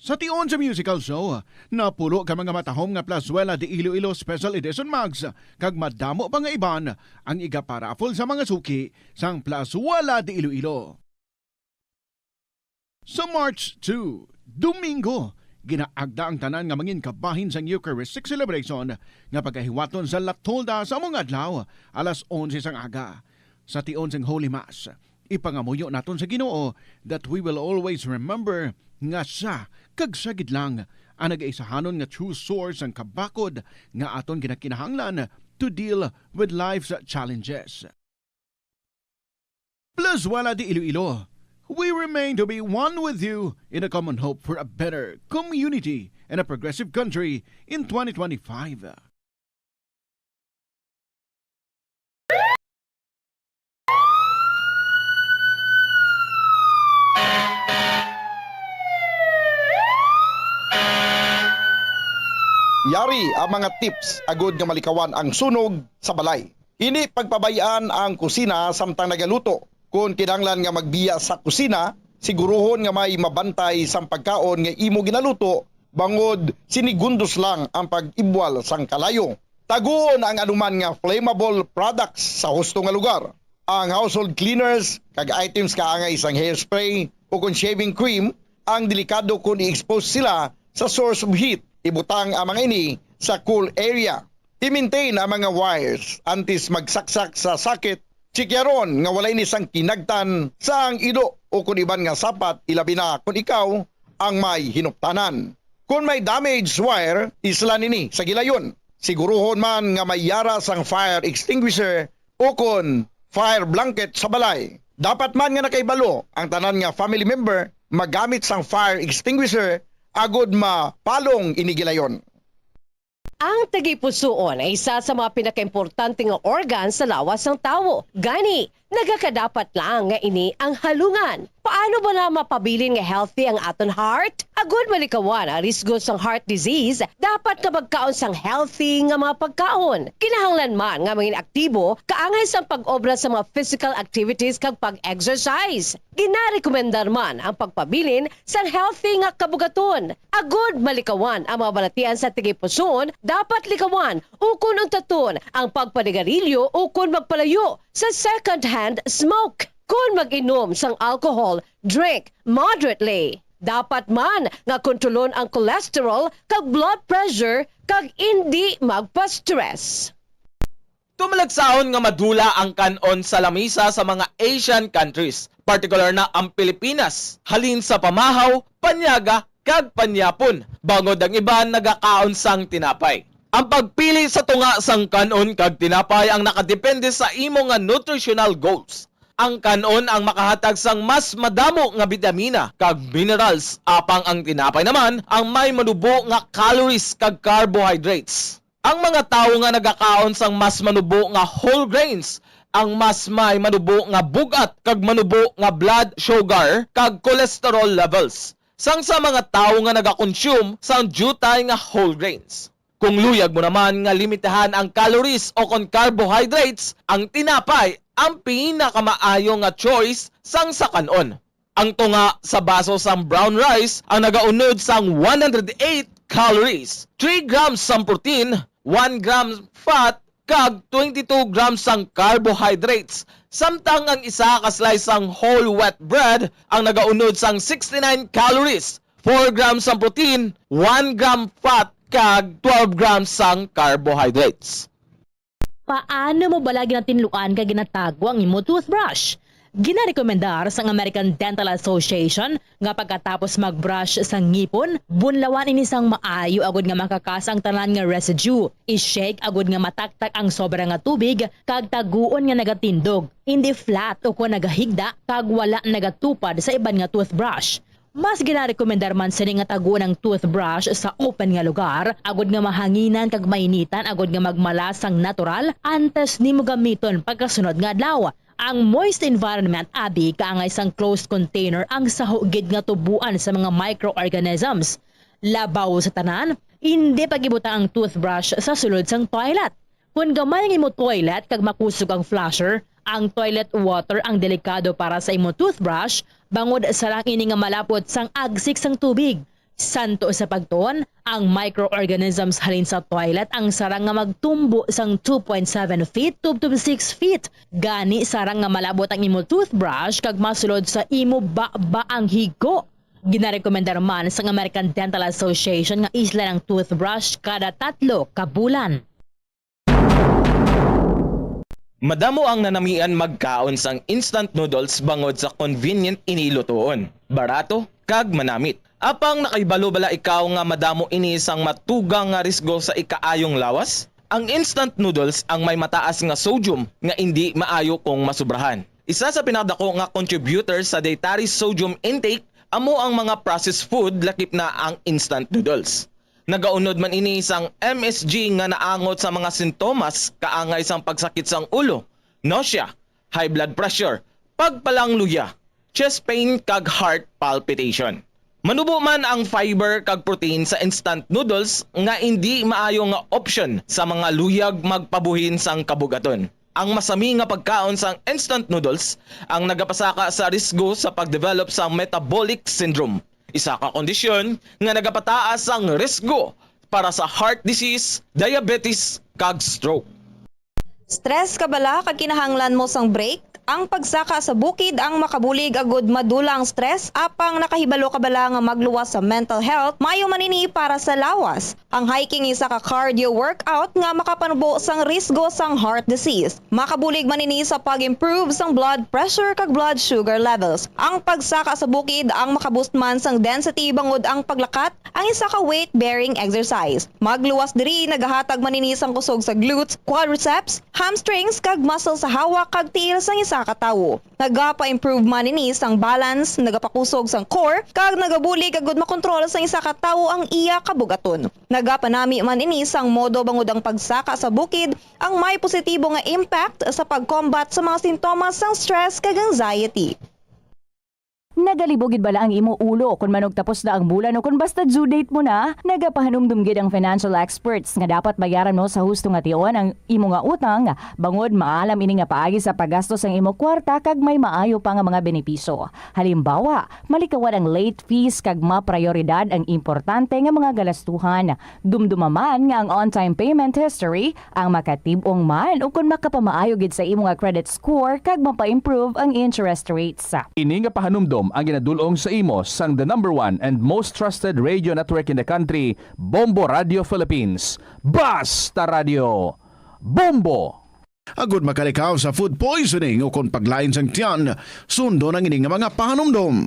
S15: Sa tion sa musical show, napulo ka mga matahom nga Plazuela de Iloilo Special Edition Mags, kag madamo pa nga iban ang igaparafol sa mga suki sang Plazuela de Iloilo. Sa March 2, Domingo, ginaagda ang tanan nga mangin kabahin sa Eucharistic celebration nga pagahiwaton sa Latolda sa mga adlaw alas 11 sang aga. Sa tion sang Holy Mass, ipangamuyo naton sa Ginoo that we will always remember nga siya kag sagid lang ang nag-aisahanon nga true source ang kabakod nga aton ginakinahanglan to deal with life's challenges. Plazuela de Iloilo, we remain to be one with you in a common hope for a better community and a progressive country in 2025.
S16: Yari ang mga tips agud nga malikawan ang sunog sa balay. Ini pagpabayaan ang kusina samtang nagaluto. Kung kinanglan nga magbiya sa kusina, siguruhon nga may mabantay sang pagkaon nga imo ginaluto, bangod sinigundos lang ang pag-ibwal sang kalayo. Taguon ang anuman nga flammable products sa husto nga lugar. Ang household cleaners, kag items kaangay sang hairspray o kung shaving cream, ang delikado kung i-expose sila sa source of heat. Ibutang ang mga ini sa cool area. I-maintain ang mga wires antes magsaksak sa sakit. Chikyaron nga walay ni sang kinagtan sa ang ido o kung iban nga sapat, ilabi na kung ikaw ang may hinuptanan. Kung may damaged wire, isla nini sa gilayon. Siguruhon man nga may yara sang fire extinguisher o kung fire blanket sa balay. Dapat man nga nakaibalo ang tanan nga family member magamit sang fire extinguisher agod mapalong inigilayon.
S17: Ang tagipusoon ay isa sa mga pinakaimportante nga organ sa lawas ng tao. Gani, nagakadapat lang nga ini ang halungan. Paano ba na mapabilin nga healthy ang aton heart? Agud malikawan ang risgo sang heart disease, dapat ka magkaon sang healthy nga mga pagkaon. Kinahanglan man nga maging aktibo, kaangay sang pag-obra sa mga physical activities kag pag-exercise. Ginarekomendar man ang pagpabilin sang healthy nga kabugaton. Agud malikawan ang mga balatian sa tigipusoon, dapat likawan ukon untaton ang pagpanigarilyo ukon magpalayo sa second-hand smoke. Kung mag-inom sang alcohol, drink moderately. Dapat man nga kontrolon ang cholesterol kag blood pressure kag hindi magpa-stress.
S18: Tumalagsaon nga madula ang kanon sa lamisa sa mga Asian countries, particular na ang Pilipinas, halin sa pamahaw, panyaga kag panyapon, bangod ang iban nagakaon sang tinapay. Ang pagpili sa tunga sang kanon kag tinapay ang nakadepende sa imo nga nutritional goals. Ang kanon ang makahatag sang mas madamo nga bitamina kag minerals, apang ang tinapay naman ang may manubo nga calories kag carbohydrates. Ang mga tawo nga nagakaon sang mas manubo nga whole grains, ang mas may manubo nga bugat kag manubo nga blood sugar kag cholesterol levels. Sang sa mga tawo nga nagakonsume sang jutay nga whole grains. Kung luyag mo naman nga limitahan ang calories o kon carbohydrates, ang tinapay ang pinakamaayo nga choice sang sa kanon. Ang tunga sa baso sang brown rice ang nagaunod sang 108 calories, 3 grams sang protein, 1 gram fat, kag 22 grams sang carbohydrates. Samtang ang isa ka slice sang whole wheat bread ang nagaunod sang 69 calories, 4 grams sang protein, 1 gram fat, kag 12 grams sang carbohydrates.
S19: Paano mo balagi na tinluan ka ginatago ang imo toothbrush?
S4: Ginarekomendar sa American Dental Association nga pagkatapos mag-brush sa ngipon, bunlawan ini sang maayo agud nga makakas ang tanan nga residue. I-shake agud nga mataktak ang sobra nga tubig kag taguon nga nagatindog. Hindi flat o kung nagahigda kag wala nagatupad sa iban nga toothbrush. Mas ginarekomendar man sini nga taguon ang toothbrush sa open nga lugar agud nga mahanginan kag mainitan agud nga magmalas sang natural antes nimo gamiton pagkasunod nga adlaw. Ang moist environment abi kaangay sang closed container ang sahugid nga tubuan sa mga microorganisms. Labaw sa tanan, hindi pagibuta ang toothbrush sa sulod sang toilet. Kung gamay nga imo toilet kag makusog ang flusher, ang toilet water ang delikado para sa imo toothbrush bangod sa lang ini nga malapot sang agsik sang tubig. Santo sa pagtuon, ang microorganisms halin sa toilet ang sarang nga magtumbo sang 2.7 feet to 6 feet. Gani sarang nga malabot ang imo toothbrush kag masulod sa imo ba ang higo. Ginarekomendar man sa American Dental Association nga isla ng toothbrush kada 3 ka bulan.
S18: Madamo ang nanamian magkaon sang instant noodles bangod sa convenient inilutoon, barato kag manamit. Apang nakaibalo bala ikaw nga madamo ini sang matugang nga risgo sa ikaayong lawas? Ang instant noodles ang may mataas nga sodium nga hindi maayo kung masubrahan. Isa sa pinakadako nga contributor sa dietary sodium intake amo ang mga processed food lakip na ang instant noodles. Nagaunod man ini sang MSG nga naangot sa mga sintomas kaangay sang pagsakit sang ulo, nausea, high blood pressure, pagpalangluya, chest pain kag heart palpitation. Manubo man ang fiber kag protein sa instant noodles nga hindi maayo nga option sa mga luyag magpabuhin sang kabugaton. Ang masami nga pagkaon sang instant noodles ang nagapasaka sa risgo sa pagdevelop sa metabolic syndrome. Isa ka kondisyon nga nagapataas ang risgo para sa heart disease, diabetes kag stroke.
S19: Stress ka bala kag kinahanglan mo sang break? Ang pagsaka sa bukid ang makabulig agud madula ang stress apang nakahibalo ka bala nga magluwas sa mental health mayo manini para sa lawas. Ang hiking isa ka cardio workout nga makapanubo sang risgo sang heart disease. Makabulig manini sa pag-improve sang blood pressure kag blood sugar levels. Ang pagsaka sa bukid ang makaboost man sang density bangod ang paglakat ang isa ka weight bearing exercise. Magluwas diri nagahatag manini sang kusog sa glutes, quadriceps, hamstrings kag muscle sa hawak kag tiil sang isa ka tawo. Nagapa-improve man ini sang balance, nagapakusog sang core, kag nagabuli kagud makontrol sang isa ka tawo ang iya kabugaton. Nagapanami man ini sang modo bangod ang pagsaka sa bukid ang may positibo nga impact sa pag-combat sa mga sintomas sang stress kag anxiety.
S20: Nagalibogid bala ang imo ulo kung manog tapos na ang bulan o kung basta due date mo na, nagapahanumdumgid ang financial experts nga dapat bayaran mo sa husto nga tion ang imo nga utang bangod maalam ini nga paagi sa paggastos ang imo kwarta kag may maayo pa nga mga benepisyo. Halimbawa, malikawan ang late fees kag maprioridad ang importante nga mga galastuhan. Dumdumaman nga ang on-time payment history ang makatibong man o kung makapamaayo gid sa imo nga credit score kag mapa-improve ang interest rates.
S21: Ini nga pahanumdum ang ginadulong sa imo sang the #1 and most trusted radio network in the country, Bombo Radio Philippines. Basta Radio Bombo!
S15: Agud makalikaw sa food poisoning o kung paglain sang tiyan, sundo ng ining mga pahanumdom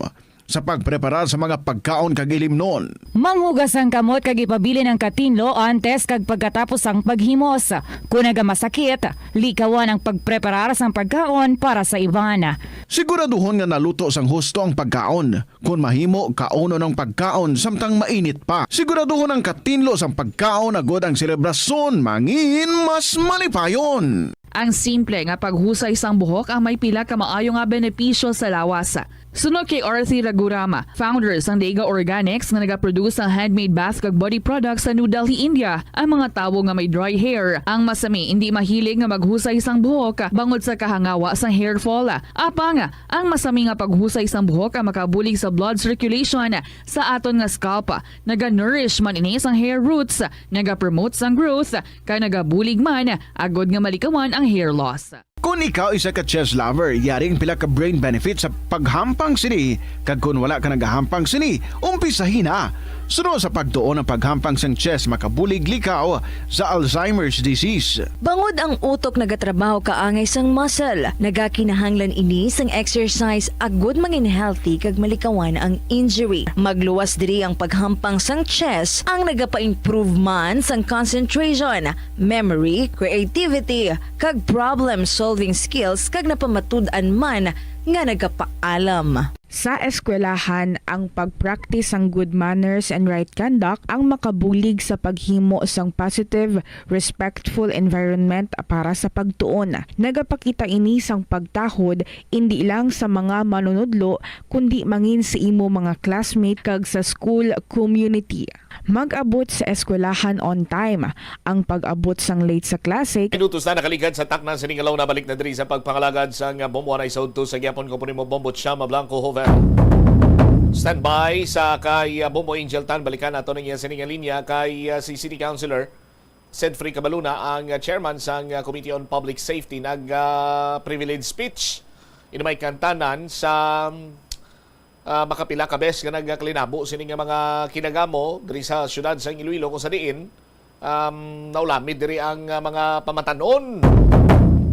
S15: sa pagpreparar sa mga pagkaon kag ilimnon.
S20: Manghugas ang kamot kag ipabili ng katinlo antes kag pagkatapos ang paghimos. Kung nagamasakit, likawan ang pagpreparar sang pagkaon para sa iban.
S15: Siguraduhon nga naluto sang husto ang pagkaon. Kung mahimo, kauno ng pagkaon samtang mainit pa. Siguraduhon ang katinlo sang pagkaon agud ang selebrasyon mangin mas malipayon.
S22: Ang simple nga paghusay sang buhok ang may pila ka maayo nga benepisyo sa lawas. Sunod kay Arthi Ragurama, founder sang Dega Organics nga nagaproduce ng handmade bath kag body products sa New Delhi, India. Ang mga tawo nga may dry hair, ang masami hindi mahilig nga maghusay sang buhok bangod sa kahangawa sang hair fall. Apang, ang masami nga paghusay sang buhok ang makabulig sa blood circulation sa aton nga scalp. Naga-nourish man ini sang hair roots, naga-promote sang growth, kay nagabulig man agod nga malikawan ang hair loss.
S15: Kung Kung ikaw isa ka chess lover, yaring pila ka brain benefit sa paghampang sini. Kag kung wala ka nagahampang sini, umpisahin na. Sunod sa pagtuon ng paghampang sang chess makabulig likaw sa Alzheimer's disease.
S3: Bangod ang utok nagatrabaho kaangay sang muscle, nagakinahanglan ini sang exercise agud mangin healthy kag malikawan ang injury. Magluwas diri ang paghampang sang chess ang nagapa-improve man sang concentration, memory, creativity, kag problem-solving skills kag napamatud-an man nga nagapaalam.
S5: Sa eskwelahan, ang pag-practice ang good manners and right conduct ang makabulig sa paghimo sang positive, respectful environment para sa pagtuon. Nagapakita ini sang pagtahod hindi lang sa mga manunudlo kundi mangin sa imo mga classmate kag sa school community. Mag-abot sa eskwelahan on time. Ang pag-abot sang late sa klase.
S13: Minutos na nakaligad sa takna sa ningalaw na balik na diri sa pagpangalagad sa Bombo Anay Saud to sa gyapon ko mo Bombo Chama Blanco Hover. Standby sa kay Bombo Angel Tan, balikan nato ng sa linya kay si City Councilor Sedfrey Cabaluna, ang chairman sa Committee on Public Safety, nag-privilege speech inumay kantanan sa makapila ka bes nga nagklinabo sining mga kinagamo diri sa syudad sa Iloilo kung sa diin naulamid diri ang mga pamatanon.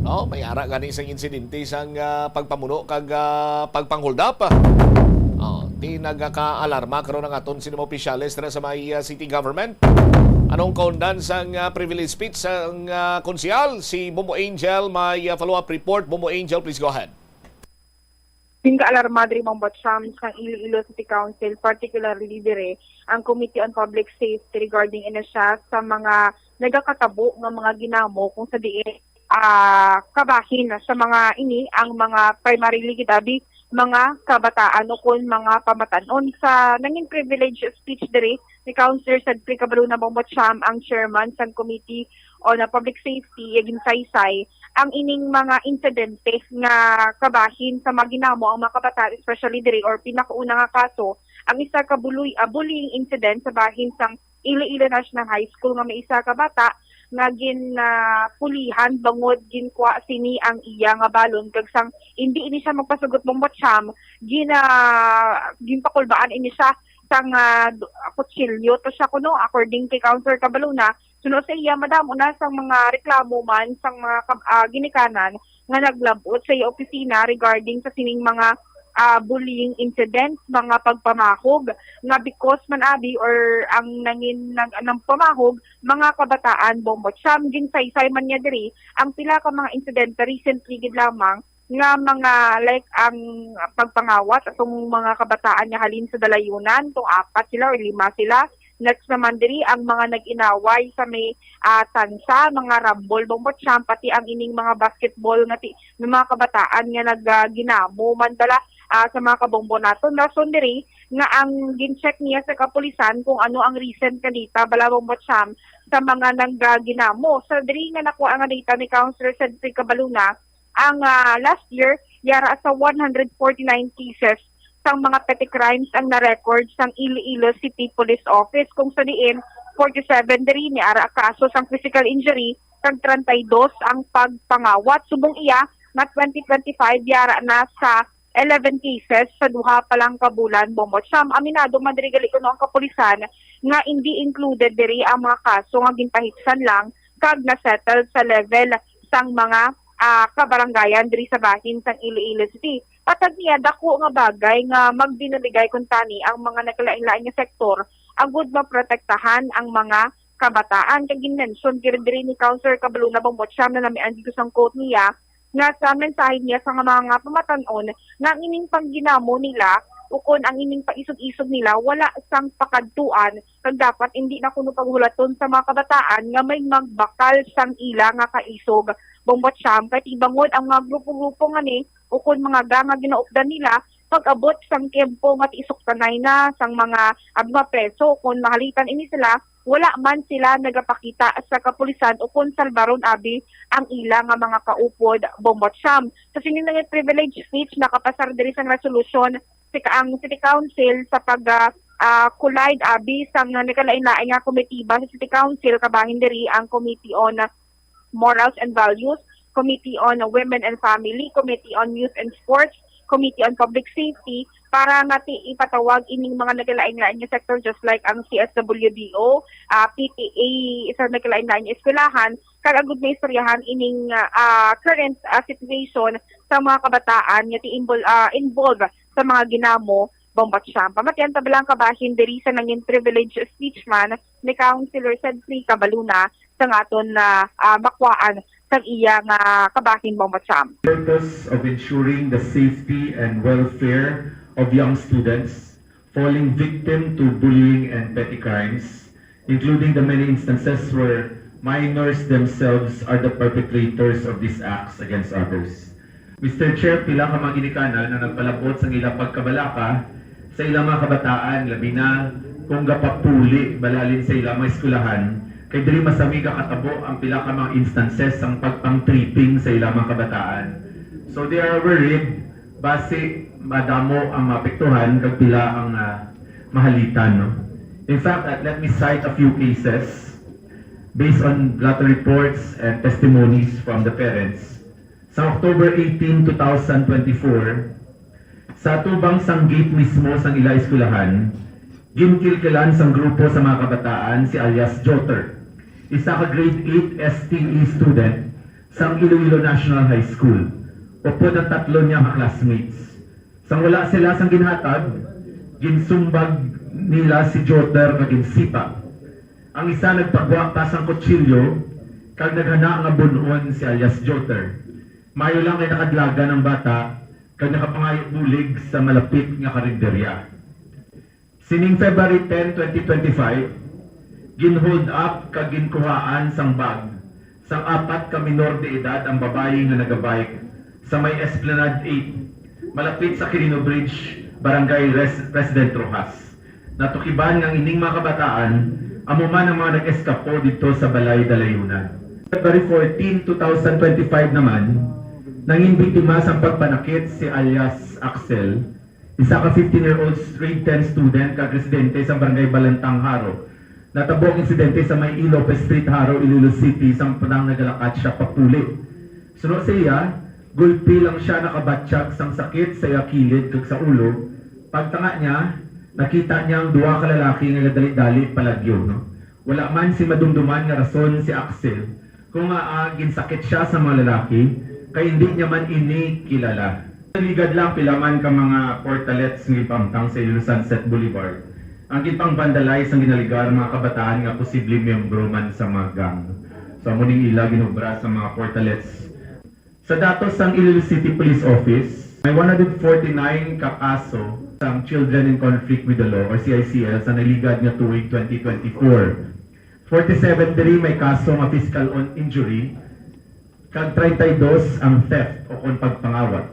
S13: No, may ara gani sang insidente sang pagpamuno kag pagpanghold up. Di nagaka-alarma karon ang aton sinimo opisyales sa may city government. Anong kaundan sang privilege speech sang konsyal si Bombo Angel? May follow-up report. Bombo Angel, please go ahead.
S9: Pinka-alarma diri Bombo Cham sa Iloilo City Council, particularly dire ang Committee on Public Safety regarding siya sa mga nagakatabo ng mga ginamo kung sa diin kabahin sa mga ini ang mga primarily gitabi mga kabataan o kung mga pamatanon. Sa nanging privilege speech diri ni Councilor Sedfrey Cabaluna Bombo Cham, ang chairman sa Committee on Public Safety aging saysay ang ining mga insidente nga kabahin sa mga ginamo ang mga kabataan, especially diri or pinakauna nga kaso ang isa ka bullying incident sa bahin sang Iloilo National High School nga may isa ka bata nga pulihan bangod ginkuha sini ang iya nga balon kag sang hindi ini siya magpasugot Bombo Cham, ginpakulbaan ini siya sang kutsilyo to siya kuno according kay Councilor Cabaluna. Sunod sa iya madam una sang mga reklamo man sang mga ginikanan nga naglabot sa iya opisina regarding sa sining mga bullying incidents, mga pagpamahog nga because man abi or ang nangin ng pamahog mga kabataan Bombo Cham ginsaysay man niya diri ang pila ka mga incident recently gid lamang nga mga like ang pagpangawat atong mga kabataan nga halin sa dalayunan tong 4 sila or 5 sila. Next naman diri ang mga nag-inaway sa may tansa, mga rambol Bombo Cham, pati ang ining mga basketball nga ng mga kabataan nga nagginamo mandala sa mga kabombo nato. Nason diri nga ang gin-check niya sa kapulisan kung ano ang recent kanita bala Bombo Cham sa mga nagginamo. Sa diri nga nakuha ang data ni Councilor Sedfrey Cabaluna, ang last year yara sa 149 cases sang mga petty crimes ang na-record sang Iloilo City Police Office kung sa diin 47 diri ni ara kaso sang physical injury kag 32 ang pagpangawat. Subong iya na 2025 yara na sa 11 cases sa duha pa lang ka bulan Bombo Cham. Aminado man diri gali kuno ang kapulisan nga hindi included diri ang mga kaso nga ginpahitsan lang kag na-settle sa level sang mga kabarangayan diri sa bahin sang Iloilo City. Patag niya dako nga bagay nga magbinuligay kun tani ang mga naglain-lain nga sektor agud maprotektahan ang mga kabataan. Kag ginmention diri ni Councilor Cabaluna Bombo Cham na namian dito sang quote niya nga sa mensahe niya sa mga pamatanon na ang ining pangginamo nila ukon ang ining paisog-isog nila wala sang pakadtuan kag dapat hindi na kuno paghulaton sa mga kabataan nga may magbakal sang ila nga kaisog Bombo Cham kay tibangod ang mga grupo-grupo nga ni ukon mga ganga ginaupdan nila pag-abot sang kempo nga tiisok tanay na sang mga preso kung mahalitan ini sila wala man sila nagapakita sa kapulisan ukon salbaron abi ang ila nga mga kaupod Bombo Cham. Sa sinin nga privilege speech nakapasar diri sang resolution ang City Council sa collide abi sang nakalain-lain nga komitiba sa City Council kabahin diri ang Committee on Morals and Values Committee on Women and Family, Committee on Youth and Sports, Committee on Public Safety para natin ipatawag ining mga nagalain-lain nga sector just like ang CSWDO, PTA, sa nagalain-lain nga eskwelahan, kag agud may istoryahan ining current situation sa mga kabataan nga involved sa mga ginamo bombat champ. Pamatyan tabalang kabahin diri sa nangin privileged speech man ni Councilor Cedric Cabaluna sa aton na bakwaan sa iya nga kabahin bombat champ.
S6: Purpose of ensuring the safety and welfare of young students falling victim to bullying and petty crimes, including the many instances where minors themselves are the perpetrators of these acts against others. Mr. Chair, pila ka mga ginikanan na nagpalabot sa ilang pagkabalaka sa ilang mga kabataan, labi na kung gapapuli balalin sa ilang mga eskulahan, kay diri masami ka katabo ang pila ka mga instances ng pagpang-tripping sa ilang mga kabataan. So they are worried, base madamo ang maapektuhan kag pila ang mahalitan. No? In fact, let me cite a few cases based on letter reports and testimonies from the parents. Sa October 18, 2024, sa tubang sang gate mismo sang ila eskwelahan, ginkilkilan sang grupo sa mga kabataan si alias Jotter, isa ka grade 8 STE student sang Iloilo National High School, upod ang tatlo niya mga classmates. Sang wala sila sang ginhatag, ginsumbag nila si Jotter kag ginsipa. Ang isa nagpagwa pa sang kutsilyo kag naghana nga bunon si alias Jotter. Mayo lang kay nakadlaga ng bata kag nakapangayo bulig sa malapit nga karinderya. Sining February 10, 2025, ginhold up kag ginkuhaan sang bag sang 4 ka minor de edad ang babae nga nagabike sa may Esplanade 8, malapit sa Quirino Bridge, Barangay President Rojas. Natukiban ng ining mga kabataan, amuman ang mga nag-eskapo dito sa Balay Dalayunan. February 14, 2025 naman, nanging biktima sa pagpanakit si alias Axel, isa ka 15-year-old grade 10 student kag residente sa Barangay Balantang, Haro. Natabong insidente sa may Ilope Street, Haro, Iloilo City, sang panang nagalakat siya papuli. Sunod sa iya, gulpi lang siya nakabatsak sang sakit sa iya kilid kag sa ulo. Pagtanga niya, nakita niya ang duwa ka lalaki nga dali-dali palagyo. No? Wala man si madumduman nga rason si Axel kung ginsakit siya sa mga lalaki, kaya hindi niya man ini kilala. Naligad lang pilaman ka mga portalets ng ipamtang sa Iloilo Sunset Boulevard. Ang ipang vandalize ang ginaligar mga kabataan nga posible miyembro man sa mga gang. So muning ila ginubra sa mga portalets. Sa datos ng Iloilo City Police Office, may 149 kakaso sa Children in Conflict with the Law or CICL sa naligad nga tuig 2024. 47 diri may kaso nga physical injury, kag 32 ang theft o kon pagpangawat.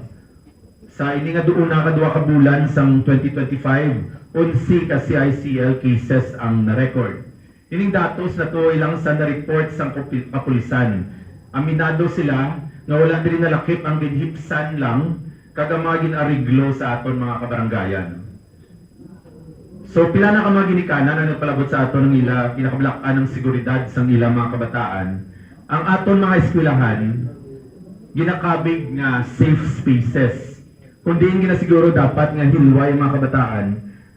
S6: Sa ini nga duuna ka 2 ka bulan sang 2025, 11 ka CICL cases ang na-record. Ining datos na to ilang sa na-report sang kapulisan. Aminado sila nga wala diri nalakip ang ginhipsan lang kag mga ginariglo sa aton mga kabaranggayan. So pila na ka mga ginikanan na nagpalabot sa aton ng ila kinakabalakan ng seguridad sang ila mga kabataan. Ang aton mga eskwelahan, ginakabig nga safe spaces. Kundi yung ginasiguro dapat nga hilway mga kabataan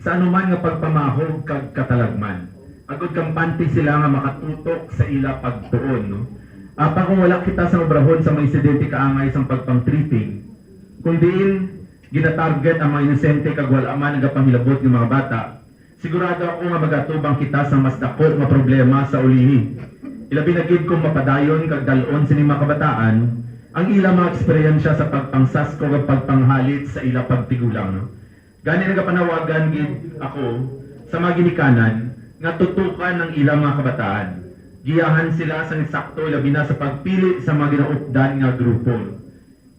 S6: sa anuman nga pagpamahog kag katalagman. Agod kampante sila nga makatutok sa ila pagtuon. No? Apa kung wala kita sa obrahon sa mga insidente kaangay sang pagpang-tripping, kundi ginatarget ang mga inosente kag wala man nagapamilabot ng mga bata, sigurado ako nga magatubang kita sa mas dako nga problema sa ulihi. Ilabi na gid kung mapadayon kag dalon sa mga kabataan ang ilang mga eksperyensya sa pagpangsas o pagpanghalit sa ilang pagtigulang. No? Gani nagapanawagan gid ako sa mga ginikanan nga tutukan ng ilang mga kabataan. Giyahan sila sa insakto labi na sa pagpili sa mga ginaupdan nga grupo.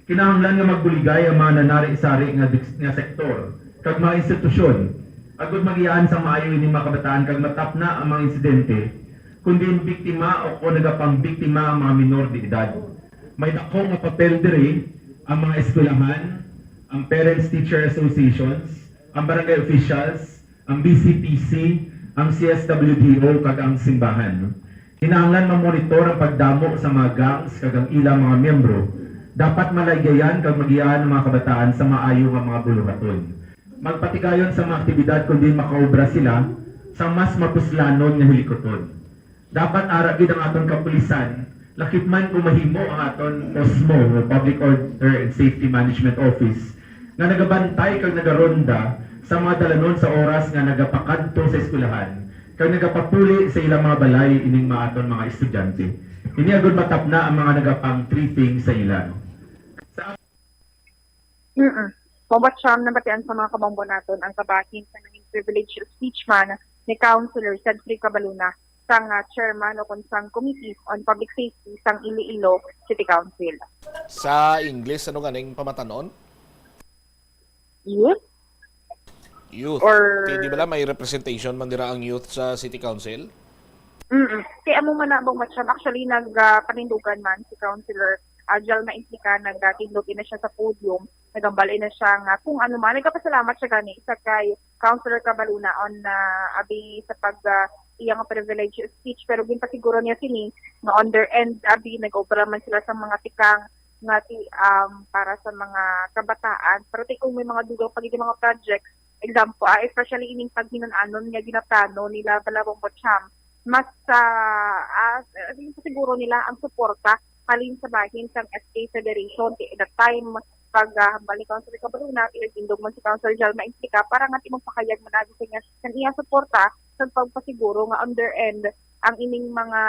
S6: Kinahanglan nga magbuligay ang mga nanari-sari nga sektor kag mga institusyon. Agud magiyahan sa maayo ining mga kabataan kag matapna ang mga insidente kundi biktima o kung nagapang biktima ang mga minor de edad. May dako nga papel diri ang mga eskwelahan, ang Parents-Teacher Associations, ang barangay officials, ang BCPC, ang CSWDO kag ang simbahan. Kinahanglan mamonitor ang pagdamo sa mga gangs kag ang ilang mga miyembro. Dapat malaygayan kag magiyaan ang mga kabataan sa maayo nga mga buluhaton. Magpatigayon sa mga aktibidad kundi makaobra sila sa mas mapuslanon nga hilikoton. Dapat ara gid ang aton kapulisan, lakip man kung mahimo ang aton POSMO, o Public Order and Safety Management Office, nga nagabantay kag nagaronda sa mga dalanon sa oras nga nagapakadto sa eskwelahan kag nagapapuli sa ilang mga balay ining maaton mga estudyante. Ini agud matapna ang mga nagapang tripping sa ilan.
S9: Pambatsam na batian sa mga kabombo naton ang kabahin sa naging privileged speech man ni Councilor Cedric Cabaluna sang chairman o konsang Committee on Public Safety sang Iloilo City Council.
S13: Sa English, ano ganing pamatanon?
S9: Youth?
S13: Youth.
S9: Or...
S13: Di ba may representation man dira ang youth sa City Council?
S9: Kaya mo man nabong matsyam. Actually, nagpanindugan man si Councilor Ajal na implika, nagtindog na siya sa podium, nagambalin na siya nga kung ano man. Nagkapasalamat siya gani sa kay Councilor Cabaluna on abi sa pag iyang privilege speech, pero ginpasiguro niya sini nga on their end abi nag-opera man sila sa mga tikang nga para sa mga kabataan, pero kung may mga dugang pagiging mga projects, example, especially ining paghinan-anon nga ginaplano nila Balabong Botcham, mas siguro nila ang suporta halin sa bahin sang SK Federation at that time pag balik ang sa Cabaluna, ilagindog man si Councilor Jal maimplika para nga timong pakayag managi sa iya suporta sa pagpasiguro nga on their end ang ining mga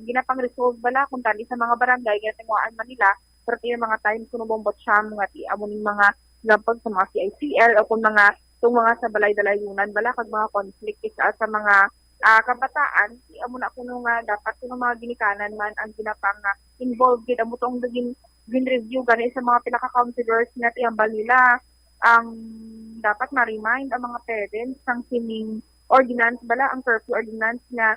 S9: ginapang resolve bala kung tali sa mga barangay nga tinguaan man nila, pero yung mga time kuno Botcham nga ti amuning mga lampag sa mga CICL o kung mga sa balay-dalayunan bala kag mga conflict sa mga kabataan, amo na kuno nga dapat kuno mga ginikanan man ang ginapang involved gid amo tong gin-review gani sa mga pinaka-counselors nga tiambal nila ang dapat ma-remind ang mga parents sang sining ordinance bala ang curfew ordinance nga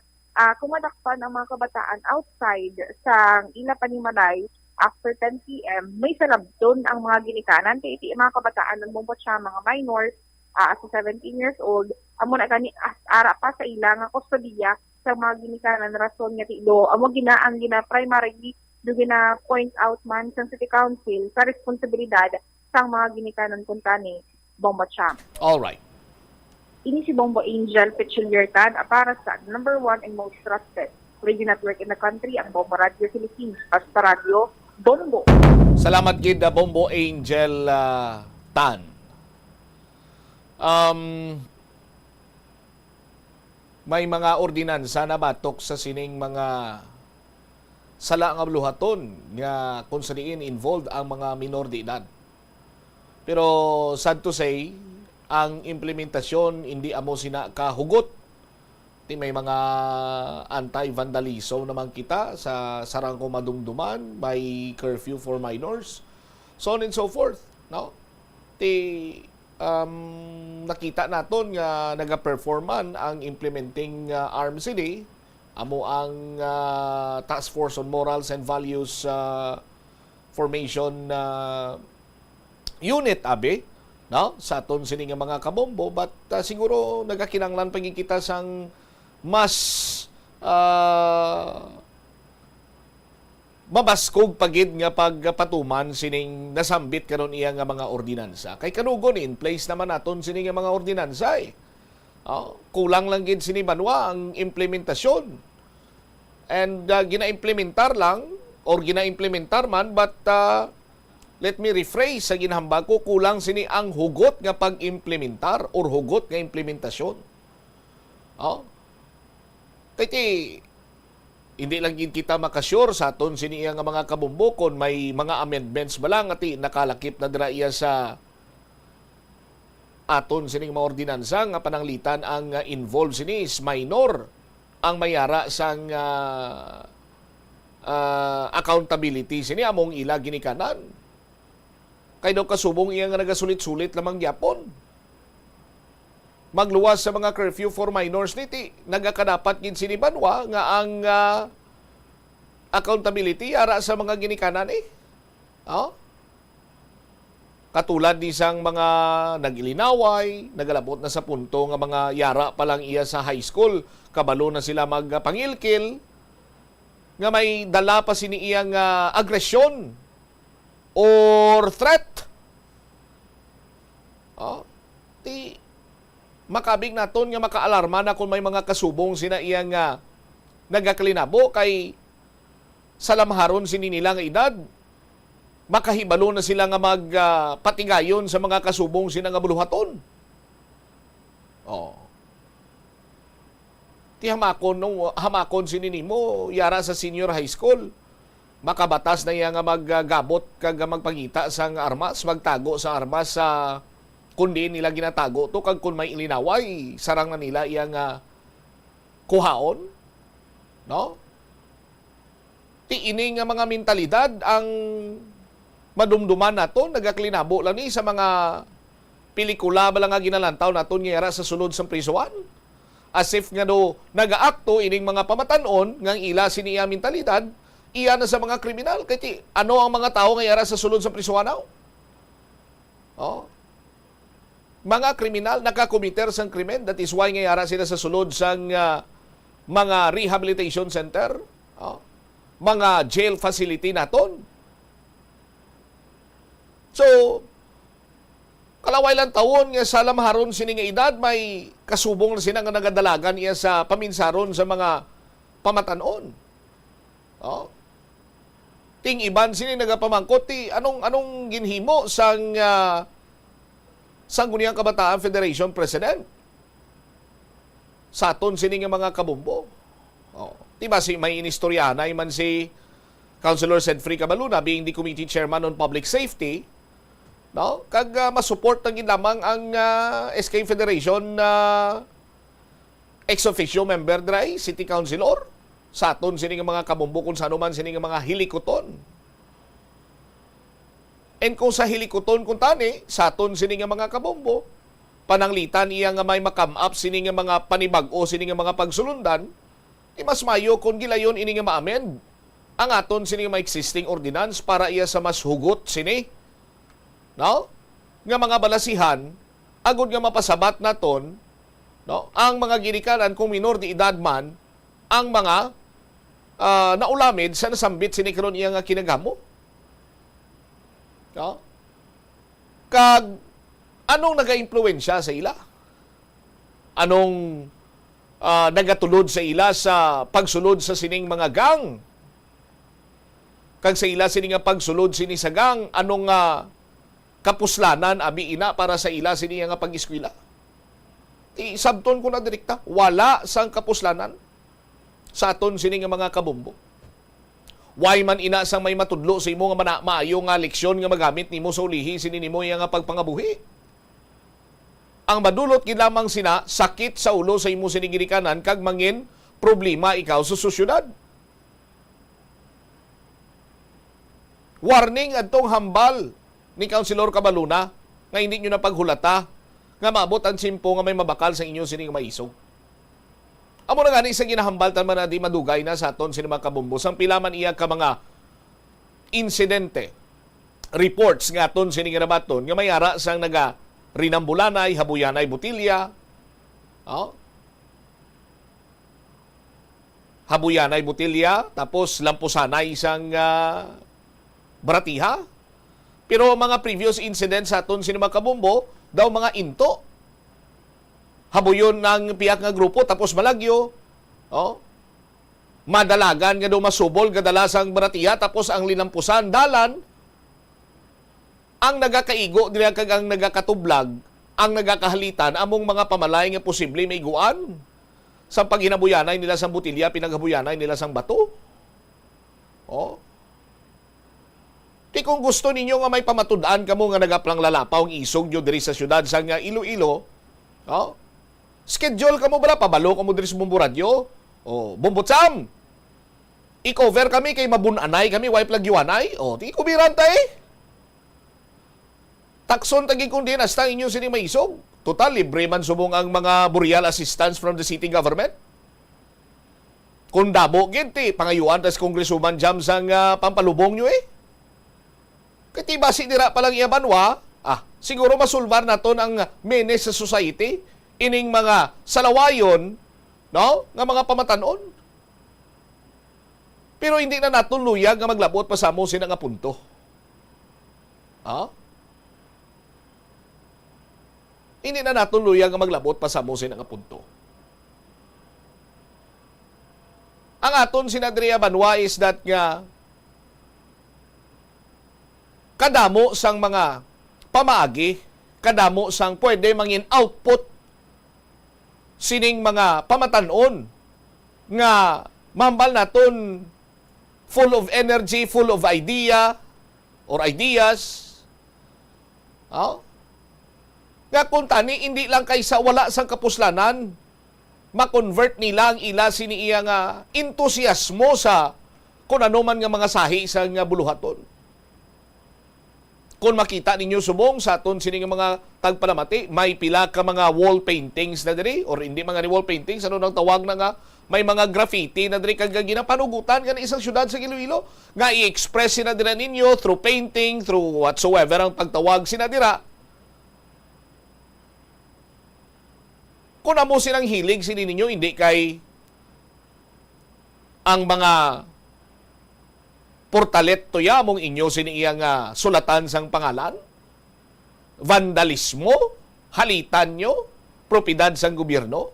S9: kung madakpan ang mga kabataan outside sa ila panimalay after 10 p.m. may salabton ang mga ginikanan kay iti mga kabataan ng bumbot siya mga minors as 17 years old amo na gani ara pa sa ilang kustodiya sa mga ginikanan rason nga tido amo ang primarily do gina point out man sa City Council sa responsibilidad sa mga ginikanan kuntani Bombo Cham.
S13: All right.
S9: Ini si Bombo Angel Pichiliertan para sa number 1 and most trusted radio network in the country, ang Bombo Radio Philippines, Basta Radio Bombo.
S13: Salamat gid Bombo Angel Tan. May mga ordinansa na batok sa sining mga sala nga bluhaton nga kung saan involved ang mga minor de edad. Pero sad to say, ang implementasyon hindi amo sina kahugot. May mga anti-vandalism naman kita sa sarangko madumduman, may curfew for minors, so on and so forth. No? Nakita naton nga naga-performan ang implementing Armed City, amo ang Task Force on Morals and Values Formation Unit abe, no? Sa aton sini nga mga kabombo, but siguro nagakinanglan paging kita sang mas mabaskog pagid nga pagpatuman sining nasambit karon iya nga mga ordinansa. Kay kanugon in place naman naton sini nga mga ordinansa eh. Kulang lang gid sini banwa ang implementasyon. And gina-implementar lang or gina-implementar man, but let me rephrase sa ginhambag ko, kulang sini ang hugot nga pag-implementar or hugot nga implementasyon. Kaya hindi lang gid kita makasure sa aton sini nga mga kabumbo kon may mga amendments ba lang ati nakalakip na dira iya sa aton sining mga ordinansa nga pananglitan ang involved sini is minor ang mayara sang accountability sini among ila ginikanan. Kay daw kasubong iya nga nagasulit-sulit lamang gyapon. Magluwas sa mga curfew for minors niti nagakadapat gid sini banwa nga ang accountability ara sa mga ginikanan eh. Katulad ni sang mga nagilinaway, nagalabot na sa punto nga mga yara pa lang iya sa high school, kabalo na sila magpangilkil, nga may dala pa siniyang agresyon or threat. Ti makabig naton nga makaalarma na kung may mga kasubong sina iyang nagakalinabo kay sa lamharon sini nila nga edad, makahibalo na sila nga magpatigayon sa mga kasubong sina nga buluhaton. Ti hamakon sini mo yara sa senior high school, makabatas na iya nga maggabot kag magpangita sang armas, magtago sa armas sa kundi nila ginatago to kag kun may ilinaway sarang na nila iya nga kuhaon, no? Ti ini nga mga mentalidad ang madumduman nato, nagaklinabo lang ni sa mga pelikula ba lang nga ginalantaw naton nga yara sa sulod sa prisuan. As if nga do nagaakto ining mga pamatanon nga ila siniya mentalidad, iya na sa mga kriminal. Kaya ano ang mga tao nga yara sa sulod sa prisuanaw? Mga kriminal nakakomiter sang krimen. That is why nga yara sila sa sulod sang mga rehabilitation center, mga jail facility naton. So, kalaway lang taon nga sa lamharon sini nga edad, may kasubong na sila nga nagadalagan iya sa paminsaron sa mga pamatanon. Ting iban sini nagapamangkot ti anong ginhimo sang Sangguniang Kabataan Federation President sa aton sini nga mga kabumbo. Di ba may inistoryanay man si Councilor Sedfrey Cabaluna being the Committee Chairman on Public Safety, no? Kag masupport na ginamang ang SK Federation ex-officio member dray City Councilor sa aton sini nga mga kabumbo kung saan man sini nga mga hilikoton. And kung sa hilikoton kung tani, sa aton sini nga mga kabumbo, pananglitan iya nga may makam up sini nga mga panibag-o sini nga mga pagsulundan, mas mayo kung gilayon ini nga ma-amend ang aton sini nga existing ordinance para iya sa mas hugot sini, no? Nga mga balasihan agud nga mapasabat naton, no? Ang mga ginikanan kung minor di edad man ang mga naulamid sa nasambit sini karon iya nga kinagamo. No? Kag anong naga-impluwensya sa ila? Anong nagatulod sa ila sa pagsulod sa sining mga gang? Kag sa ila sining nga pagsulod sini sa gang, anong kapuslanan abi ina para sa ila sini nga pag-eskwela? Sabton ko na direkta, wala sang kapuslanan sa aton sini nga mga kabumbo. Why man ina sang may matudlo sa imo nga maayo nga leksyon nga magamit nimo sa ulihi sini nimo nga pagpangabuhi. Ang madulot gid lamang sina sakit sa ulo sa imo sini ginikanan kag mangin problema ikaw sa sosyedad. Warning adtong hambal ni Councilor Cabaluna nga hindi nyo na paghulata nga maabot ang simpo nga may mabakal sa inyo sini nga maisog. Amo na gani sa ginahambaltan man na di madugay na sa aton sini mga kabumbo. Sang pilaman iya ka mga insidente, reports nga aton sini nga nabaton nga mayara sang naga rinambulanay, habuyanay, butilya. Habuyanay, butilya, tapos lampusanay isang baratiha. Pero mga previous incidents sa aton sini mga kabumbo, daw mga into. Habuyon ng piyak nga grupo tapos malagyo. Madalagan nga daw masubol kadalasang baratiya tapos ang linampusan dalan. Ang nagakaigo dili kag ang nagakatublag, ang nagakahalitan among mga pamalay nga posible may guan. Sa paghinabuyanay nila sang butilya, pinaghabuyanay nila sang bato. Di kung gusto ninyo nga may pamatud-an kamo nga nagaplang lalapaw ang isog nyo diri sa syudad sang Iloilo, schedule kamo bala, pabalo kamo diri sa Bumburadyo, Bumbutsam, i-cover kami kay mabunanay kami, wipe lagyuanay, di kubiran tayo. Takson tagi kung dinasta inyo sini maisog. Total, libre man subong ang mga burial assistance from the city government. Kung dabo, ginti, pangayuan tas kongresuman jam sang pampalubong nyo Katibasi dira palang iabanwa, siguro masulbar naton ang menes sa society, ining mga salawayon, no, nga mga pamatanon. Pero hindi na naton luyag nga maglabot pa sa mo sina nga punto. Hindi na naton luyag nga maglabot pa sa mo sina nga punto. Ang aton sinadriya banwa is that nga kadamo sang mga pamaagi, kadamo sang pwede mangin output sining mga pamatanon nga mambal naton full of energy, full of idea or ideas. Nga kung tani, hindi lang kaysa wala sang kapuslanan, ma-convert nila ang ila siniiya nga entusiasmo sa kung ano man nga mga sahi sa nga buluhaton. Kung makita ninyo subong sa aton sini nga mga tagpalamati, may pila ka mga wall paintings na diri, or hindi mga wall paintings, ano nang tawag na nga, may mga graffiti na diri kag ginapanugutan nga isang syudad sa Iloilo nga i-express sina dira ninyo through painting, through whatsoever ang pagtawag sina dira. Kung amo silang hilig sini ninyo, hindi kay ang mga portalet toya mong inyo siniiyang sulatan sang pangalan, vandalismo, halitan nyo, propiedad sang gobyerno.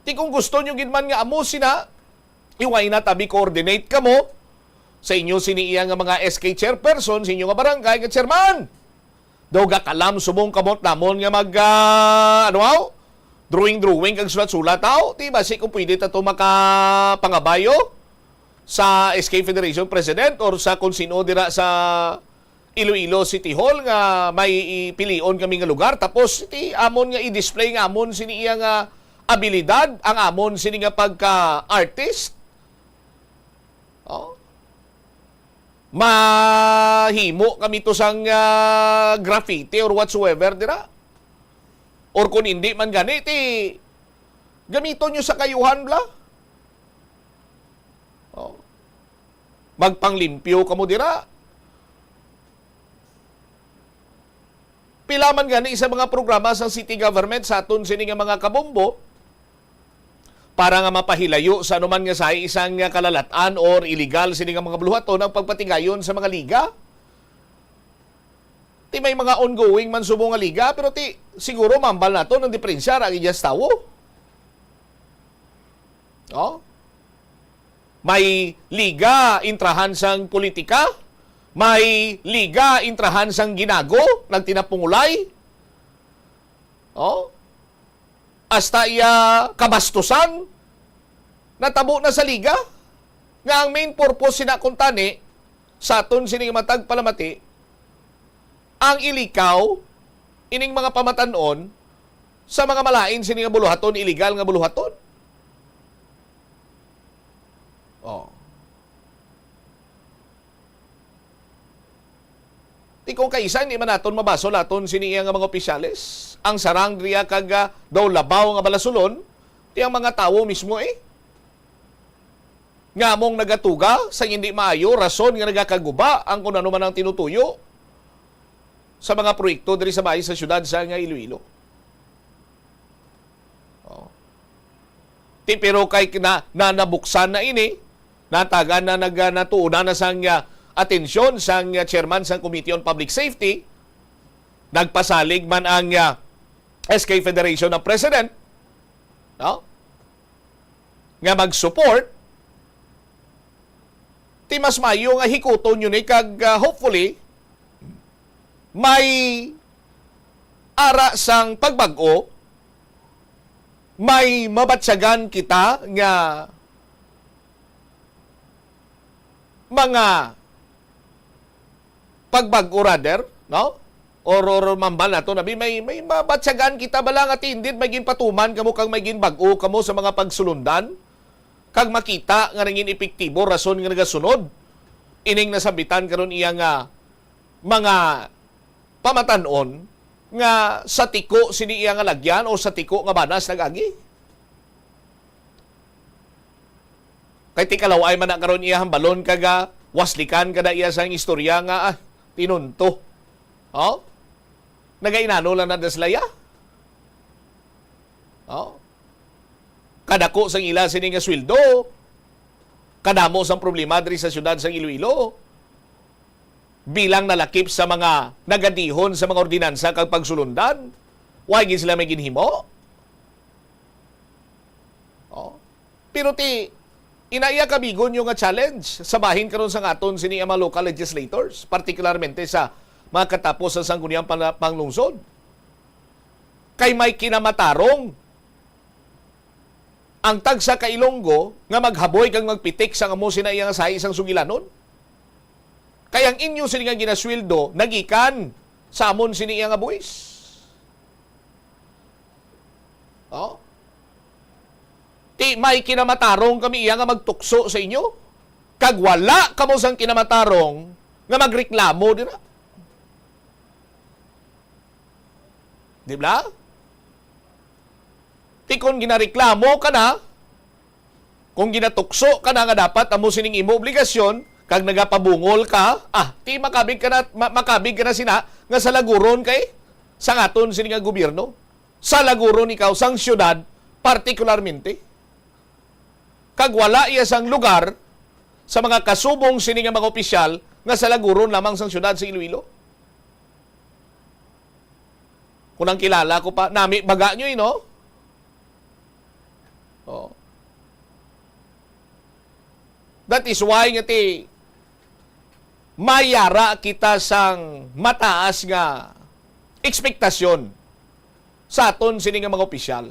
S13: Ti kung gusto nyo ginman nga amo sina, iway na tabi coordinate ka mo sa inyo siniiyang nga mga SK chairperson, sa inyo nga barangay nga chairman. Daw gakalam subong kamot namon nga mag drawing kag sulat-sulat tao. Di ba si kung pwede ta to makapangabayo sa SK Federation President or sa kung sino dira sa Iloilo City Hall nga may pilion kami nga lugar, tapos iti amon nga i-display nga amon siniiya nga abilidad, ang amon sini nga pagka-artist. Mahimo kami to sang graffiti or whatsoever dira. Or kung hindi man ganit, gamito nyo sa kayuhan bla. Magpanglimpyo kamo dira. Pila man gani sa mga programa sa city government sa aton sini nga mga kabombo para nga mapahilayo sa anuman nga sa isang kalalatan or illegal sini nga mga buluhaton ang pagpatigayon sa mga liga. Ti may mga ongoing man subo nga liga, pero ti siguro mambal nato ng diferensya ra iyas tawo. May liga intrahan sang politika, may liga intrahan sang ginago, nagtinapungulay. Hasta iya kabastusan, natabo na sa liga. Nga ang main purpose sinakuntani sa aton sining matag palamati, ang ilikaw, ining mga pamatanon, sa mga malain sining nga buluhaton, illegal nga buluhaton. Ti kung kaisa, hindi man naton mabaso laton siniya nga mga opisyales. Ang sarang riya kag daw labaw nga balasulon, ti ang mga tawo mismo nga mong nagatuga sa hindi maayo, rason nga nagakaguba ang kung ano man ang tinutuyo sa mga proyekto diri sa bahay sa syudad sa nga Iloilo. Ti pero kay na nabuksan na ini, natagan na natuuna na sang atensyon sang chairman sang Committee on Public Safety, nagpasalig man ang SK Federation ng President nga mag-support, ti mas mayo nga hikuton yun kag hopefully may ara sang pagbag-o, may mabatsagan kita nga mga pagbag-o rather, or mambal nato nabi may mabatsagan kita bala nga tindid may ginpatuman kamo kag may ginbag-o kamo sa mga pagsulundan kag makita nga nangin epektibo rason nga nagasunod ining nasabitan karon iya nga mga pamatanon nga sa tiko sini iya nga lagyan o sa tiko nga banas nagagi. Kay ti kalaway man na karon iya hambalon kaga waslikan kada iya sang istorya nga tinunto. Nagainano lang na daslaya. Kadako sang ila sini nga sweldo. kadamo sang problema diri sa syudad sa Iloilo. Bilang nalakip sa mga nagadihon sa mga ordinansa kag pagsulundan, why gid sila may ginhimo? Pero inaya kabigon yung nga challenge sa bahin karon sa aton sini mga local legislators, particularmente sa mga katapos sa sangguniang panglungsod. Kay may kinamatarong ang tagsa ka Ilonggo nga maghaboy kang magpitik sa amo sinaiya nga sa isang sugilanon. Kaya ang inyo sini nga ginasweldo nagikan sa amon siniya nga buwis. May kinamatarong kami iya nga magtukso sa inyo. Kag wala kamo sang kinamatarong nga magreklamo dira. Di ba? Kung ginareklamo ka na, kung ginatukso ka na nga dapat amo sining imo obligasyon, kag nagapabungol ka, makabig ka na sina nga sa laguron kay sa aton sining nga gobyerno. Sa laguron ikaw sang syudad partikularmente. Kag wala iya sang lugar sa mga kasubong sini nga mga opisyal nga sa laguron lamang sang syudad sa Iloilo. Kunang kilala ko pa, nami baga nyo no? That is why nga mayara kita sang mataas nga ekspektasyon sa aton sini nga mga opisyal.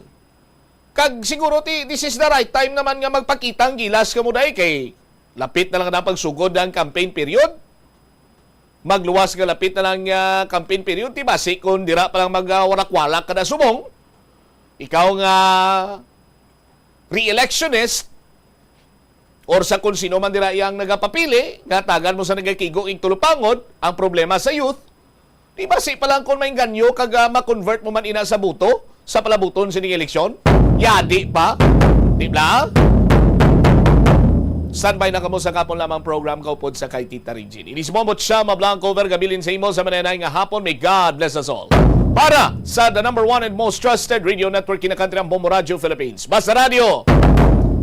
S13: Kag siguro this is the right time naman nga magpakita ang gilas kamo day kay lapit na lang na pagsugod ang campaign period. Magluwas nga lapit na lang campaign period, basi kung dira pa lang magwarak-walak kada subong. Ikaw nga re-electionist or sa kung sino man dira iyang nagapapili, nga tagan mo sa nagakigo ing tulupangod, ang problema sa youth, basi pa lang kung may ganyo kag ma-convert mo man ina sa buto, sa palabuton sining eleksyon. Yadi pa? Di ba? Standby na kamo sa kapon lamang program kaupod sa kay Tita Regine. Inismomot siya mablang cover gabilin sa imo sa mananay nga hapon. May God bless us all. Para sa the number one and most trusted radio network in the country, ang Bombo Radio Philippines. Basta Radio,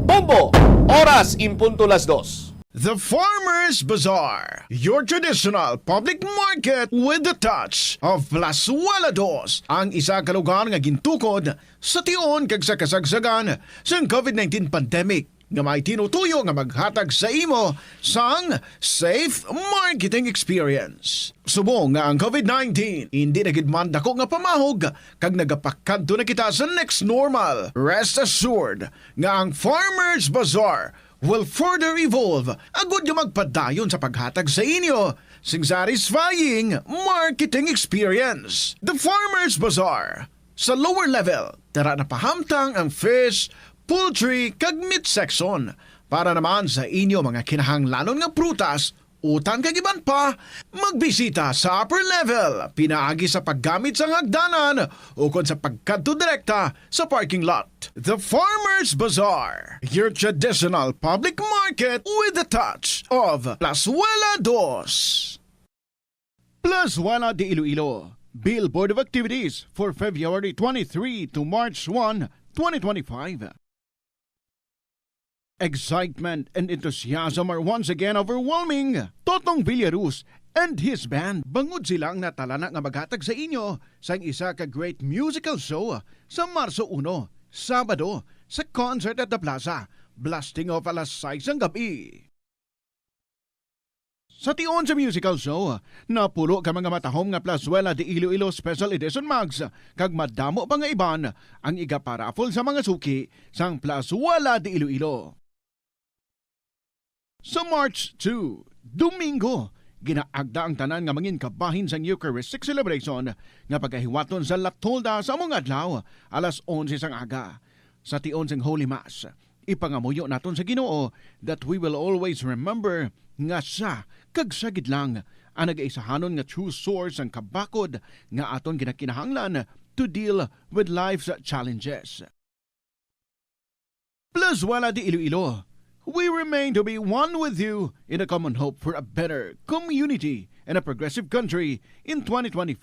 S13: Bombo, oras impunto las 2.
S15: The Farmers Bazaar, your traditional public market with the touch of Plazuela Dos, ang isa ka lugar nga gintukod sa tion kag sa kasagsagan sa COVID-19 pandemic nga may tinutuyo nga maghatag sa imo sang safe marketing experience. Subong nga ang COVID-19 hindi na gid man dako nga pamahog kag nagapakadto na kita sa next normal. Rest assured nga ang Farmers Bazaar will further evolve agud nga magpadayon sa paghatag sa inyo sing satisfying marketing experience. The Farmers Bazaar. Sa lower level, tara na pahamtang ang fish, poultry, kag meat section para naman sa inyo mga kinahanglanon nga prutas, utang kag iban pa, magbisita sa upper level, pinaagi sa paggamit sa hagdanan o kon sa pagkadto direkta sa parking lot. The Farmers Bazaar, your traditional public market with the touch of Plazuela Dos. Plazuela de Iloilo, Billboard of Activities for February 23 to March 1, 2025. Excitement and enthusiasm are once again overwhelming. Totong Villaruz and his band bangod silang natalana nga maghatag sa inyo sa isa ka great musical show sa Marso 1, Sabado, sa Concert at the Plaza, blasting off alas 6 ang gabi. Sa tion sa musical show, napulo ka mga matahom nga Plazuela de Iloilo Special Edition Mags, kag madamo pa nga iban ang iga-paraffle sa mga suki sang Plazuela de Iloilo. Sa March 2, Domingo, ginaagda ang tanan nga mangin kabahin sang Eucharistic celebration nga pagahiwaton sa Latolda sa among adlaw alas 11 sang aga. Sa tion sang Holy Mass, ipangamuyo naton sa Ginoo that we will always remember nga siya kag sagid lang ang nag-aisahanon nga true source ang kabakod nga aton ginakinahanglan to deal with life's challenges. Plazuela de Iloilo, we remain to be one with you in a common hope for a better community and a progressive country in 2025.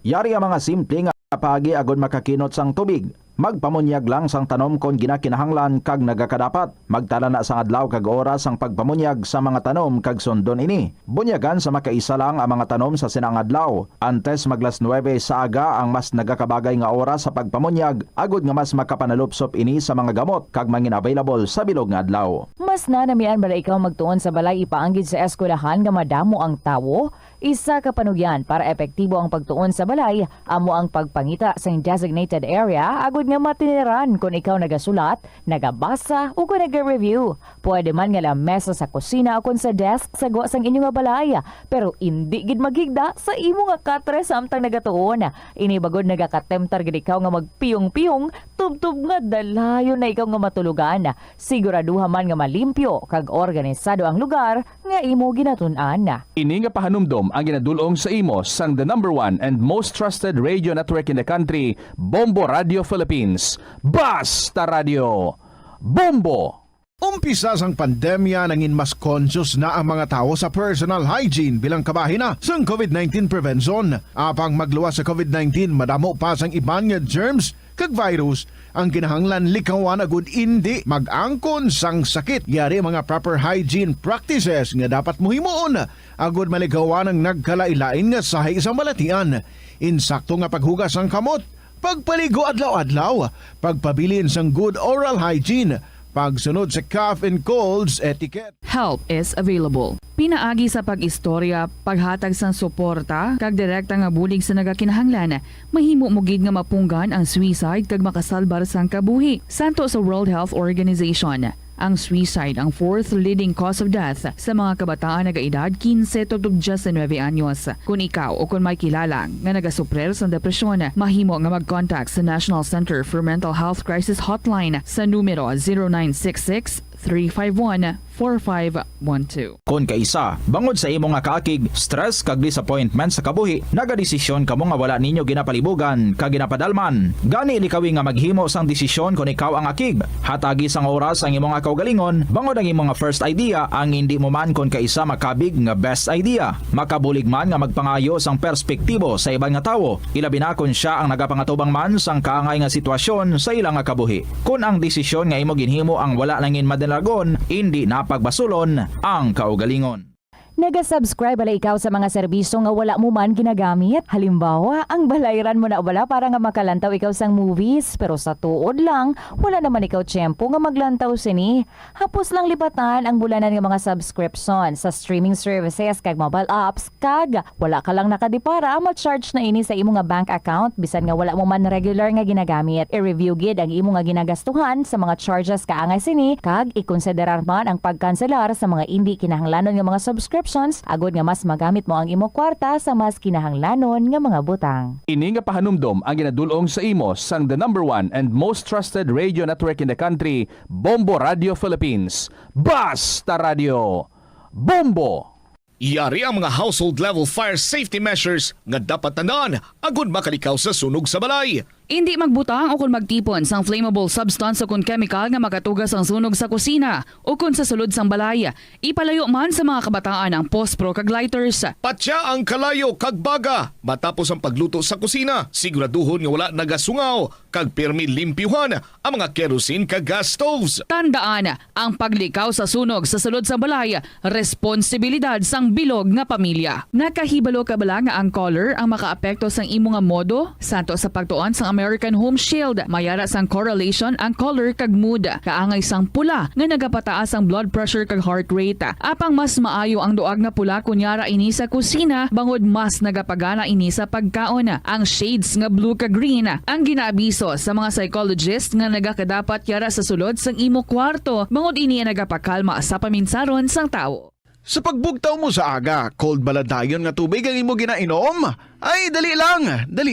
S7: Yari ang mga simple nga paagi agod makakinot sang tubig.
S21: magpamunyag lang sang tanom kon ginakinahanglan kag nagakadapat. Magtala na sang adlaw kag oras ang pagpamunyag sa mga tanom kag sundon ini. Bunyagan sa makaisa lang ang mga tanom sa sinang adlaw. Antes maglas 9 sa aga ang mas nagakabagay nga oras sa pagpamunyag, agud nga mas makapanalupsop ini sa mga gamot kag mangin available sa bilog nga adlaw.
S20: Mas nanamian ba ikaw magtuon sa balay ipaanggid sa eskwelahan nga madamo ang tawo? Isa ka panugyan para epektibo ang pagtuon sa balay, amo ang pagpangita sa designated area agud nga matiniran kung ikaw nagasulat, nagabasa o kung nag-review. Pwede man nga lamesa sa kusina o kung sa desk sa gwa sang inyo nga balay, pero hindi gid maghigda sa imo nga katre samtang nagatuon. Ini bagod nagakatemtar gid ikaw nga magpiyong-piyong, tubtub nga dalayon na ikaw nga matulugan. Siguraduha man nga malimpyo kag organisado ang lugar nga imo ginatun-an.
S21: Ini nga pahanumdom ang ginadulong sa imo sang the number 1 and most trusted radio network in the country, Bombo Radio Philippines. Basta Radio Bombo!
S15: Umpisa sang pandemya nangin mas conscious na ang mga tao sa personal hygiene bilang kabahina sang COVID-19 prevention. Apang magluwas sa COVID-19, madamo pa sang iban nga germs kag virus ang kinahanglan likawan agud indi mag-angkon sang sakit. Yari mga proper hygiene practices nga dapat muhimuon agud maligawan ang nagkalailain nga sahay isang balatian. Insakto nga paghugas sang kamot, pagpaligo adlaw-adlaw, pagpabilin sang good oral hygiene, pagsunod sa cough and colds etiquette.
S22: Help is available. Pinaagi sa pag-istorya, paghatag sang suporta, kag direkta nga bulig sa nagakinahanglan, mahimo mo gid nga mapunggan ang suicide kag makasalbar sang kabuhi. Santo sa World Health Organization, ang suicide ang fourth leading cause of death sa mga kabataan nagaedad 15 to 19 anyos. Kung ikaw o kung may kilala nga nagasuprer sa depresyon, mahimo nga mag-contact sa National Center for Mental Health Crisis Hotline sa numero 0966-351-4512.
S7: Kung kaisa, bangod sa imo nga kaakig, stress kag disappointment sa kabuhi, nagadesisyon kamo nga wala ninyo ginapalibugan kag ginapadalman. Gani likawi nga maghimo sang desisyon kung ikaw ang akig. Hatagi sang oras ang imo nga kaugalingon, bangod ang imo nga first idea ang hindi mo man kung kaisa makabig nga best idea. Makabulig man nga magpangayo sang perspektibo sa ibang nga tawo, ilabi na kung siya ang nagapangatubang man sang kaangay nga sitwasyon sa ilang nga kabuhi. Kung ang desisyon nga imo ginhimo ang wala langin madalagon, hindi napagbasulon ang kaugalingon.
S20: Naga-subscribe bala ikaw sa mga serbisyo nga wala mo man ginagamit? Halimbawa, ang balayran mo na wala para nga makalantaw ikaw sang movies, pero sa tuod lang, wala naman ikaw tiyempo nga maglantaw sini. Hapos lang lipatan ang bulanan nga mga subscription sa streaming services kag mobile apps, kag wala ka lang nakadipara, ma-charge na ini sa imo nga bank account bisan nga wala mo man regular nga ginagamit. I-review gid ang imo nga ginagastuhan sa mga charges kaangay sini, kag ikonsiderar man ang pagkanselar sa mga hindi kinahanglanon nga mga subscriptions agod nga mas magamit mo ang imo kwarta sa mas kinahanglanon nga mga butang.
S21: Ini nga pahanumdom ang ginadulong sa imo sang the number 1 and most trusted radio network in the country, Bombo Radio Philippines. Basta Radio Bombo!
S1: Yari ang mga household level fire safety measures nga dapat tandaan agud makalikaw sa sunog sa balay.
S22: Hindi magbutang o kung magtipon sang flammable substance o kung chemical nga makatugas ang sunog sa kusina o kung sa sulod sang balay. Ipalayo man sa mga kabataan ang pospro kag lighters.
S1: Patya ang kalayo kag baga matapos ang pagluto sa kusina. Siguraduhon nga wala nagasungaw kag pirmi limpyuhan ang mga kerosene kag gas stoves.
S22: Tandaan, ang paglikaw sa sunog sa sulod sa balay, responsibilidad sang bilog nga pamilya. Nakahibalo ka bala nga ang color ang makaapekto sang imo nga modo? Santo sa pagtuon sang American Home Shield, mayara sang correlation ang color kag mood. Kaangay sang pula nga nagapataas ang blood pressure kag heart rate. Apang mas maayo ang duag nga pula kunyara ini sa kusina, bangod mas nagapagana ini sa pagkaon. Ang shades nga blue kag green ang ginaabiso sa mga psychologist nga nagakadapat yara sa sulod sang imo kwarto, bangod ini nagapakalma sa paminsaron sang tawo.
S15: Sa pagbugtaw mo sa aga, cold baladayon nga tubig ang imo ginainom? Ay, dali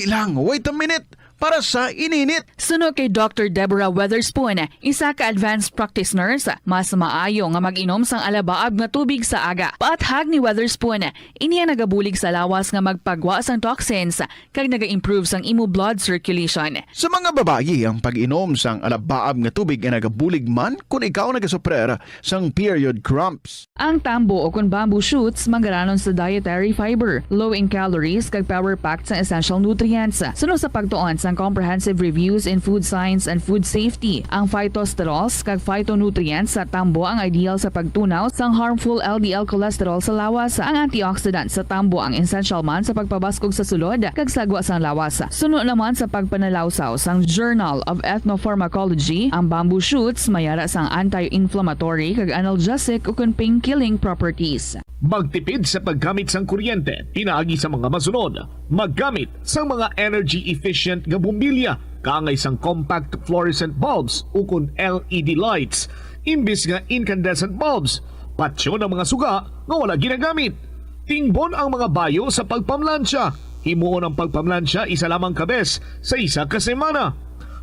S15: lang, wait a minute. Para sa ininit.
S22: Sunog kay Dr. Deborah Weatherspoon, isa ka advanced practice nurse, mas maayo nga mag-inom sang alabaab nga tubig sa aga. Paathag ni Weatherspoon, iniya nagabulig sa lawas nga magpagwa sang toxins kag naga-improve sang imo blood circulation.
S15: Sa mga babayi, ang pag-inom sang alabaab nga tubig ay nagabulig man kung ikaw nagasuprer sang period cramps.
S22: Ang tambo o kung bamboo shoots manggaranon sa dietary fiber, low in calories kag power-packed sa essential nutrients. Sunod sa pagtuon sa sang comprehensive reviews in food science and food safety. Ang phytosterols kag phytonutrients sa tambo ang ideal sa pagtunaw sang harmful LDL cholesterol sa lawas. Ang antioxidants sa tambo ang essential man sa pagpabaskog sa sulod kag sagwa sang lawas. Suno naman sa pagpanalawsaw sang Journal of Ethnopharmacology, ang bamboo shoots mayara sang anti-inflammatory kag analgesic o pain-killing properties.
S1: Magtipid sa paggamit sang kuryente, pinaagi sa mga masunod. Maggamit sa mga energy-efficient nga bumbilya, kaangay sang compact fluorescent bulbs ukon LED lights, imbis nga incandescent bulbs. Patsyo ng mga suga nga wala ginagamit. Tingbon ang mga bayo sa pagpamlansya. Himuon ang pagpamlansya isa lamang kabes sa isa ka semana.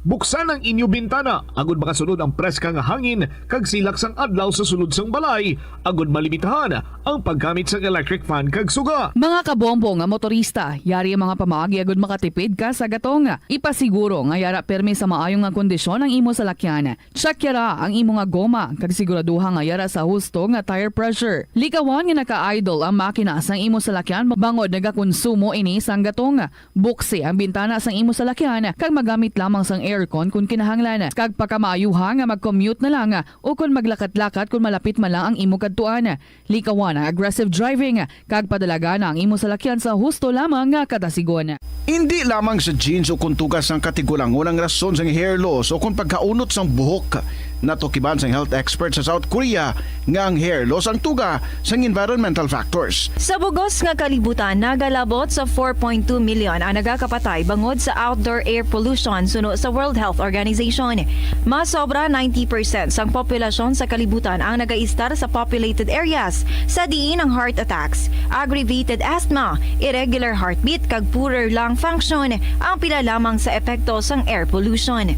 S1: Buksan ang inyo bintana agud makasunod ang preska nga hangin kag silak sang adlaw sa sulod sang balay agud malimitahan ang paggamit sang electric fan kag suga.
S22: Mga kabombo nga motorista, yari ang mga pamaagi agud makatipid ka sa gatong. Ipasiguro nga yara permi sa maayong nga kondisyon ang imo salakyan. Check yara ang imo nga goma kag siguraduha nga yara sa husto nga tire pressure. Likawan nga naka-idle ang makina sang imo salakyan bangod nagakonsumo ini sang gatong. Buksi ang bintana sang imo salakyan kag magamit lamang sang aircon kung kinahanglan. Kag pagkamaayuha nga mag-commute na lang o kung maglakat-lakat kung malapit man lang ang imo kadtuan. Likawan ang aggressive driving kag padalaga na ang imo salakyan sa husto lamang nga katasigon.
S15: Hindi lamang sa jeans o kung tugas ng katigulangon ang rason sa hair loss o kung pagkaunot sang buhok. Natukiban sang health expert sa South Korea nga ang hair loss ang tuga sang environmental factors.
S3: Sa bugos nga kalibutan, nagalabot sa 4.2 million ang nagakapatay bangod sa outdoor air pollution suno sa World Health Organization. Mas sobra 90% sang populasyon sa kalibutan ang nagaistar sa populated areas sa diin ang heart attacks, aggravated asthma, irregular heartbeat kag poorer lung function ang pila lamang sa epekto sang air pollution.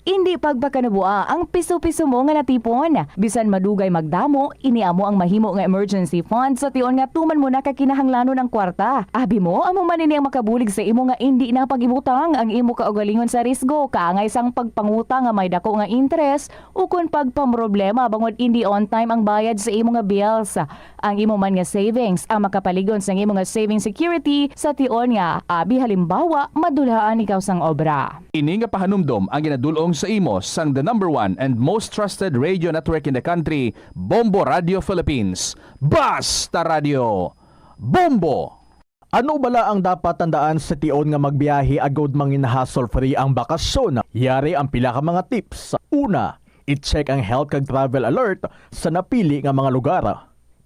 S20: Hindi pagbakanabua ang piso-piso mo nga natipon. Bisan madugay magdamo, iniamo ang mahimo nga emergency fund sa tion nga tuman mo na kakinahanglanon ng kwarta. Abi mo, amo manini ang makabulig sa imo nga hindi na pag-imutang ang imo kaugalingon sa risgo, kaangay sang pagpangutang nga may dako nga interest o kung pagpamroblema bangod hindi on time ang bayad sa imo nga bills. Ang imo man nga savings ang makapaligon sa imo nga saving security sa tion nga abi halimbawa madulaan ikaw sang obra.
S21: Ini nga pahanumdom ang ginadulong sa imo sang the #1 and most trusted radio network in the country, Bombo Radio Philippines. Basta Radio! Bombo! Ano bala ang dapat tandaan sa tion nga magbiyahe agod mangin hassle-free ang bakasyon? Yari ang pila ka mga tips. Una, i-check ang health kag travel alert sa napili nga mga lugar.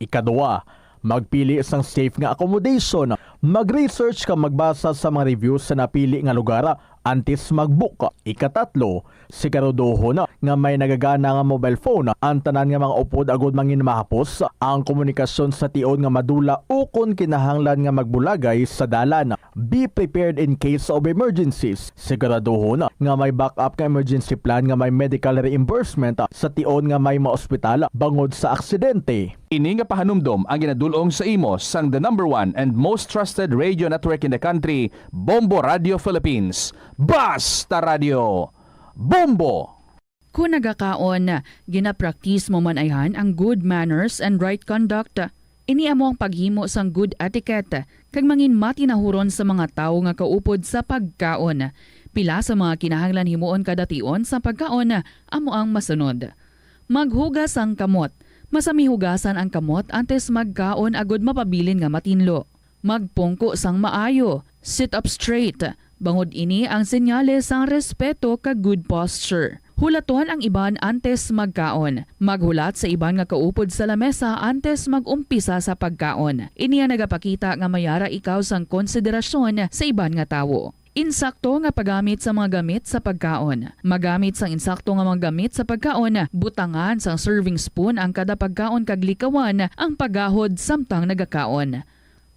S21: Ikadua, magpili isang safe nga accommodation. Mag-research ka magbasa sa mga reviews sa napili nga lugar antes mag-book. Ikatatlo, siguraduho na nga may nagagana nga mobile phone. Ang tanan nga mga upod agod mangin mahapos ang komunikasyon sa tion nga madula o kung kinahanglan nga magbulagay sa dalan. Be prepared in case of emergencies. Siguraduho na nga may backup nga emergency plan nga may medical reimbursement sa tion nga may maospital bangod sa aksidente. Ini nga pahanumdom ang ginadulong sa imo sang the #1 and most trusted radio network in the country, Bombo Radio Philippines. Basta Radio! Bombo!
S22: Kung nagakaon, ginapraktis mo man ayhan ang good manners and right conduct. Iniamo ang paghimo sang good etiquette kag mangin matinahuron sa mga tawo nga kaupod sa pagkaon. Pila sa mga kinahanglan himuon kada tion sa pagkaon amo ang masunod. Maghugas ang kamot. Masami hugasan ang kamot antes magkaon agod mapabilin nga matinlo. Magpungko sang maayo. Sit up straight. Bangod ini ang senyales sang respeto kag good posture. Hulaton ang iban antes magkaon. Maghulat sa iban nga kaupod sa lamesa antes magumpisa sa pagkaon. Iniya nagapakita nga mayara ikaw sang konsiderasyon sa iban nga tawo. Insakto nga paggamit sa mga gamit sa pagkaon. Magamit sang insakto nga mga gamit sa pagkaon. Butangan sang serving spoon ang kada pagkaon kag likawan ang paggahod samtang nagakaon.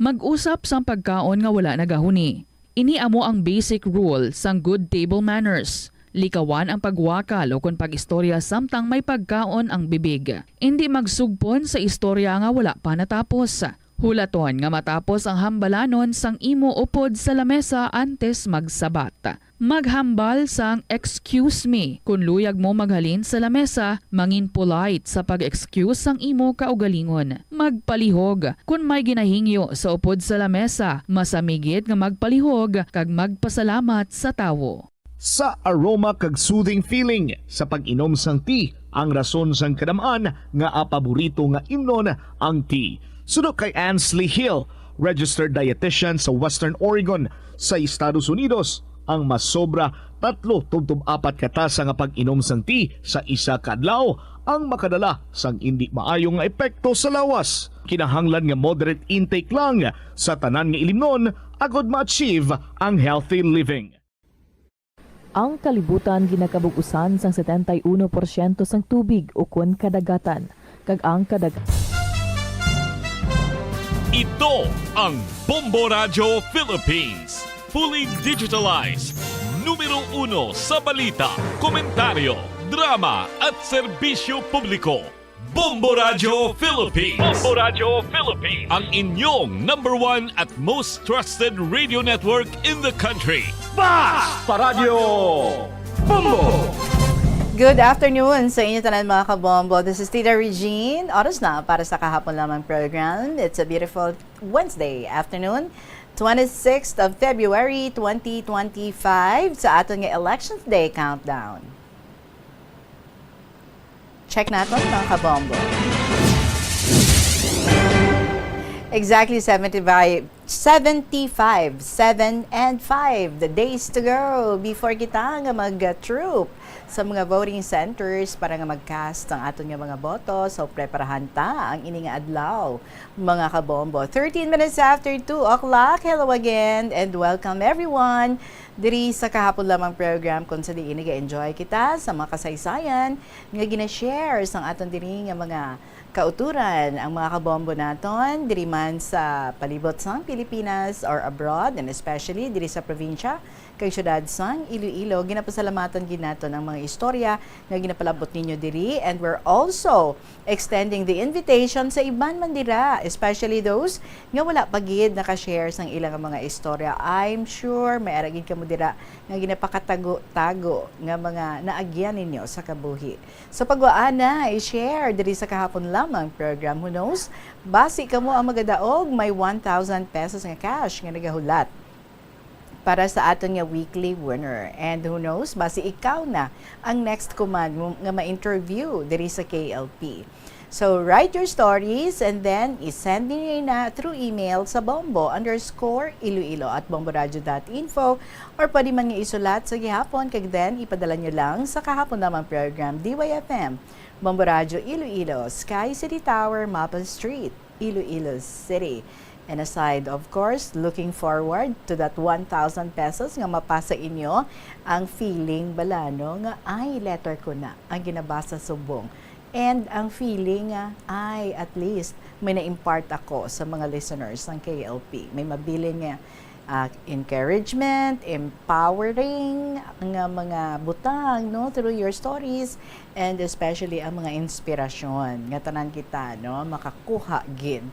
S22: Mag-usap sang pagkaon nga wala nagahuni. Ini amo ang basic rule sang good table manners. Likawan ang pagwakal o kung pag-istorya samtang may pagkaon ang bibig. Hindi magsugpon sa istorya nga wala pa natapos. Hulaton nga matapos ang hambalanon sang imo upod sa lamesa antes magsabat. Maghambal sang excuse me kung luyag mo maghalin sa lamesa, mangin polite sa pag-excuse sang imo kaugalingon. Magpalihog kung may ginahingyo sa upod sa lamesa, masamigit nga magpalihog kag magpasalamat sa tawo.
S8: Sa aroma kag soothing feeling sa pag-inom sang tea, ang rason sang kadamaan nga paborito nga imnon ang tea. Sunod kay Ansley Hill, registered dietitian sa Western Oregon sa Estados Unidos, ang mas sobra 3-4 katasa nga pag-inom sang tea sa isa ka adlaw ang makadala sang hindi maayong nga epekto sa lawas. Kinahanglan nga moderate intake lang sa tanan nga ilimnon agod ma-achieve ang healthy living.
S14: Ang kalibutan ginakabug-usan sang 71% sang tubig ukon kadagatan kag ang
S1: Ito ang Bombo Radio Philippines. Fully digitalized. Numero 1 sa balita, komentaryo, drama at serbisyo publiko. Bombo Radio Philippines. Bombo Radio Philippines. Ang inyong #1 at most trusted radio network in the country.
S8: Basta Radio Bombo!
S23: Good afternoon sa inyo tanan mga kabombo. This is Tita Regine. Oras na para sa kahapon lamang program. It's a beautiful Wednesday afternoon, 26th of February 2025 sa aton nga Elections Day countdown. Check natin mga kabombo. Exactly 7 and 5 the days to go before kita nga mag-troop sa mga voting centers para nga mag-cast ang aton nga mga boto. So preparahan ta ang ini nga adlaw mga kabombo. 13 minutes after 2 o'clock. Hello again and welcome everyone diri sa kahapon lamang program kung sa diin ga-enjoy kita sa mga kasaysayan nga gina-share sang aton diri nga mga kauturan ang mga kabombo naton diri man sa palibot sang Pilipinas or abroad, and especially diri sa probinsya kay syudad sang Iloilo. Ginapasalamatan gid naton ang mga istorya nga ginapalabot ninyo diri, and we're also extending the invitation sa iban man dira, especially those nga wala pa gid naka-share sang ilang mga istorya. I'm sure may ara gid kamo dira nga ginapakatago-tago nga mga naagyan ninyo sa kabuhi. So pagwaan na i-share diri sa kahapon lamang program. Who knows? Basi kamo ang magadaog, may 1,000 pesos nga cash nga nagahulat para sa aton nga weekly winner. And who knows, basi ikaw na ang next command mo nga ma-interview diri sa KLP. So write your stories and then isend niyo na through email sa bombo_iloilo@bomboradio.info, or pwede man nga isulat sa gihapon kag then ipadala nyo lang sa kahapon namang program DYFM Bombo Radio Iloilo, Sky City Tower, Maple Street, Iloilo City. And aside, of course, looking forward to that 1,000 pesos nga mapasa inyo ang feeling balano nga ay letter ko na ang ginabasa subong. And ang feeling nga ay at least may na-impart ako sa mga listeners ng KLP. May mabili nga encouragement, empowering nga mga butang no through your stories, and especially ang mga inspirasyon nga tanan kita no makakuha gid.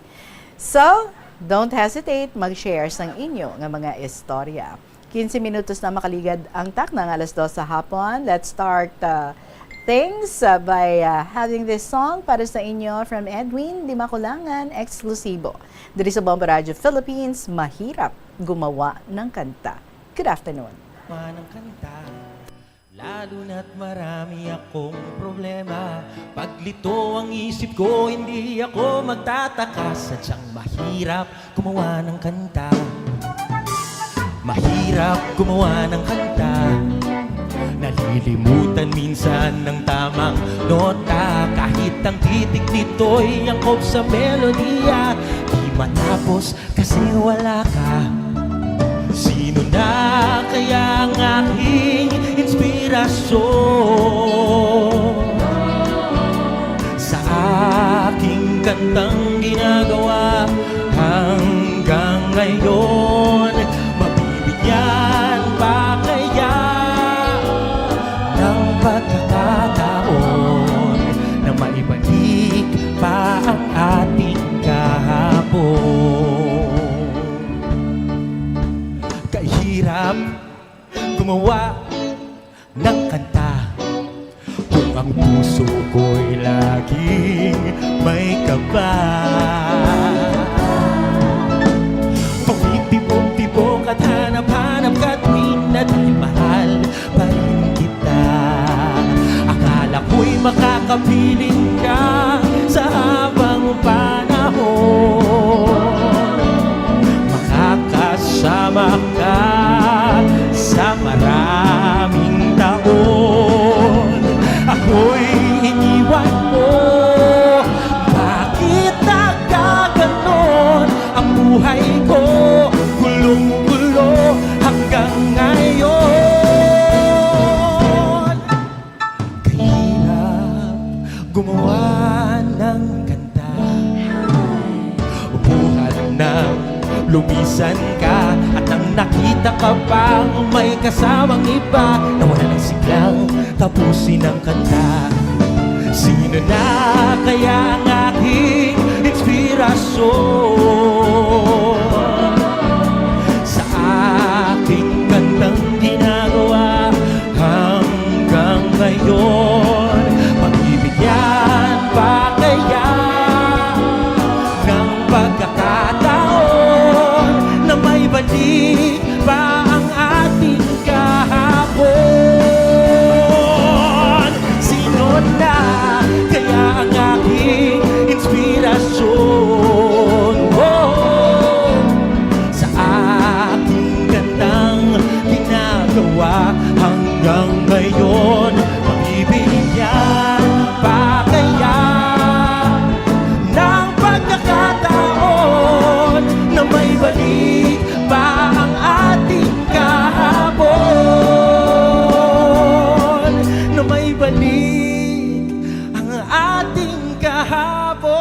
S23: So, don't hesitate mag-share sang inyo nga mga istorya. 15 minutos na makaligad ang takna ng 2:00 sa hapon. Let's start things by having this song para sa inyo from Edwin Di Makulangan, eksklusibo. Diri sa Bombo Radio Philippines, mahirap gumawa ng kanta. Good afternoon.
S24: Ng kanta, lalo na't marami akong problema. Paglito ang isip ko, hindi ako magtataka. Sadyang mahirap gumawa ng kanta. Mahirap gumawa ng kanta. Nalilimutan minsan ng tamang nota. Kahit ang titik nito'y angkop sa melodiya, di matapos kasi wala ka. Sino na kaya ang aking inspirasyon sa aking kantang ginagawa hanggang ngayon? Mabibigyan pa kaya ng pagkakataon na maibalik pa ang ating kahapon? mahirap gumawa ng kanta kung ang puso ko'y laging may kaba. Pumipibog-tibog at hanap-hanap ka tuwing na dahil mahal pa rin kita. Akala ko'y makakapiling ka sa habang panahon, makakasama ka sa maraming taon. Ako'y iniwan mo, bakit nagkaganon ang buhay ko? Gulong-gulo hanggang ngayon. Kahirap gumawa ng kanta, buhat ng lumisan ka, at nang nakita ka pang may kasamang iba, nawala ng siglang tapusin ang kanta. Sino na kaya ang aking inspirasyon sa aking kantang ginagawa hanggang ngayon? Pagbibigyan pa kaya ng pagkakataon na may balik pa ang ating kahapon? Sino na kaya ang aking inspirasyon sa aking gandang ginagawa hanggang ngayon? Magbibigyan pa kaya ng pagkakataon na may balik pa ang ating kahapon? Na may balik ang ating kahapon.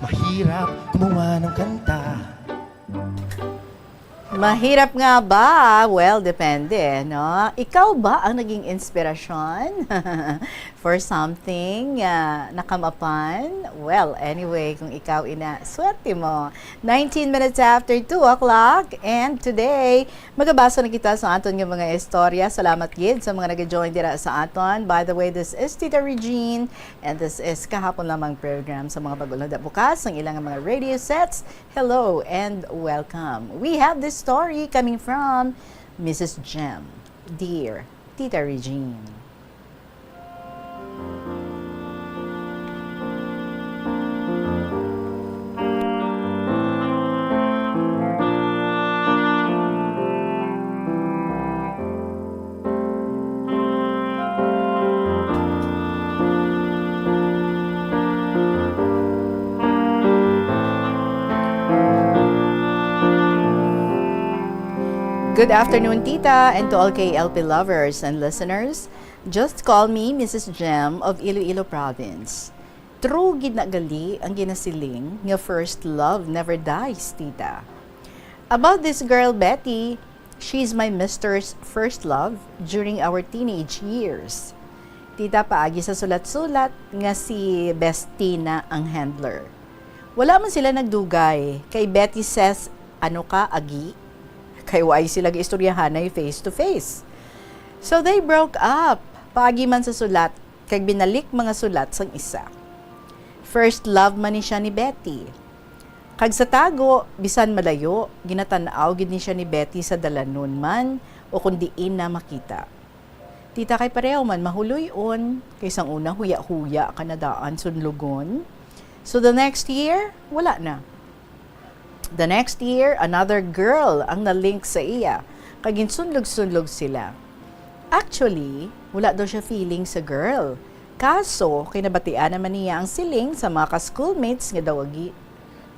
S24: Mahirap gumawa ng kanta.
S23: Mahirap nga ba? Well, depende, no? Ikaw ba ang naging inspirasyon for something na come upon? Well, anyway, kung ikaw swerte mo. 19 minutes after 2 o'clock, and today, magabasa na kita sa aton ng mga istorya. Salamat gid sa mga nag-join dira sa aton. By the way, this is Tita Regine, and this is Kahapon Lamang program sa mga bagong na bukas ng ilang mga radio sets. Hello and welcome. We have this story coming from Mrs. Jem. Dear Tita Regine. Good afternoon, Tita, and to all KLP lovers and listeners. Just call me Mrs. Jem of Iloilo Province. True gid na gali ang ginasiling nga first love never dies, Tita. About this girl, Betty, she's my mister's first love during our teenage years. Tita, paagi sa sulat-sulat nga si Bestina ang handler. Wala man sila nagdugay. Kay Betty says, ano ka, agi? Kay why sila giistoryahan na face to face. So they broke up. Paagi man sa sulat, kay binalik mga sulat sang isa. First love man ni siya ni Betty. Kag sa tago, bisan malayo, ginatanaw gid ni siya ni Betty sa dalanon man o kundiin na makita. Tita, kay pareho man mahuloy-on, kay sang una huya-huya kanadaan sunlugon. So the next year, wala na. The next year, another girl ang nalink sa iya. Kagin sunlog-sunlog sila. Actually, wala daw siya feeling sa girl. Kaso, kinabatian naman niya ang siling sa mga ka-schoolmates nga daw agi.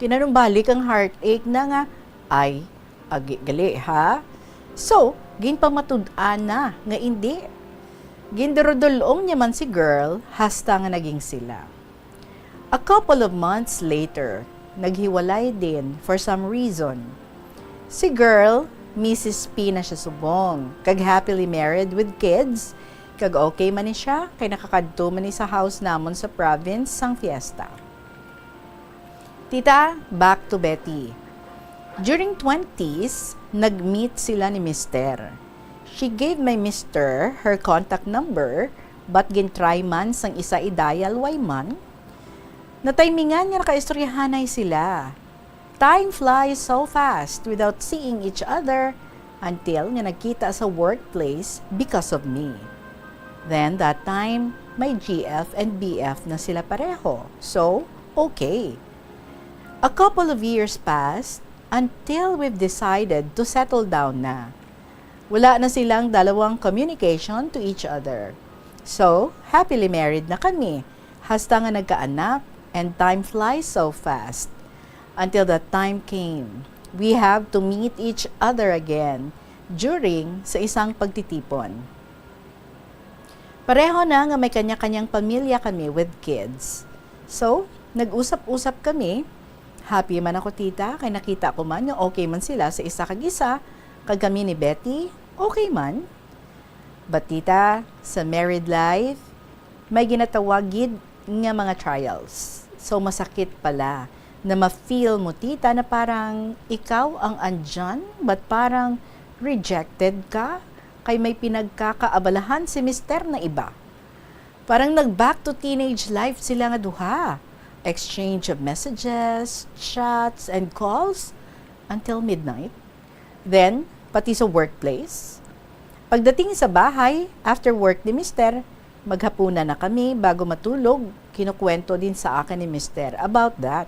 S23: Tinanong balik ang heartache na nga, ay, agi gali ha? So, ginpamatud-an na nga hindi. Gindarodolong niya man si girl, hasta nga naging sila. A couple of months later, naghiwalay din for some reason. Si girl, Mrs. P na siya subong, kag happily married with kids, kag okay man ni siya, kay nakakadto man ni sa house namon sa province sang fiesta. Tita, back to Betty. During 20s, nag-meet sila ni Mr. She gave my Mr. her contact number, but gintry man sang isa i-dial way man. Nataymingan nga nakaistoryahanay sila. Time flies so fast without seeing each other until nga nagkita sa workplace because of me. Then that time, may GF and BF na sila pareho. So, okay. A couple of years passed until we've decided to settle down na. Wala na silang dalawang communication to each other. So, happily married na kami. Hasta nga nagkaanak and time flies so fast. Until that time came, we have to meet each other again during sa isang pagtitipon. Pareho na nga may kanya-kanyang pamilya kami with kids. So, nag-usap-usap kami. Happy man ako, tita, kay nakita ko man nga okay man sila sa isa kag isa, kag kami ni Betty, okay man. But tita, sa married life, may ginatawagid nga mga trials. So masakit pala na ma-feel mo, tita, na parang ikaw ang andyan, but parang rejected ka, kay may pinagkakaabalahan si mister na iba. Parang nag-back to teenage life sila nga duha. Exchange of messages, chats, and calls until midnight. Then, pati sa workplace. Pagdating sa bahay, after work ni mister, maghapunan na kami bago matulog. Kinukwento din sa akin ni mister about that.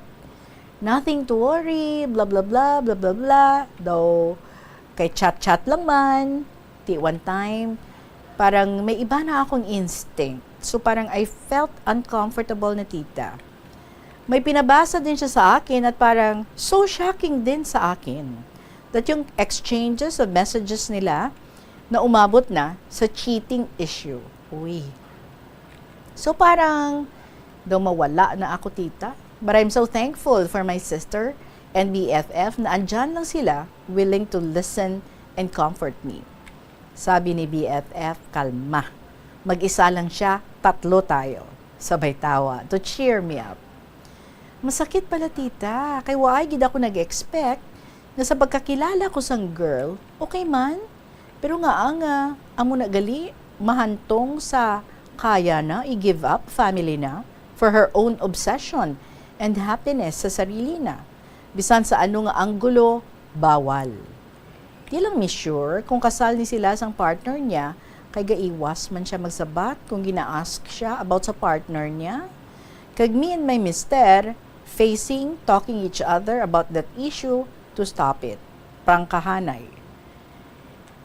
S23: Nothing to worry, blah blah blah, blah blah blah. Though, kay chat-chat lang man, one time, parang may iba na akong instinct. So parang I felt uncomfortable na, tita. May pinabasa din siya sa akin at parang so shocking din sa akin that yung exchanges of messages nila na umabot na sa cheating issue. Uy. So parang daw mawala na ako, tita. But I'm so thankful for my sister and BFF na andyan lang sila willing to listen and comfort me. Sabi ni BFF, kalma. Mag-isa lang siya, tatlo tayo. Sabay tawa to cheer me up. Masakit pala, tita. Kay waay gid ako nag-expect na sa pagkakilala ko sang girl, okay man. Pero nga amo na gali, mahantong sa kaya na i-give up family na for her own obsession and happiness sa sarili na. Bisan sa ano nga anggulo, bawal. Di lang mi sure kung kasal ni sila sang partner niya, kay gaiwas man siya magsabat kung gina-ask siya about sa partner niya. Kag me and my mister, facing, talking each other about that issue to stop it. Prangkahanay.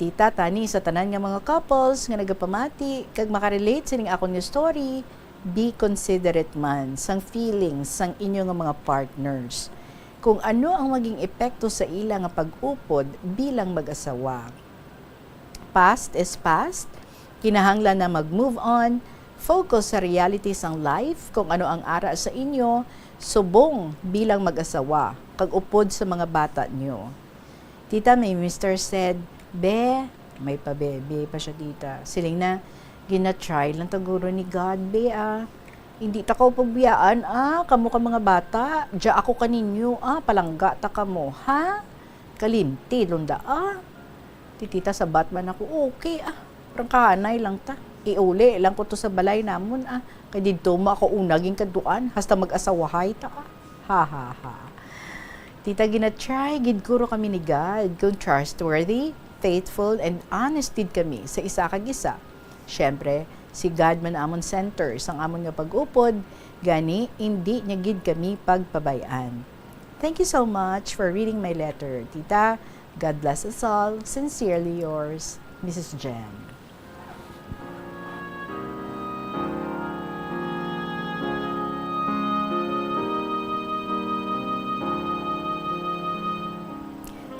S23: Tita, tani, sa tanan nga mga couples nga nagapamati, kag makarelate sining akong new story, be considerate man sang feelings sang inyo nga mga partners. Kung ano ang maging epekto sa ila nga pag-upod bilang mag-asawa. Past is past, kinahanglan na mag-move on, focus sa realities ng life, kung ano ang ara sa inyo, subong bilang mag-asawa, kag upod sa mga bata nyo. Tita, may mister said, be, may pa-bebe pa siya, tita. Siling na, gina-try lang taguro ni God, be, Hindi ta ko pagbiyaan, kamo ka mga bata, diya ako kaninyo, palangga ta kamo, ha? Kalimti, lunda, Titita, sa Batman ako, okay, prangkahanay lang ta. Iuli lang ko to sa balay namon, Kaya dito mo ako unaging kaduan, hasta mag-asawahay ta, Ha, ha, ha. Tita, gina-try, gidkuro kami ni God, kung trustworthy, faithful, and honest did kami sa isa kag isa. Siyempre, si God man amon center, sang amon nga pag-upod, gani, hindi niya gid kami pagpabayaan. Thank you so much for reading my letter, tita. God bless us all. Sincerely yours, Mrs. Jen.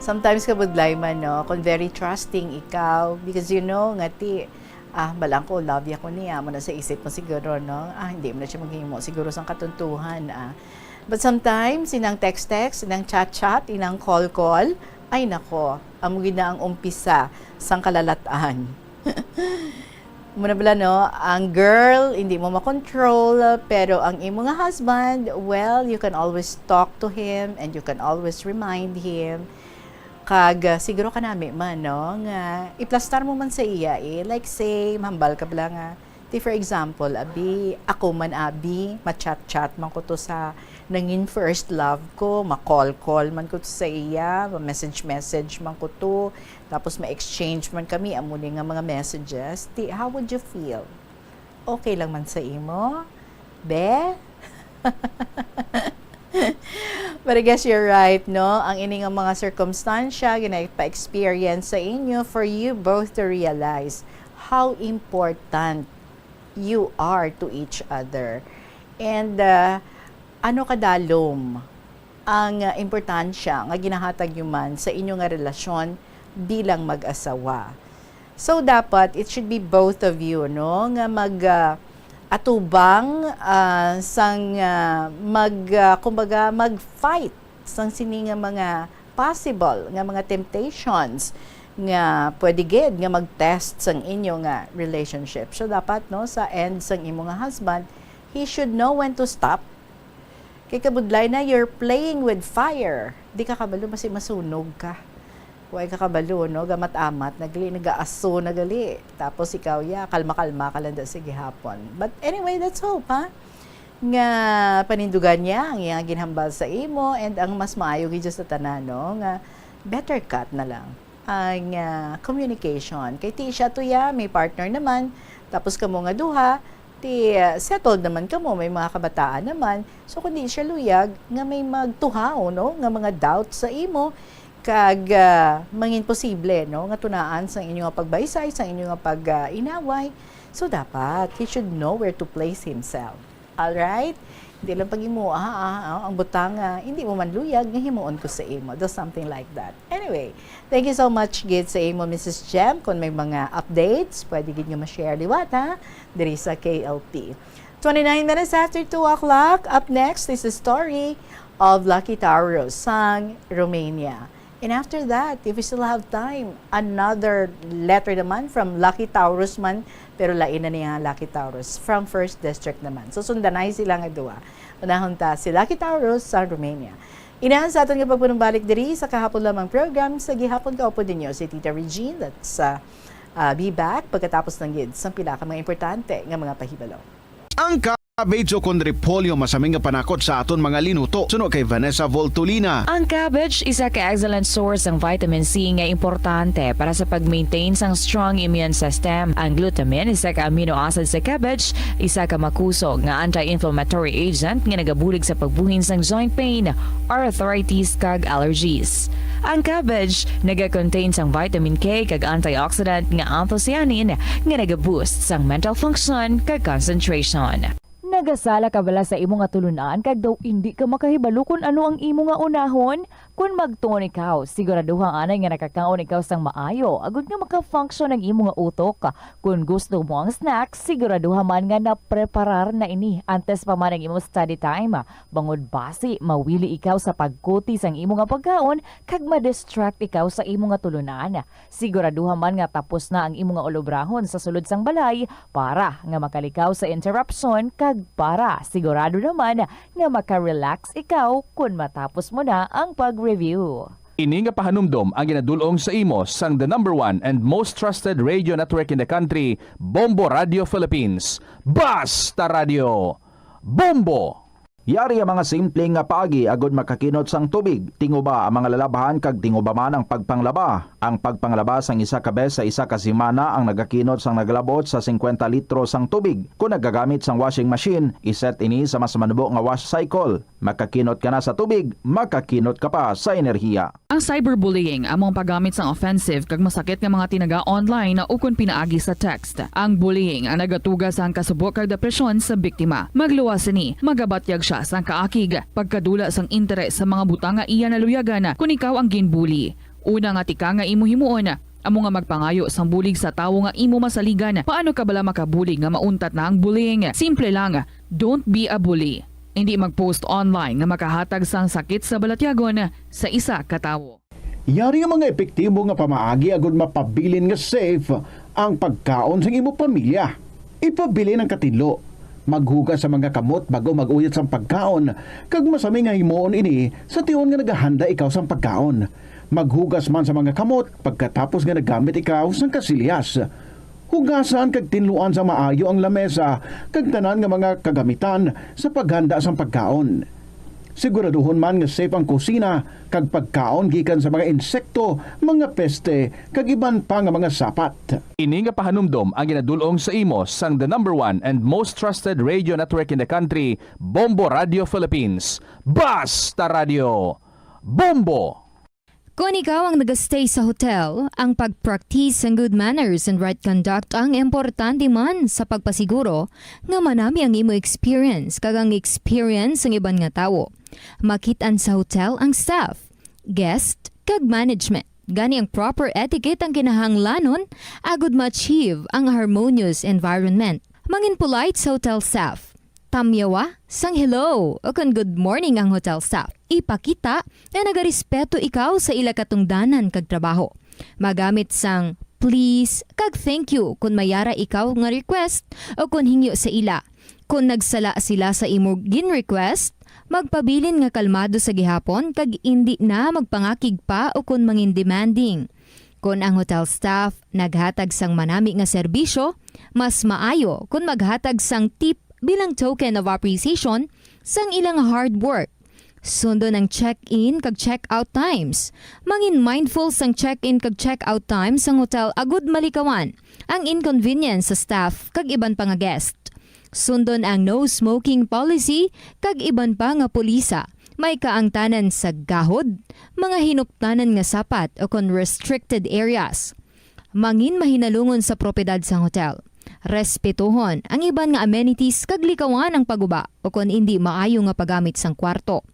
S23: Sometimes kabudlay man, no, kung very trusting ikaw, because you know, ngati, balang ko, love ya ko niya, mo na sa isip mo siguro, no, hindi mo na siya maghimo, siguro sang katuntuhan, But sometimes, inang text-text, inang chat-chat, inang call-call, ay nako, amugin na ang umpisa sang kalalataan. Muna bala no, ang girl, hindi mo makontrol, pero ang imo nga husband, well, you can always talk to him and you can always remind him. Kag siguro ka nami man, no, nga iplastar mo man sa iya, like say, mahambal ka bala nga. For example, abi, ako man abi, ma-chat-chat man ko to sa nangin first love ko, ma-call-call man ko to sa iya, ma-message man ko to, tapos ma-exchange man kami, amuni nga mga messages. How would you feel? Okay lang man sa imo? Be? But I guess you're right, no? Ang ini nga mga circumstansya, ginapa-experience sa inyo for you both to realize how important you are to each other. And ano kadalom ang importansya nga ginahatag nyo man sa inyong nga relasyon bilang mag-asawa. So dapat it should be both of you, no, nga atubang sang kumbaga mag-fight sang sini nga mga possible nga mga temptations nga pwede gid nga mag-test sang inyo nga relationship. So dapat no sa end sang imo nga husband, he should know when to stop. Kay kabudlay na you're playing with fire. Di ka kabalo masunog ka. Huwag ka kabalo no gamat-amat nag-aaso nagali. Tapos ikaw kalma-kalma ka lang sa gihapon. But anyway, let's hope nga panindugan niya ang iyang ginhambal sa imo and ang mas maayo gid sa tanan no nga better cut na lang ang communication. Kay ti siya tuya, may partner naman, tapos kamo nga duha, settled naman kamo, may mga kabataan naman. So kundi siya luyag, nga may magtuhaw, no? Nga mga doubts sa imo, kag mangin posible, no? Nga tunaan sa inyong pagbaysay, sa inyong pag-inaway. So dapat, he should know where to place himself. Alright? Hindi lang pag-imo, ang butang, hindi mo man luyag, nga himuon ko sa imo. Do something like that. Anyway, thank you so much, gid sa imo, Mrs. Jem. Kung may mga updates, pwede gid nyo ma-share liwata, diri sa KLP. 29 minutes after 2 o'clock, up next is the story of Lucky Taurus sang Romania. And after that, if we still have time, another letter naman from Lucky Taurus man, pero lain na niya Lucky Taurus from 1st District naman. So sundanay sila nga duwa. Unahon ta si Lucky Taurus sa Romania. Inahan sa aton nga pagpunumbalik diri sa kahapon lamang program sa gihapon kaupo dinyo si Tita Regine. That's be back pagkatapos ng gids sa pila ka mga importante nga mga pahibalo.
S15: Ang cabbage o kon repolyo masaming nga panakot sa aton mga linuto. Suno kay Vanessa Voltolina.
S5: Ang cabbage isa ka excellent source ng vitamin C nga importante para sa pag-maintain sang strong immune system. Ang glutamine isa ka amino acid sa cabbage, isa ka makusog nga anti-inflammatory agent nga nagabulig sa pagbuhin sang joint pain, arthritis kag allergies. Ang cabbage naga-contain sang vitamin K kag antioxidant nga anthocyanin nga naga-boost sang mental function kag concentration.
S20: Nagasala ka bala sa imo nga tulunan kag daw hindi ka makahibalo kung ano ang imo nga unahon? Kung magtuon ikaw, siguraduhang anay nga nakakaon ikaw sang maayo, agud nga maka-function ang imo nga utok. Kung gusto mo ang snacks, siguraduhan man nga napreparar na ini antes pa man ang imo study time. Bangod basi, mawili ikaw sa pagkuti sang imo nga pagkaon kag ma-distract ikaw sa imo nga tulunan. Siguraduhan man nga tapos na ang imo nga olobrahon sa sulod sang balay para nga makalikaw sa interruption kag para sigurado naman nga maka-relax ikaw kung matapos mo na ang pag-review.
S2: Ini nga pahanumdom ang ginadulong sa imo sang the #1 and most trusted radio network in the country, Bombo Radio Philippines. Basta Radio! Bombo!
S21: Yari ang mga simpleng nga paagi agod makakinot sang tubig. Tinguba ang mga lalabahan kag tinguba man ang pagpanglaba. Ang pagpanglaba sang isa ka bes sa isa ka semana ang nagakinot sang naglabot sa 50 litro sang tubig. Kung nagagamit sang washing machine, iset ini sa mas manubo nga wash cycle. Makakinot ka na sa tubig, makakinot ka pa sa enerhiya.
S22: Ang cyberbullying among paggamit sang offensive kag masakit nga mga tinaga online na ukon pinaagi sa text. Ang bullying ang nagatuga sa kasubok kag depresyon sa biktima. Magluwas ni, magabatyag siya sang kaakig, pagkadula sang interes sa mga butang nga iya naluyagan kung ikaw ang ginbully. Una nga tika nga imo himuon, amo nga magpangayo sang bulig sa tawo nga imo masaligan. Paano ka bala makabulig nga mauntat na ang bullying? Simple lang, don't be a bully. Hindi mag-post online nga makahatag sang sakit sa balatyagon sa isa ka tawo.
S15: Yari ang mga epektibo nga pamaagi agud mapabilin nga safe ang pagkaon sa imo pamilya. Ipabili ng katinlo. Maghugas sa mga kamot bago maguyat sa pagkaon. Kag masami nga himuon ini sa tiyon nga naghahanda ikaw sa pagkaon. Maghugas man sa mga kamot pagkatapos nga nagamit ikaw sa kasilyas. Hugasan kag tinluan sa maayo ang lamesa kag tanan nga mga kagamitan sa paghanda sa pagkaon. Siguraduhon man nga safe ang kusina kag pagkaon gikan sa mga insekto, mga peste kag iban pa nga mga sapat.
S2: Ini nga pahanumdom ang ginadulong sa imo sang the number 1 and most trusted radio network in the country, Bombo Radio Philippines. Basta Radio Bombo!
S10: Kung ikaw ang nag-stay sa hotel, ang pag-practice ng good manners and right conduct ang importante man sa pagpasiguro nga manami ang imo experience kag ang experience ng iban nga tawo. Makitaan sa hotel ang staff, guest, kag management. Gani ang proper etiquette ang kinahanglanon agud ma-achieve ang harmonious environment. Mangin polite sa hotel staff. Tamyawa, sang hello o kung good morning ang hotel staff. Ipakita na nagarespeto ikaw sa ila katungdanan kag trabaho. Magamit sang please kag thank you kung mayara ikaw nga request o kung hingyo sa ila. Kung nagsala sila sa imo gin-request, magpabilin nga kalmado sa gihapon kag indi na magpangakig pa o kung mangin demanding. Kung ang hotel staff naghatag sang manami nga serbisyo, mas maayo kung maghatag sang tip bilang token of appreciation sang ilang hard work. Sundo ng check-in kag check-out times. Mangin mindful sang check-in kag check-out times sang hotel agud malikawan ang inconvenience sa staff kag iban pa nga guest. Sundon ang no smoking policy kag iban pa nga pulisa. May kaangtanan sa gahod, mga hinuptanan nga sapat o kon restricted areas. Mangin mahinalungon sa propiedad sang hotel. Respetuhon ang iban nga amenities kag likawan ang paguba o kung hindi maayo nga paggamit sang kwarto.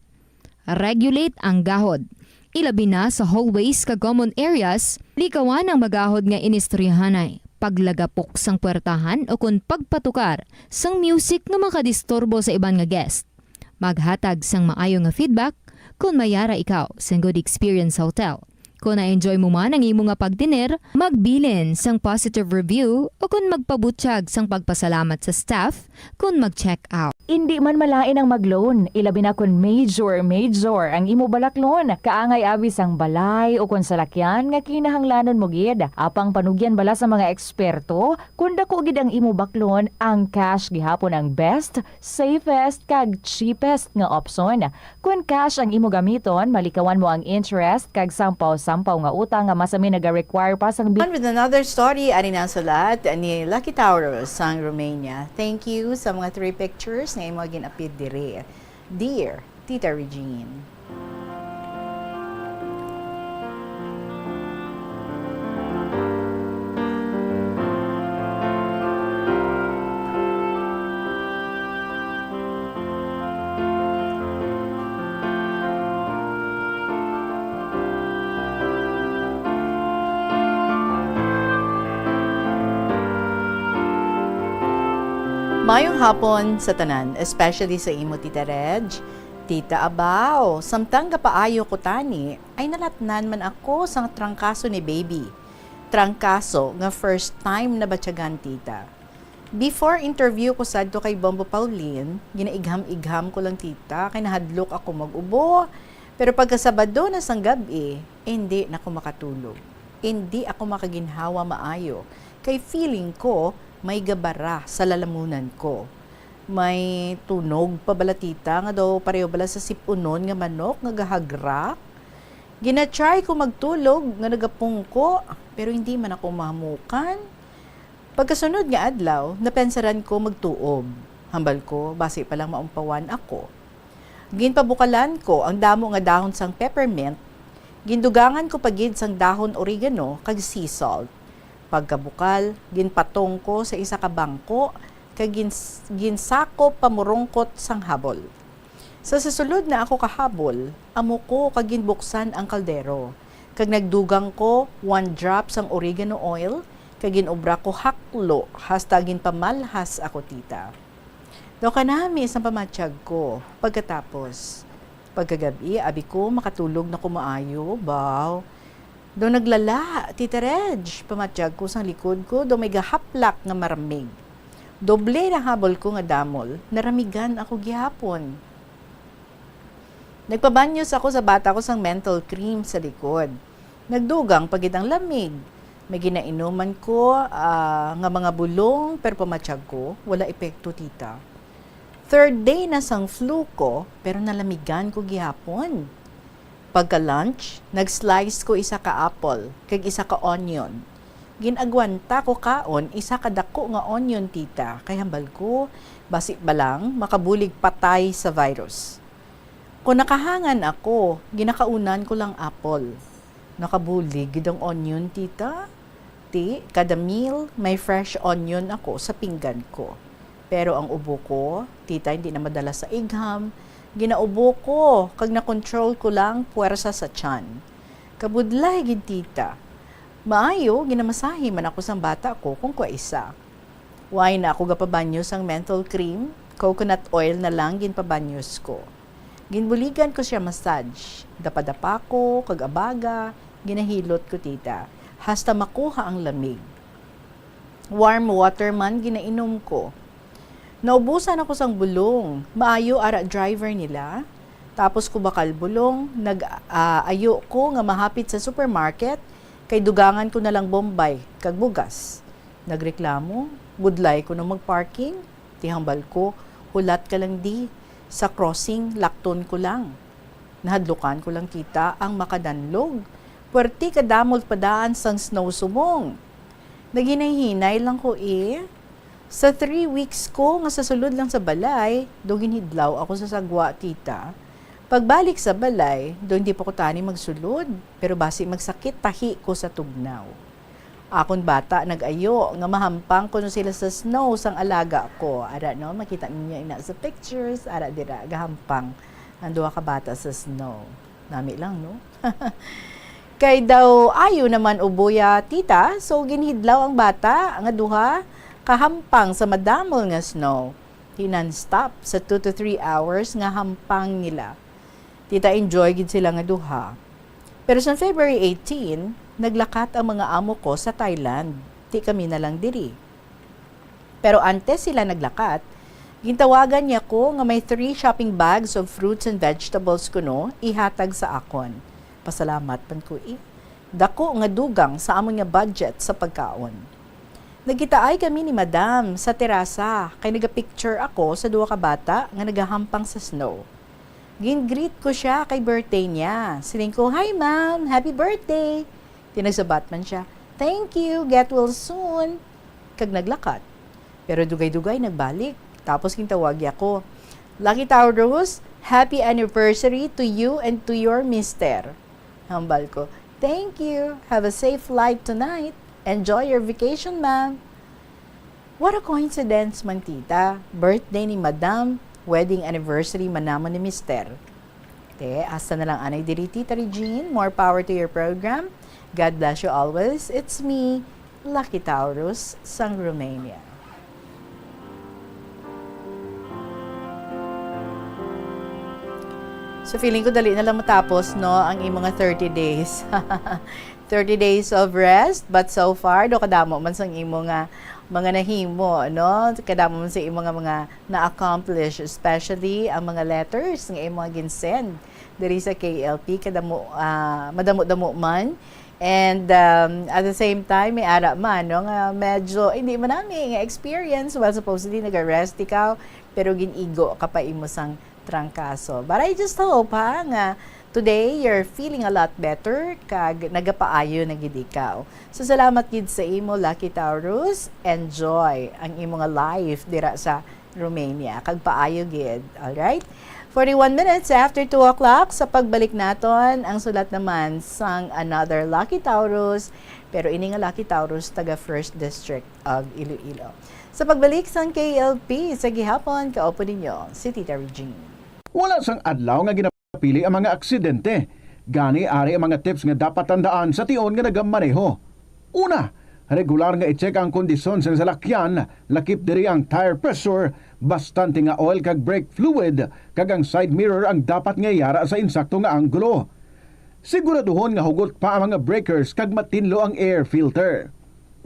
S10: Regulate ang gahod. Ilabi na sa hallways kag common areas, likawan ang magahod nga inistoryahanay. Paglagapok sang puwertahan o kung pagpatukar sang music nga makadisturbo sa iban nga guest. Maghatag sang maayo nga feedback kung mayara ikaw sa good experience sa hotel. Kung na-enjoy mo man ang imo nga pagdiner, magbilin sang positive review o kung magpabutsyag sang pagpasalamat sa staff kung mag-check out.
S20: Hindi man malain ang mag-loan, ilabi na kung major ang imo balak loan. Kaangay abi sang balay o kung salakyan nga kinahanglanon mo gid. Apang panugyan bala sa mga eksperto, kung dako gid ang imo baklon, ang cash gihapon ang best, safest kag cheapest nga option. Kung cash ang imo gamiton, malikawan mo ang interest kag sampaw nga utang nga masami naga-require pa sang
S23: On with another story, ari na sulat ni Lucky Tauros sang Romania. Thank you sa mga 3 pictures na imo ginapid diri. Dear Tita Regine. Mayong hapon sa tanan, especially sa imo Tita Reg, Tita Abaw. Samtang kapaayo ko tani, ay nalatnan man ako sang trangkaso ni baby. Trangkaso nga first time na batyagan tita. Before interview ko sadto kay Bombo Pauline, ginaigham-igham ko lang tita, kay nahadlok ako mag-ubo. Pero pagkasabado na sang gabi, hindi na ako makatulog. Hindi ako makaginhawa maayo. Kay feeling ko, may gabara sa lalamunan ko. May tunog pa bala tita, nga daw pareho bala sa sipunon nga manok, nga gahagrak. Gina-try ko magtulog, nga nagapungko, pero hindi man ako mahamukan. Pagkasunod nga adlaw, napensaran ko magtuob. Hambal ko, base pa lang maumpawan ako. Ginpabukalan ko ang damo nga dahon sang peppermint, gindugangan ko pagid sang dahon oregano kag sea salt. Pagkabukal, ginpatong ko sa isa ka bangko, kag ginsako pamurungkot sang habol. Sa susulod na ako kahabol, amo ko kag ginbuksan ang kaldero. Kag nagdugang ko 1 drop sang oregano oil, kag ginobra ko haklo, hasta ginpamalhas ako tita. Daw kanami isang pamatsyag ko. Pagkatapos, pagkagabi, abi ko makatulog na kumaayo, baw. Do naglala, Tita Reg, pamatsyag ko sa likod ko, do may gahaplak nga maramig. Doble na habol ko nga damol, naramigan ako gihapon. Nagpabanyos ako sa bata ko sang menthol cream sa likod. Nagdugang pagid ang lamig. May ginainuman ko nga mga bulong, pero pamatsyag ko, wala epekto, tita. Third day na sang flu ko, pero nalamigan ko gihapon. Pagka-lunch, nag-slice ko isa ka apple, kag isa ka onion. Ginagwanta ko kaon, isa ka dako nga onion, tita. Kay hambal ko, basi ba lang, makabulig patay sa virus. Kung nakahangan ako, ginakaunan ko lang apple. Nakabulig gidang onion, tita. Kada meal, may fresh onion ako sa pinggan ko. Pero ang ubo ko, tita, hindi na madala sa igham. Ginaubo ko, kag na-control ko lang puwersa sa tiyan. Kabudlay gid, tita. Maayo, ginamasahi man ako sang bata ko kung kwa isa. Why na ako gapabanyos ang menthol cream? Coconut oil na lang ginpabanyos ko. Ginbuligan ko siya massage. Dapadapa ko, kag abaga, ginahilot ko, tita. Hasta makuha ang lamig. Warm water man ginainom ko. Naubusan ako sang bulong. Maayo ara driver nila. Tapos ko bakal bulong. Nag-ayo ko nga mahapit sa supermarket. Kay dugangan ko na lang Bombay kag bugas. Nagreklamo. Budlay ko na magparking. Tihambal ko. Hulat ka lang di. Sa crossing, lakton ko lang. Nahadlukan ko lang kita ang makadanlog. Puwerti kadamol padaan sang snow sumong. Naghinay-hinay lang ko Sa 3 weeks ko nga sa sulod lang sa balay, do ginhidlaw ako sa sagwa, tita. Pagbalik sa balay, do hindi pa ko tani magsulod, pero basi magsakit tahi ko sa tugnaw. Akon bata nag-ayo nga mahampang ko no sila sa snow sang alaga ko. Ara no, makita ninyo ina sa pictures, ara dira gahampang ang duha ka bata sa snow. Nami lang no. Kay daw ayo naman uboya, tita, so ginhidlaw ang bata nga duha kahampang sa madamol nga snow. Non-stop sa 2 to 3 hours nga hampang nila. Tita, enjoy gid sila nga duha. Pero sa February 18, naglakat ang mga amo ko sa Thailand. Di kami na lang diri. Pero antes sila naglakat, gintawagan niya ko nga may 3 shopping bags of fruits and vegetables kuno ihatag sa akon. Pasalamat pan ko Dako nga dugang sa amon nga budget sa pagkaon. Nagkitaay kami ni Madam sa terasa kay nagapicture ako sa duha ka bata nga nagahampang sa snow. Gin-greet ko siya kay birthday niya. Siling ko, "Hi ma'am, happy birthday." Tinagsabat man siya, "Thank you, get well soon." Kag naglakat. Pero dugay-dugay nagbalik. Tapos kintawag ako, "Lucky Taurus, happy anniversary to you and to your mister." Hambal ko, "Thank you. Have a safe flight tonight. Enjoy your vacation, ma'am." What a coincidence man, tita. Birthday ni Madam, wedding anniversary man naman ni mister. Asa na lang anay diri, Tita Regine. More power to your program. God bless you always. It's me, Lucky Taurus, sang Romania. So feeling ko dali na lang matapos, no, ang imong 30 days. 30 days of rest, but so far do kadamo man sang imong mga nahimo, no? Kadamo man sa imong mga na-accomplish, especially ang mga letters nga imong ginsend diri sa KLP, kadamo madamo-damo man. And at the same time, may ara man, no, nga medyo hindi man nami nga experience, well, supposedly nag-arrest ikaw, pero ginigo ka pa imo sang trangkaso. But I just hope nga today you're feeling a lot better kag nagapaayo na gid ikaw. So salamat gid sa imo, Lucky Taurus. Enjoy ang imo nga life dira sa Romania. Kag paayo gid. All right? 41 minutes after 2 o'clock sa pagbalik naton ang sulat naman sang another Lucky Taurus, pero ini nga Lucky Taurus taga 1st District of Iloilo. Sa pagbalik sang KLP sa gihapon, kaupo ninyo si Tita Regine.
S15: Wala sang adlaw nga ginapili ang mga aksidente. Gani ari ang mga tips nga dapat tandaan sa tion nga nagamaneho. Una, regular nga i-check ang kondisyon sa salakyan, lakip diri ang tire pressure, bastante nga oil kag brake fluid, kag ang side mirror ang dapat nga yara sa insakto nga anggulo.
S8: Siguraduhon nga hugot pa ang mga breakers kag matinlo ang air filter.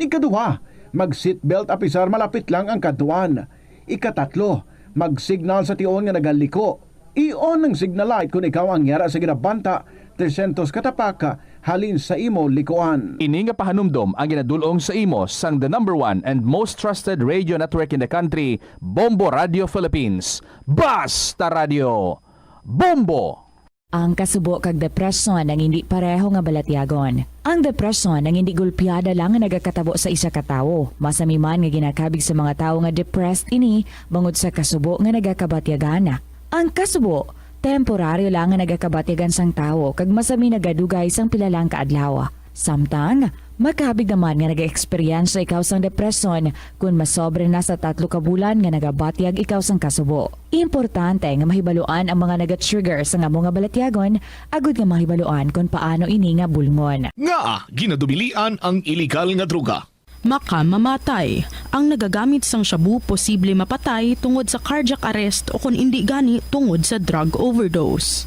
S8: Ikaduha, mag-seatbelt apisar malapit lang ang katuan. Ikatatlo, mag-signal sa tion nga nagaliko. I-on ang signal light kung ikaw ang yara sa ginabanta 300 katapaka halin sa imo likuan.
S2: Ini nga pahanumdom ang ginadulong sa imo sang the number 1 and most trusted radio network in the country, Bombo Radio Philippines. Basta Radio! Bombo!
S20: Ang kasubo kag depresyon ang hindi pareho nga balatyagon. Ang depresyon ang hindi gulpiyada lang nga nagakatabo sa isa ka tawo. Masami man nga ginakabig sa mga tawo nga depressed ini bangod sa kasubo nga nagakabatyagan. Ang kasubo, temporaryo lang nga nagakabatyagan sang tawo kag masami nagadugay sang pilalang kaadlaw. Samtang, makabig naman nga nag-experience ikaw sang depresyon kung masobre na sa 3 ka bulan nga nagabatyag ikaw sang kasubo. Importante nga mahibaluan ang mga naga-trigger sa nga mga balatyagon, agud nga mahibaluan kung paano ini nga bulngon.
S15: Nga ginadubilian ang iligal nga droga.
S11: Mamatay. Ang nagagamit sang shabu posible mapatay tungod sa cardiac arrest o kung hindi gani tungod sa drug overdose.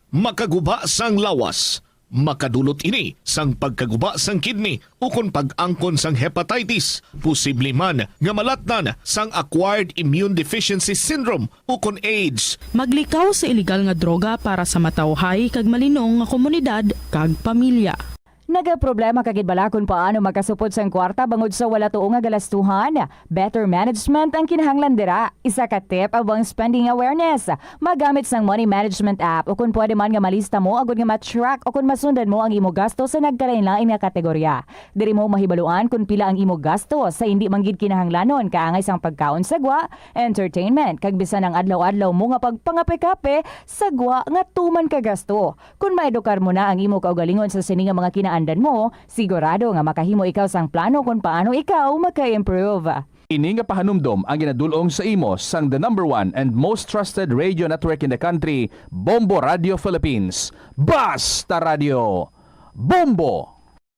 S15: Makaguba sang lawas. Makadulot ini sang pagkaguba sang kidney o kung pag-angkon sang hepatitis. Posible man nga malatnan sang acquired immune deficiency syndrome o kung AIDS.
S11: Maglikaw sa iligal nga droga para sa matawhay kag malinong nga komunidad kag pamilya.
S20: Nagaproblema kagid bala kung paano magkasupod sang kwarta bangod sa wala tuong nga galastuhan. Better management ang kinahanglan dira. Isa ka tip abang spending awareness. Magamit sang money management app o kung pwede man nga malista mo agud nga matrack o kung masundan mo ang imo gasto sa nagkalain-lain nga kategorya. Diri mo mahibaluan kung pila ang imo gasto sa hindi manggid kinahanglanon kaangay sang pagkaon sagwa, entertainment kag bisan ang adlaw-adlaw mo nga pagpangape-kape sagwa nga tuman ka gasto. Kung maedukar mo na ang imo kaugalingon sa sini nga mga andan mo, sigurado nga makahimo ikaw sang plano kung paano ikaw maka-improve.
S2: Ini nga pahanumdom ang ginadulong sa imo sang the number 1 and most trusted radio network in the country, Bombo Radio Philippines. Basta Radio! Bombo!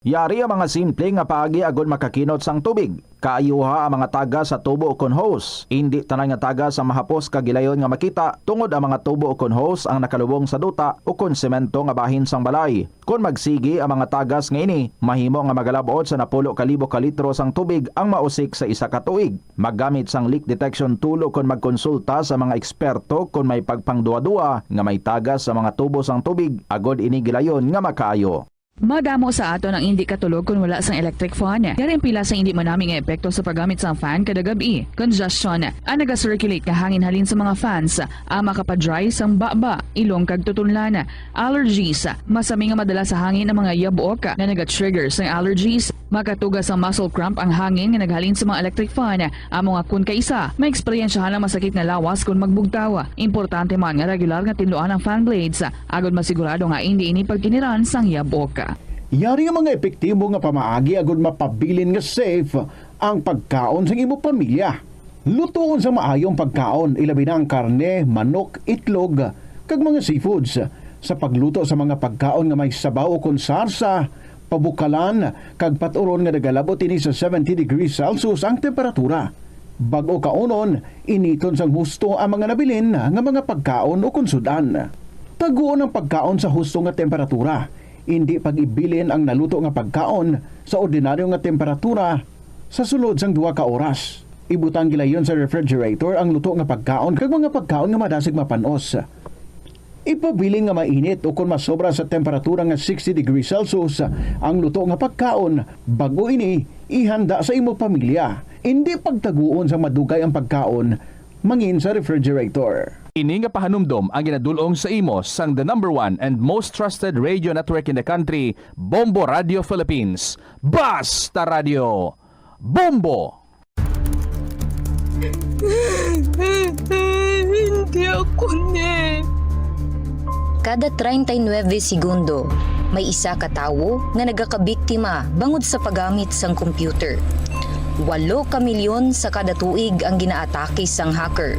S21: Yari ang mga simple nga paagi agud makakinot sang tubig. Kaayuha ang mga taga sa tubo o kon hose. Hindi tanan nga taga sa mahapos kagilayon nga makita tungod ang mga tubo o kon hose ang nakalubong sa duta o kon semento nga bahin sang balay. Kung magsigi ang mga tagas nga ini, mahimo nga magalabot sa 10,000 ka litro sang tubig ang mausik sa isa ka tuig. Maggamit sang leak detection tool o kon magkonsulta sa mga eksperto kung may pagpangduwa-duwa nga may tagas sa mga tubo sang tubig agod ini gilayon nga makaayo.
S22: Madamo sa ato ng hindi katulog kung wala sang electric fan. Yaring pila sa hindi manaming epekto sa paggamit sang fan kada gabi. Congestion, ang naga-circulate nga hangin halin sa mga fans, ang makapadry sang baba, ilong kag tutunlan. Allergies, masami nga madala sa hangin ang mga yabok na naga-trigger sang allergies. Makatugas ang muscle cramp ang hangin nga naghalin sa mga electric fan. Amo nga kun kaisa, may eksperyensyahan lang masakit nga lawas kung magbugtaw. Importante man nga regular nga tinluan ang fan blades, agad masigurado nga hindi ini pagkiniran sang yabok.
S8: Yari ang mga epektibo nga pamaagi agud mapabilin nga safe ang pagkaon sa imo pamilya. Lutoon sa maayong pagkaon, ilabi na ang karne, manok, itlog, kag mga seafoods. Sa pagluto sa mga pagkaon nga may sabaw o kon sarsa, pabukalan, kag paturon nga nagalabot ini sa 70 degrees Celsius ang temperatura. Bago kaunon, initon sang husto ang mga nabilin nga mga pagkaon o konsudan. Taguon ang pagkaon sa husto nga temperatura. Hindi pag-ibilin ang naluto nga pagkaon sa ordinaryo nga temperatura sa sulod sang 2 ka oras. Ibutang gilayon sa refrigerator ang luto nga pagkaon kag mga pagkaon nga madasig mapanos. Ipabilin nga mainit o kung masobra sa temperatura nga 60 degrees Celsius ang luto nga pagkaon bago ini ihanda sa imo pamilya. Hindi pagtaguon sa madugay ang pagkaon mangin sa refrigerator.
S2: Ini nga pahanumdom ang ginadulong sa imo sang the number 1 and most trusted radio network in the country, Bombo Radio Philippines. Basta Radio! Bombo!
S11: Hindi ako
S12: Kada 39 segundo, may isa ka tawo nga nagakabiktima bangod sa paggamit sang computer. 8 ka milyon sa kada tuig ang ginaatake sang hacker.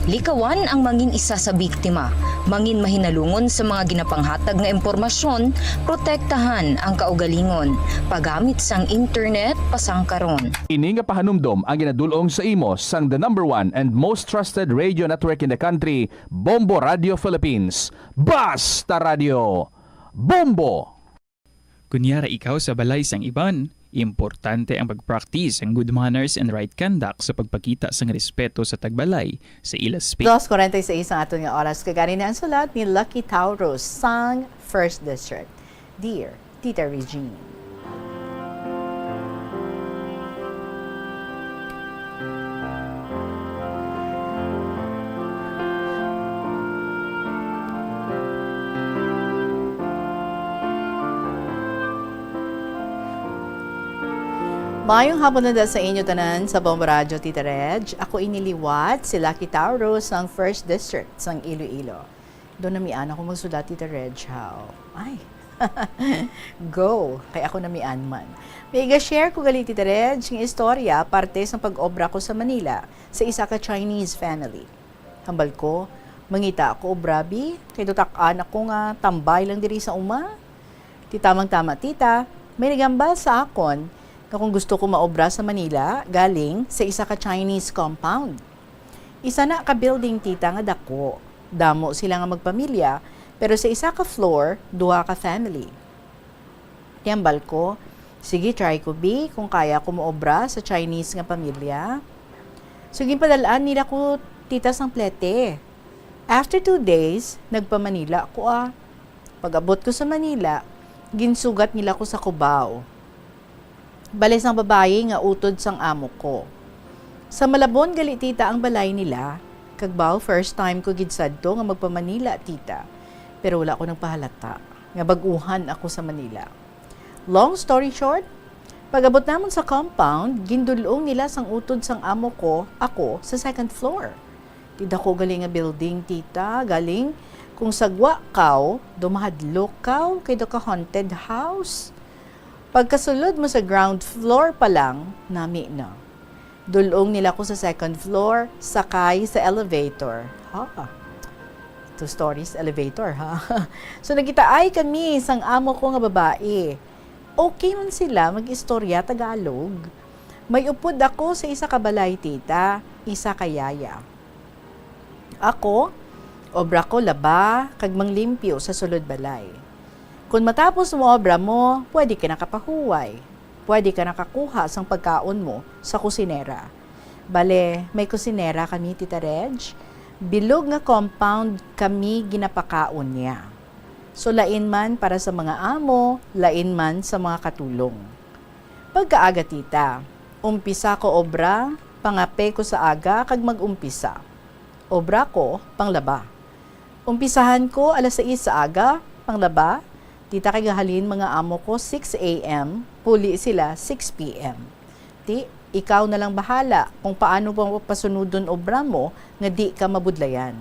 S12: Likawan ang mangin isa sa biktima, mangin mahinalungon sa mga ginapanghatag nga impormasyon, protektahan ang kaugalingon, paggamit sang internet pasangkaron.
S2: Ini nga pahanumdom ang ginadulong sa imo sang the number 1 and most trusted radio network in the country, Bombo Radio Philippines. Basta Radio! Bombo!
S4: Kunyara ikaw sa balay sang iban, importante ang pag-practice ang good manners and right conduct sa pagpakita sang respeto sa tagbalay sa ila space.
S23: 2:46 ang aton nga oras. Kagani na ang sulat ni Lucky Tauros sang 1st District. Dear Tita Regine. Mayong hapon na sa inyo tanan sa Bombo Radio, Tita Reg. Ako iniliwat si Lucky Tauros ng 1st District sang Iloilo. Doon namian ako magsulat, Tita Reg. How? Ay, go! Kaya ako namian man. May share ko gali, Tita Reg, ng istorya parte sa pag-obra ko sa Manila sa isa ka Chinese family. Hambal ko, mangita ako obrabi, kay dutakan ako nga tambay lang diri sa uma. Titamang-tama, tita, may nagambal sa akon na kung gusto ko maobra sa Manila, galing sa isa ka Chinese compound. Isa na ka building, tita, nga dako. Damo sila nga magpamilya, pero sa isa ka floor, duha ka family. Tiyambal ko, sige, try ko bi kung kaya ko maobra sa Chinese nga pamilya. Sige, padalaan nila ko, tita, sang plete. After 2 days, nagpa-Manila ako Pag-abot ko sa Manila, ginsugat nila ko sa Cubao. Bali sang babae nga utod sang amo ko. Sa Malabon gali, tita, ang balay nila. Kagbaw, first time ko gidsadto nga magpa-Manila, tita. Pero wala ko nang pahalata nga baguhan ako sa Manila. Long story short, pag-abot namon sa compound, gindulong nila sang utod sang amo ko, ako, sa 2nd floor. Tida ko galing nga building, tita, galing kung sagwa kaw, dumahadlok kaw, kay do ka haunted house. Pagkasulod mo sa ground floor pa lang, nami na. Dulong nila ko sa 2nd floor, sakay sa elevator. 2 stories elevator, ha? So nagkitaay kami sang amo ko nga babae. Okay man sila mag-istorya Tagalog. May upod ako sa isa ka balay, tita, isa ka yaya. Ako, obra ko laba, kag manglimpyo sa sulod balay. Kung matapos mo obra mo, pwede ka nakapahuway. Pwede ka nakakuha sang pagkaon mo sa kusinera. Bale, may kusinera kami, Tita Reg. Bilog nga compound kami ginapakaon niya. So, lain man para sa mga amo, lain man sa mga katulong. Pagkaaga, tita, umpisa ko obra, pangape ko sa aga, kag mag-umpisa. Obra ko, panglaba. Umpisahan ko alas 6 sa aga, panglaba. Tita, kay gahalin mga amo ko 6 a.m., puli sila 6 p.m. Ti, ikaw na lang bahala kung paano mo pasunudon obra mo nga di ka mabudlayan.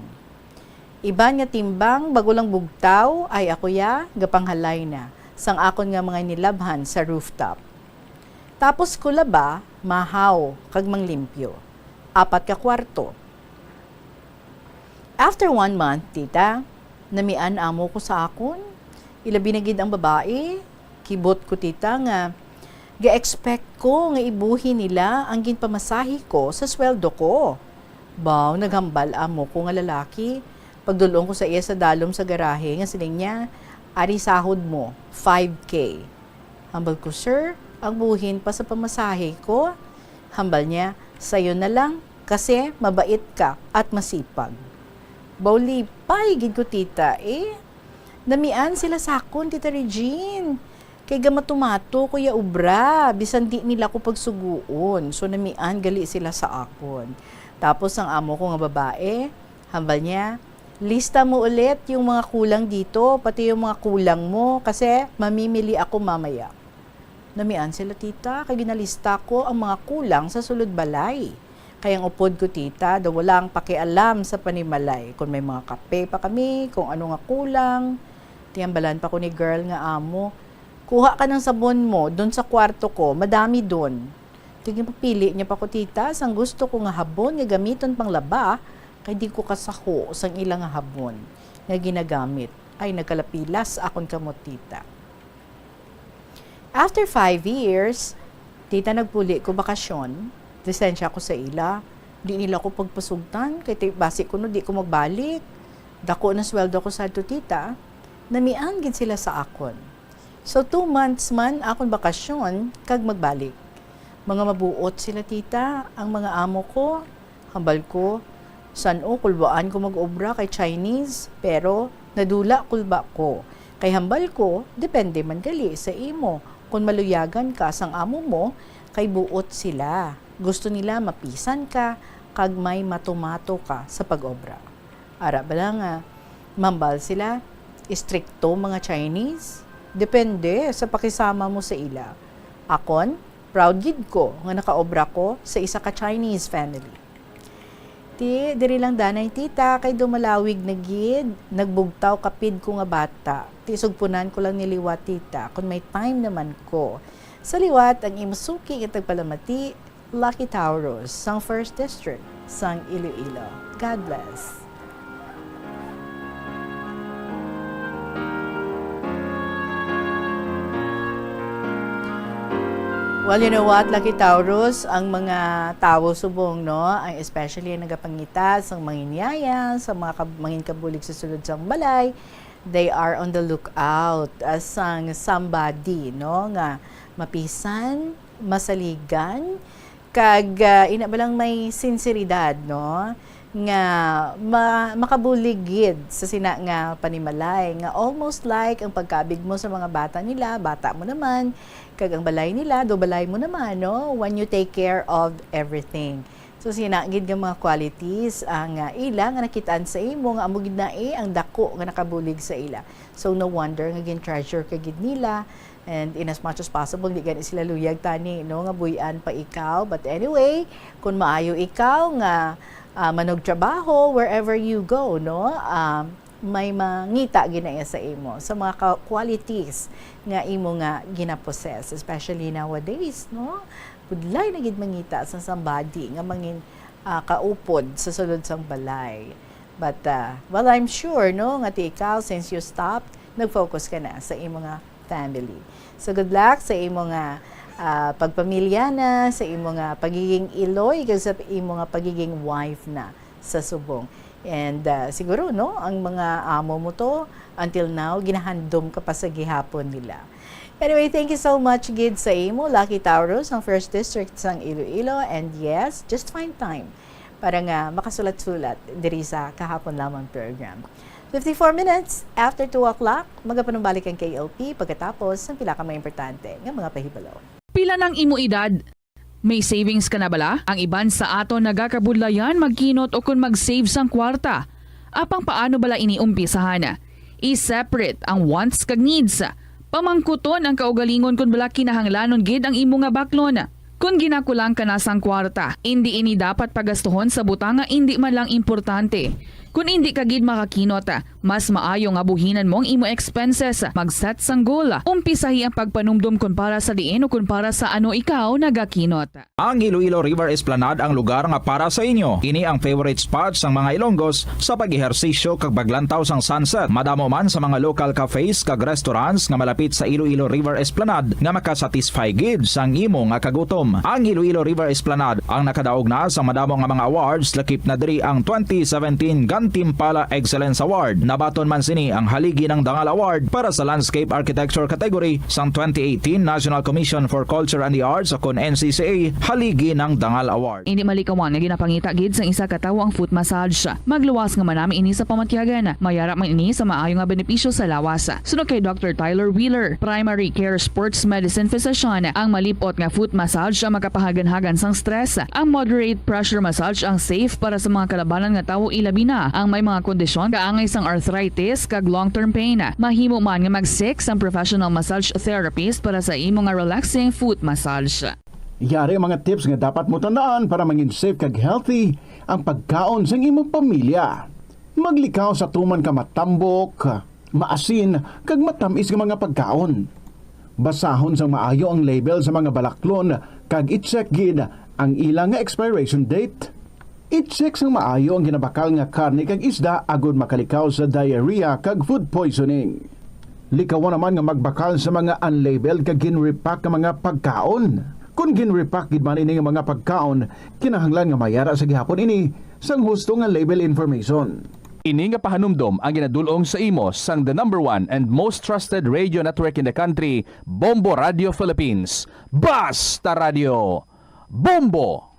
S23: Iba nga timbang bago lang bugtaw ay ako gapanghalay na sang akon nga mga nilabhan sa rooftop. Tapos ko laba, mahaw, kag manglimpyo. 4 ka kwarto. After 1 month, tita, namian amo ko sa akon. Ilabi na gid ang babae. Kibot ko, tita, nga ga-expect ko nga ibuhi nila ang ginpamasahi ko sa sweldo ko. Baw, naghambal amo ko nga lalaki. Pagdulong ko sa iya sa dalom sa garahe, nga siling niya, ari sahod mo, 5K. Hambal ko, sir, ang buhin pa sa pamasahe ko. Hambal niya, sayo na lang, kasi mabait ka at masipag. Baw, lipay, gid ko, tita, Namian sila sakon, Tita Regine. Kay gamatumato, kuya ubra, bisan di nila ko pagsuguon. So, namian gali sila sa akon. Tapos, ang amo ko nga babae, hambal niya, lista mo ulit yung mga kulang dito, pati yung mga kulang mo, kasi mamimili ako mamaya. Namian sila, tita, kay ginalista ko ang mga kulang sa sulod balay. Kaya ang upod ko, tita, daw walang pakialam sa panimalay. Kung may mga kape pa kami, kung ano nga kulang. Tiyambalan pa ko ni girl nga amo, kuha ka ng sabon mo doon sa kwarto ko, madami doon. Tingin papili niya pa ko, tita, sang gusto ko nga habon nga gamiton pang laba, kay di ko kasaho sang ilang nga habon nga ginagamit. Ay, nagkalapilas akon kamot, tita. After 5 years, tita, nagpuli ko bakasyon, lisensya ko sa ila, di nila ko pagpasugtan, kay basi ko no, di ko magbalik. Dako na sweldo ko sa to, tita. namian gid sila sa akon. So 2 months man akon bakasyon kag magbalik. Mga mabuot sila tita, ang mga amo ko, hambal ko, san-o kulbaan ko mag-obra kay Chinese, pero nadula kulba ko. Kay hambal ko, depende man gali sa imo. Kung maluyagan ka sang amo mo, kay buot sila. Gusto nila mapisan ka, kag may matumato ka sa pag-obra. Ara bala nga, mambal sila, istrikto mga Chinese, depende sa pakisama mo sa ila. Akon, proud gid ko nga nakaobra ko sa isa ka Chinese family. Diri lang danay tita, kay dumalawig na gid, nagbugtaw kapid ko nga bata. Sugpunan ko lang niliwat tita, kung may time naman ko. Sa liwat, ang imusuki at tagpalamati, Lucky Tauros, sang 1st District, sang Iloilo. God bless. Well, you know what, Lucky Taurus, ang mga tao subong, no, ang especially ang nagapangita sa mga inyaya, sa mga mangin kabulig sa sulod sang balay, they are on the lookout as sang somebody, no, nga mapisan, masaligan, kag inabalang may sinseridad, no, nga makabuligid sa sina nga panimalay, nga almost like ang pagkabig mo sa mga bata nila, bata mo naman, kag ang balay nila, do balay mo naman, no? When you take care of everything. So, sinagid nga mga qualities ang ila nga nakitaan sa imo, nga amugid na ang dako nga nakabulig sa ila. So, no wonder nga gin-treasure kagid nila. And in as much as possible, di gani sila luyag tani, no? Nga buyan pa ikaw. But anyway, kung maayo ikaw nga manog trabaho, wherever you go, no? May mangita ginaya sa imo sa mga qualities nga imo nga ginaposes, especially nowadays, no, budlay na gid mangita sa somebody nga mangin kaupod sa sulod sang balay. But well, I'm sure, no, nga ti ikaw, since you stopped, nag-focus ka na sa imo nga family. So good luck sa imo nga pagpamilya na, sa imo nga pagiging iloy, kag sa imo nga pagiging wife na sa subong. And siguro, no, ang mga amo mo to, until now, ginahandom ka pa sa gihapon nila. Anyway, thank you so much, Gid, sa imo, Lucky Taurus, ang 1st District sang Iloilo. And yes, just find time para nga makasulat-sulat diri sa kahapon lamang program. 54 minutes after 2 o'clock, magapanumbalik ang KLP pagkatapos ng pila ka mga importante ng mga pahibalo.
S22: Pila ng imo edad? May savings ka na bala? Ang iban sa ato nagakabudlayan magkinot o kung mag-save sang kwarta. Apang paano bala iniumpisahan? I-separate ang wants kag needs. Pamangkuton ang kaugalingon kung bala kinahanglanon gid ang imo nga baklon. Kung ginakulang ka na sang kwarta, hindi ini dapat pagastuhon sa butanga hindi man lang importante. Kung hindi ka gid makakinot, mas maayo nga buhinan mong imo expenses. Mag-set sang goal. Umpisahi ang pagpanumdum kung para sa diin o kung para sa ano ikaw nagakinot.
S7: Ang Iloilo River Esplanade ang lugar nga para sa inyo. Ini ang favorite spot sang mga Ilonggos sa pag-ehersisyo kag baglantaw sang sunset. Madamo man sa mga local cafes kag restaurants nga malapit sa Iloilo River Esplanade nga makasatisfy gid sang imo nga kagutom. Ang Iloilo River Esplanade ang nakadaog na sa madamo nga mga awards, lakip na diri ang 2017 Gantimpala Excellence Award. Nabaton man sini ang haligi ng Dangal Award para sa Landscape Architecture category sang 2018 National Commission for Culture and the Arts o kon NCCA haligi ng Dangal Award.
S22: Hindi malikawan nga ginapangita gid sa isa ka tawo ang foot massage. Magluwas nga manami ini sa pamatyagan. Mayara man ini sa maayo nga benepisyo sa lawas. Sunod kay Dr. Tyler Wheeler, Primary Care Sports Medicine Physician, ang malipot nga foot massage ang makapahagan-hagan sang stress. Ang moderate pressure massage ang safe para sa mga kalabanan nga tawo ilabi na ang may mga kondisyon kaangay sang arthritis kag long-term pain. Mahimo man nga mag-seek sang professional massage therapist para sa imo nga relaxing foot massage.
S16: Yari ang mga tips nga dapat mo tandaan para mangin safe kag healthy ang pagkaon sa imong pamilya. Maglikaw sa tuman ka matambok, maasin kag matamis nga mga pagkaon. Basahon sang maayo ang label sa mga balaklon kag i-check gid ang ilang nga expiration date. I-check sang maayo ang ginabakal nga karne kag isda agud makalikaw sa diarrhea kag food poisoning. Likawan naman nga magbakal sa mga unlabeled kag ginrepack nga mga pagkaon. Kung ginrepack gid man ini nga mga pagkaon, kinahanglan nga mayara sa gihapon ini sang husto nga label information.
S2: Ini nga pahanumdom ang ginadulong sa imo sang the number 1 and most trusted radio network in the country, Bombo Radio Philippines. Basta Radio! Bombo!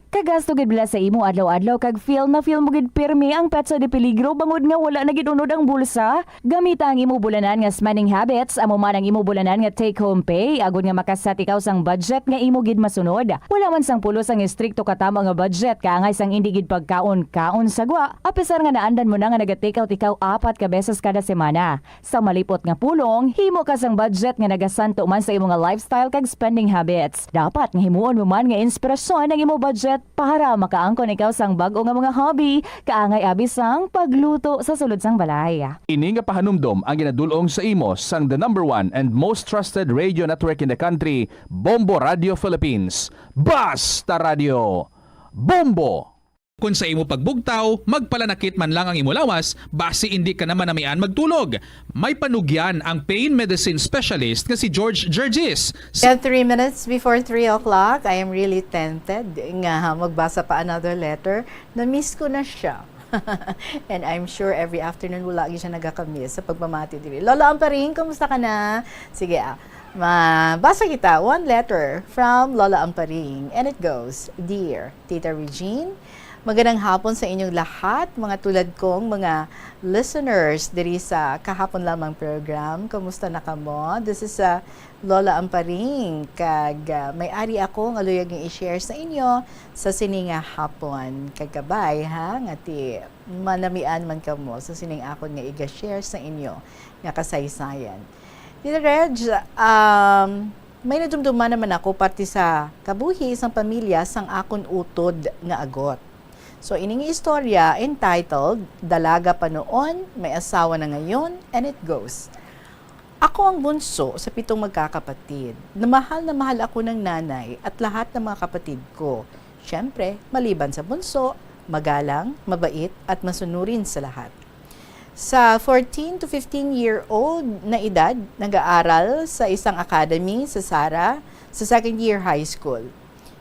S20: Kagasto gid bala sa imo adlaw-adlaw kag feel mo gid pirmi ang petsa de peligro bangod nga wala na gid unod ang bulsa. Gamita ang imo bulanan nga spending habits, amo man ang imo bulanan nga take home pay agud nga makasat ikaw sang budget nga imo gid masunod. Wala man sang pulos ang istrikto katama nga budget kaangay sang indi gid pagkaon sagwa. Apisar nga naandan mo na nga naga-take out ikaw 4 ka beses kada semana. Sa malipot nga pulong, himo ka sang budget nga nagasanto man sa imo nga lifestyle kag spending habits. Dapat nga himuon mo man nga inspirasyon ang imo budget para makaangkon ikaw sang bag-o nga mga hobby, kaangay abis sang pagluto sa sulod sang balay.
S2: Ini nga pahanumdom ang ginadulong sa imo sang the number 1 and most trusted radio network in the country, Bombo Radio Philippines. Basta Radio! Bombo!
S6: Kung sa imo pagbugtaw, magpalanakit man lang ang imo lawas, base hindi ka naman namian magtulog. May panugyan ang pain medicine specialist nga si George Gergis.
S23: At 3 minutes before 3 o'clock, I am really tempted nga magbasa pa another letter. Na-miss ko na siya. And I'm sure every afternoon wala siya nagakamiss sa pagpamati diri. Lola Amparing, kamusta ka na? Sige mabasa kita. One letter from Lola Amparing. And it goes, Dear Tita Regine, magandang hapon sa inyong lahat, mga tulad kong mga listeners diri sa kahapon lamang program. Kamusta na kamo? This is Lola Amparing. Kag may-ari ako nga luyag nga i-share sa inyo sa sininga hapon. Kagabay ha, ngati manamian man kamo sa sining akon nga iga-share sa inyo nga kasaysayan. Tita Reg, may nadumduman naman ako parte sa kabuhi isang pamilya sang akon utod nga agot. So, ining istorya entitled, Dalaga pa noon, may asawa na ngayon, and it goes. Ako ang bunso sa 7 magkakapatid. Na mahal ako ng nanay at lahat ng mga kapatid ko. Siyempre, maliban sa bunso, magalang, mabait at masunurin sa lahat. Sa 14 to 15-year-old na edad, nag-aaral sa isang academy sa Sara sa second year high school.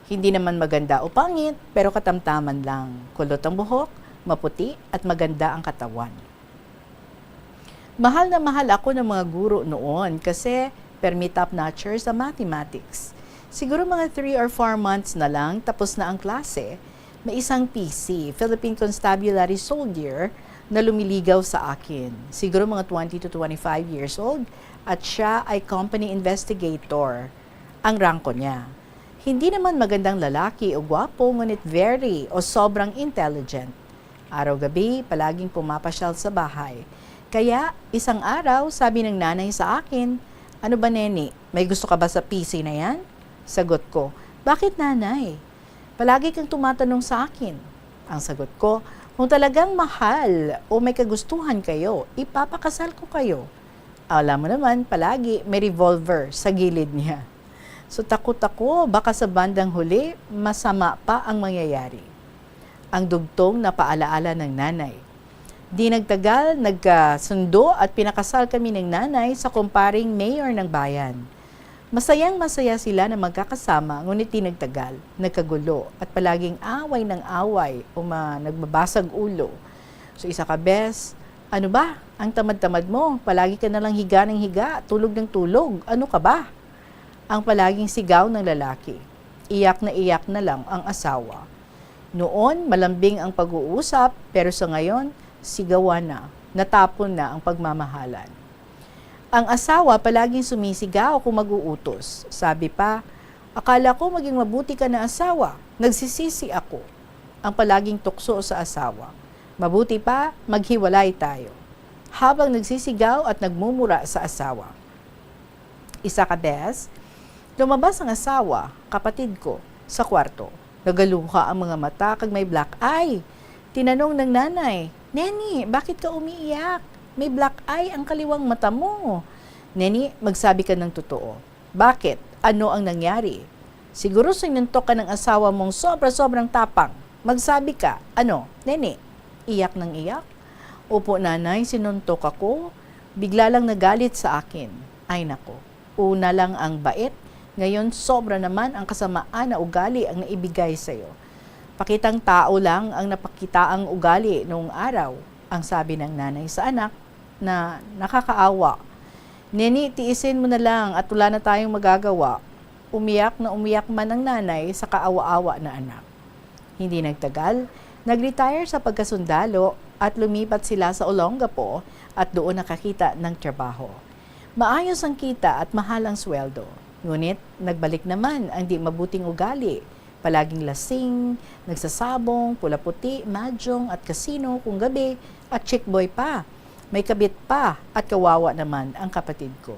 S23: Hindi naman maganda o pangit, pero katamtaman lang. Kulot ang buhok, maputi at maganda ang katawan. Mahal na mahal ako ng mga guro noon kasi permi top-notcher sa mathematics. Siguro mga 3 or 4 months na lang tapos na ang klase, may isang PC, Philippine Constabulary Soldier, na lumiligaw sa akin. Siguro mga 20 to 25 years old at siya ay company investigator. Ang rangko niya. Hindi naman magandang lalaki o gwapo, ngunit very o sobrang intelligent. Araw-gabi, palaging pumapasyal sa bahay. Kaya, isang araw, sabi ng nanay sa akin, ano ba neni, may gusto ka ba sa PC na yan? Sagot ko, bakit nanay? Palagi kang tumatanong sa akin. Ang sagot ko, kung talagang mahal o may kagustuhan kayo, ipapakasal ko kayo. Alam mo naman, palagi may revolver sa gilid niya. So takot ako, baka sa bandang huli, masama pa ang mangyayari. Ang dugtong na paalaala ng nanay. Di nagtagal, nagkasundo at pinakasal kami ng nanay sa kumparing mayor ng bayan. Masayang-masaya sila na magkakasama, ngunit di nagtagal, nagkagulo at palaging away ng away o nagbabasag ulo. So isa ka, bes, ano ba? Ang tamad-tamad mo, palagi ka nalang higa ng higa, tulog ng tulog, ano ka ba? Ang palaging sigaw ng lalaki. Iyak na lang ang asawa. Noon, malambing ang pag-uusap, pero sa ngayon, sigawan na, natapon na ang pagmamahalan. Ang asawa palaging sumisigaw kung mag-uutos. Sabi pa, akala ko maging mabuti ka na asawa, nagsisisi ako. Ang palaging tukso sa asawa. Mabuti pa, maghiwalay tayo. Habang nagsisigaw at nagmumura sa asawa. Isa ka, bes, lumabas ang asawa, kapatid ko, sa kwarto. Nagaluha ang mga mata kag may black eye. Tinanong ng nanay, Neni, bakit ka umiiyak? May black eye ang kaliwang mata mo. Neni, magsabi ka ng totoo. Bakit? Ano ang nangyari? Siguro sinuntok ka ng asawa mong sobra-sobrang tapang. Magsabi ka, ano? Neni, iyak ng iyak? Opo nanay, sinuntok ako. Bigla lang nagalit sa akin. Ay nako, una lang ang bait. Ngayon, sobra naman ang kasamaan na ugali ang naibigay sa'yo. Pakitang tao lang ang napakita ang ugali noong araw. Ang sabi ng nanay sa anak na nakakaawa. Neni, tiisin mo na lang at wala na tayong magagawa. Umiyak na umiyak man ang nanay sa kaawa-awa na anak. Hindi nagtagal, nag-retire sa pagkasundalo at lumipat sila sa Olongapo at doon nakakita ng trabaho. Maayos ang kita at mahal ang sweldo. Ngunit nagbalik naman ang di mabuting ugali. Palaging lasing, nagsasabong, pula-puti, mahjong at kasino kung gabi at chick boy pa. May kabit pa at kawawa naman ang kapatid ko.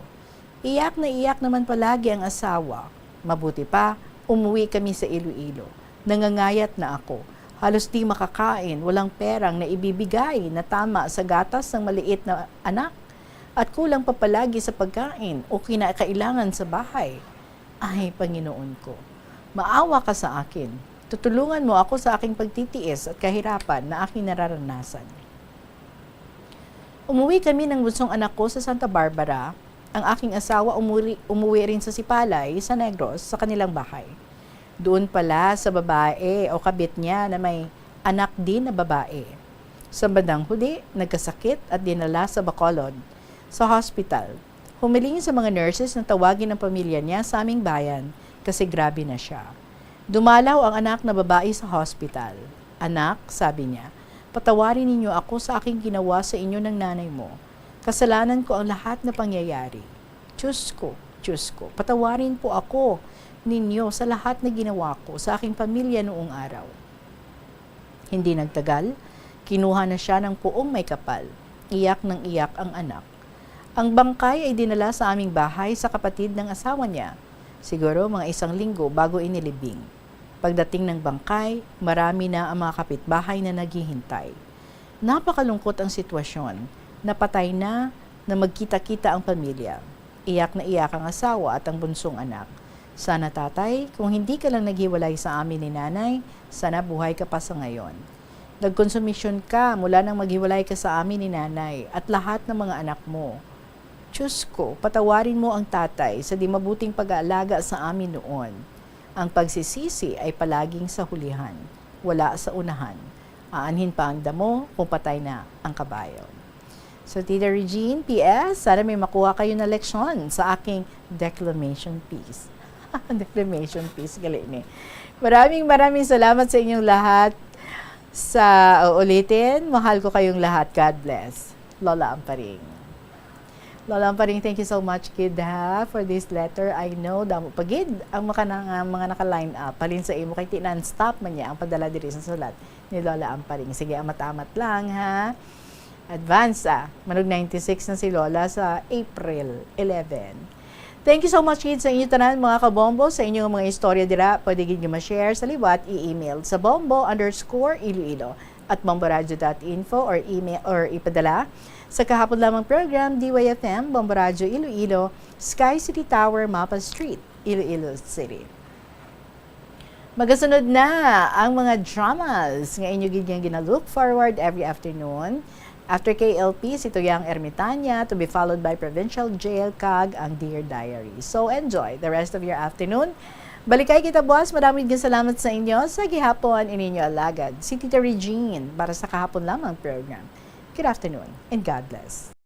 S23: Iyak na iyak naman palagi ang asawa. Mabuti pa, umuwi kami sa Iloilo. Nangangayat na ako. Halos di makakain, walang perang na ibibigay na tama sa gatas ng maliit na anak. At kulang pa palagi sa pagkain o kinakailangan sa bahay. Ay, Panginoon ko, maawa ka sa akin. Tutulungan mo ako sa aking pagtitiis at kahirapan na aking nararanasan. Umuwi kami ng bunsong anak ko sa Santa Barbara. Ang aking asawa umuwi rin sa Sipalay, sa Negros, sa kanilang bahay. Doon pala sa babae o kabit niya na may anak din na babae. Sa bandang huli, nagkasakit at dinala sa Bacolod, sa hospital. Humiling sa mga nurses na tawagin ang pamilya niya sa aming bayan kasi grabe na siya. Dumalaw ang anak na babae sa hospital. Anak, sabi niya, patawarin ninyo ako sa aking ginawa sa inyo ng nanay mo. Kasalanan ko ang lahat na pangyayari. Diyos ko, patawarin po ako ninyo sa lahat na ginawa ko sa aking pamilya noong araw. Hindi nagtagal, kinuha na siya ng puong may kapal. Iyak ng iyak ang anak. Ang bangkay ay dinala sa aming bahay sa kapatid ng asawa niya. Siguro mga 1 linggo bago inilibing. Pagdating ng bangkay, marami na ang mga kapitbahay na naghihintay. Napakalungkot ang sitwasyon. Napatay na magkita-kita ang pamilya. Iyak na iyak ang asawa at ang bunsong anak. Sana tatay, kung hindi ka lang naghiwalay sa amin ni nanay, sana buhay ka pa sa ngayon. Nagkonsumisyon ka mula nang maghiwalay ka sa amin ni nanay at lahat ng mga anak mo. Diyos ko, patawarin mo ang tatay sa di mabuting pag-aalaga sa amin noon. Ang pagsisisi ay palaging sa hulihan, wala sa unahan. Aanhin pa ang damo kung patay na ang kabayo. So, Tita Regine, P.S., sana may makuha kayo na leksyon sa aking declamation piece. Declamation piece, galing eh. Maraming salamat sa inyong lahat. Sa ulitin, mahal ko kayong lahat. God bless. Lola Amparing. Lola Amparing, thank you so much, kid, for this letter. I know, damo pagid ang mga naka-line up. Palin sa imo, kay non-stop man niya ang padala diri sa sulat ni Lola Amparing. Sige, amat-amat lang, ha? Advance, manog 96 na si Lola sa April 11. Thank you so much, kids, sa inyo tanan, mga kabombo, sa inyong mga istorya dira. Pwede gid ma-share sa liwat, i-email sa bombo_iloilo at bomboradio.info or email or ipadala sa kahapon lamang program, DYFM, Bombo Radio Iloilo, Sky City Tower, Mapa Street, Iloilo City. Magasunod na ang mga dramas nga inyo gina-look forward every afternoon. After KLP, si Tuyang Ermitanya, to be followed by Provincial Jail, kag ang Dear Diary. So enjoy the rest of your afternoon. Balikay kita, boss. Maraming salamat sa inyo. Sa gihapon, ininyo alagad. Si Tita Regine para sa kahapon lamang program. Good afternoon and God bless.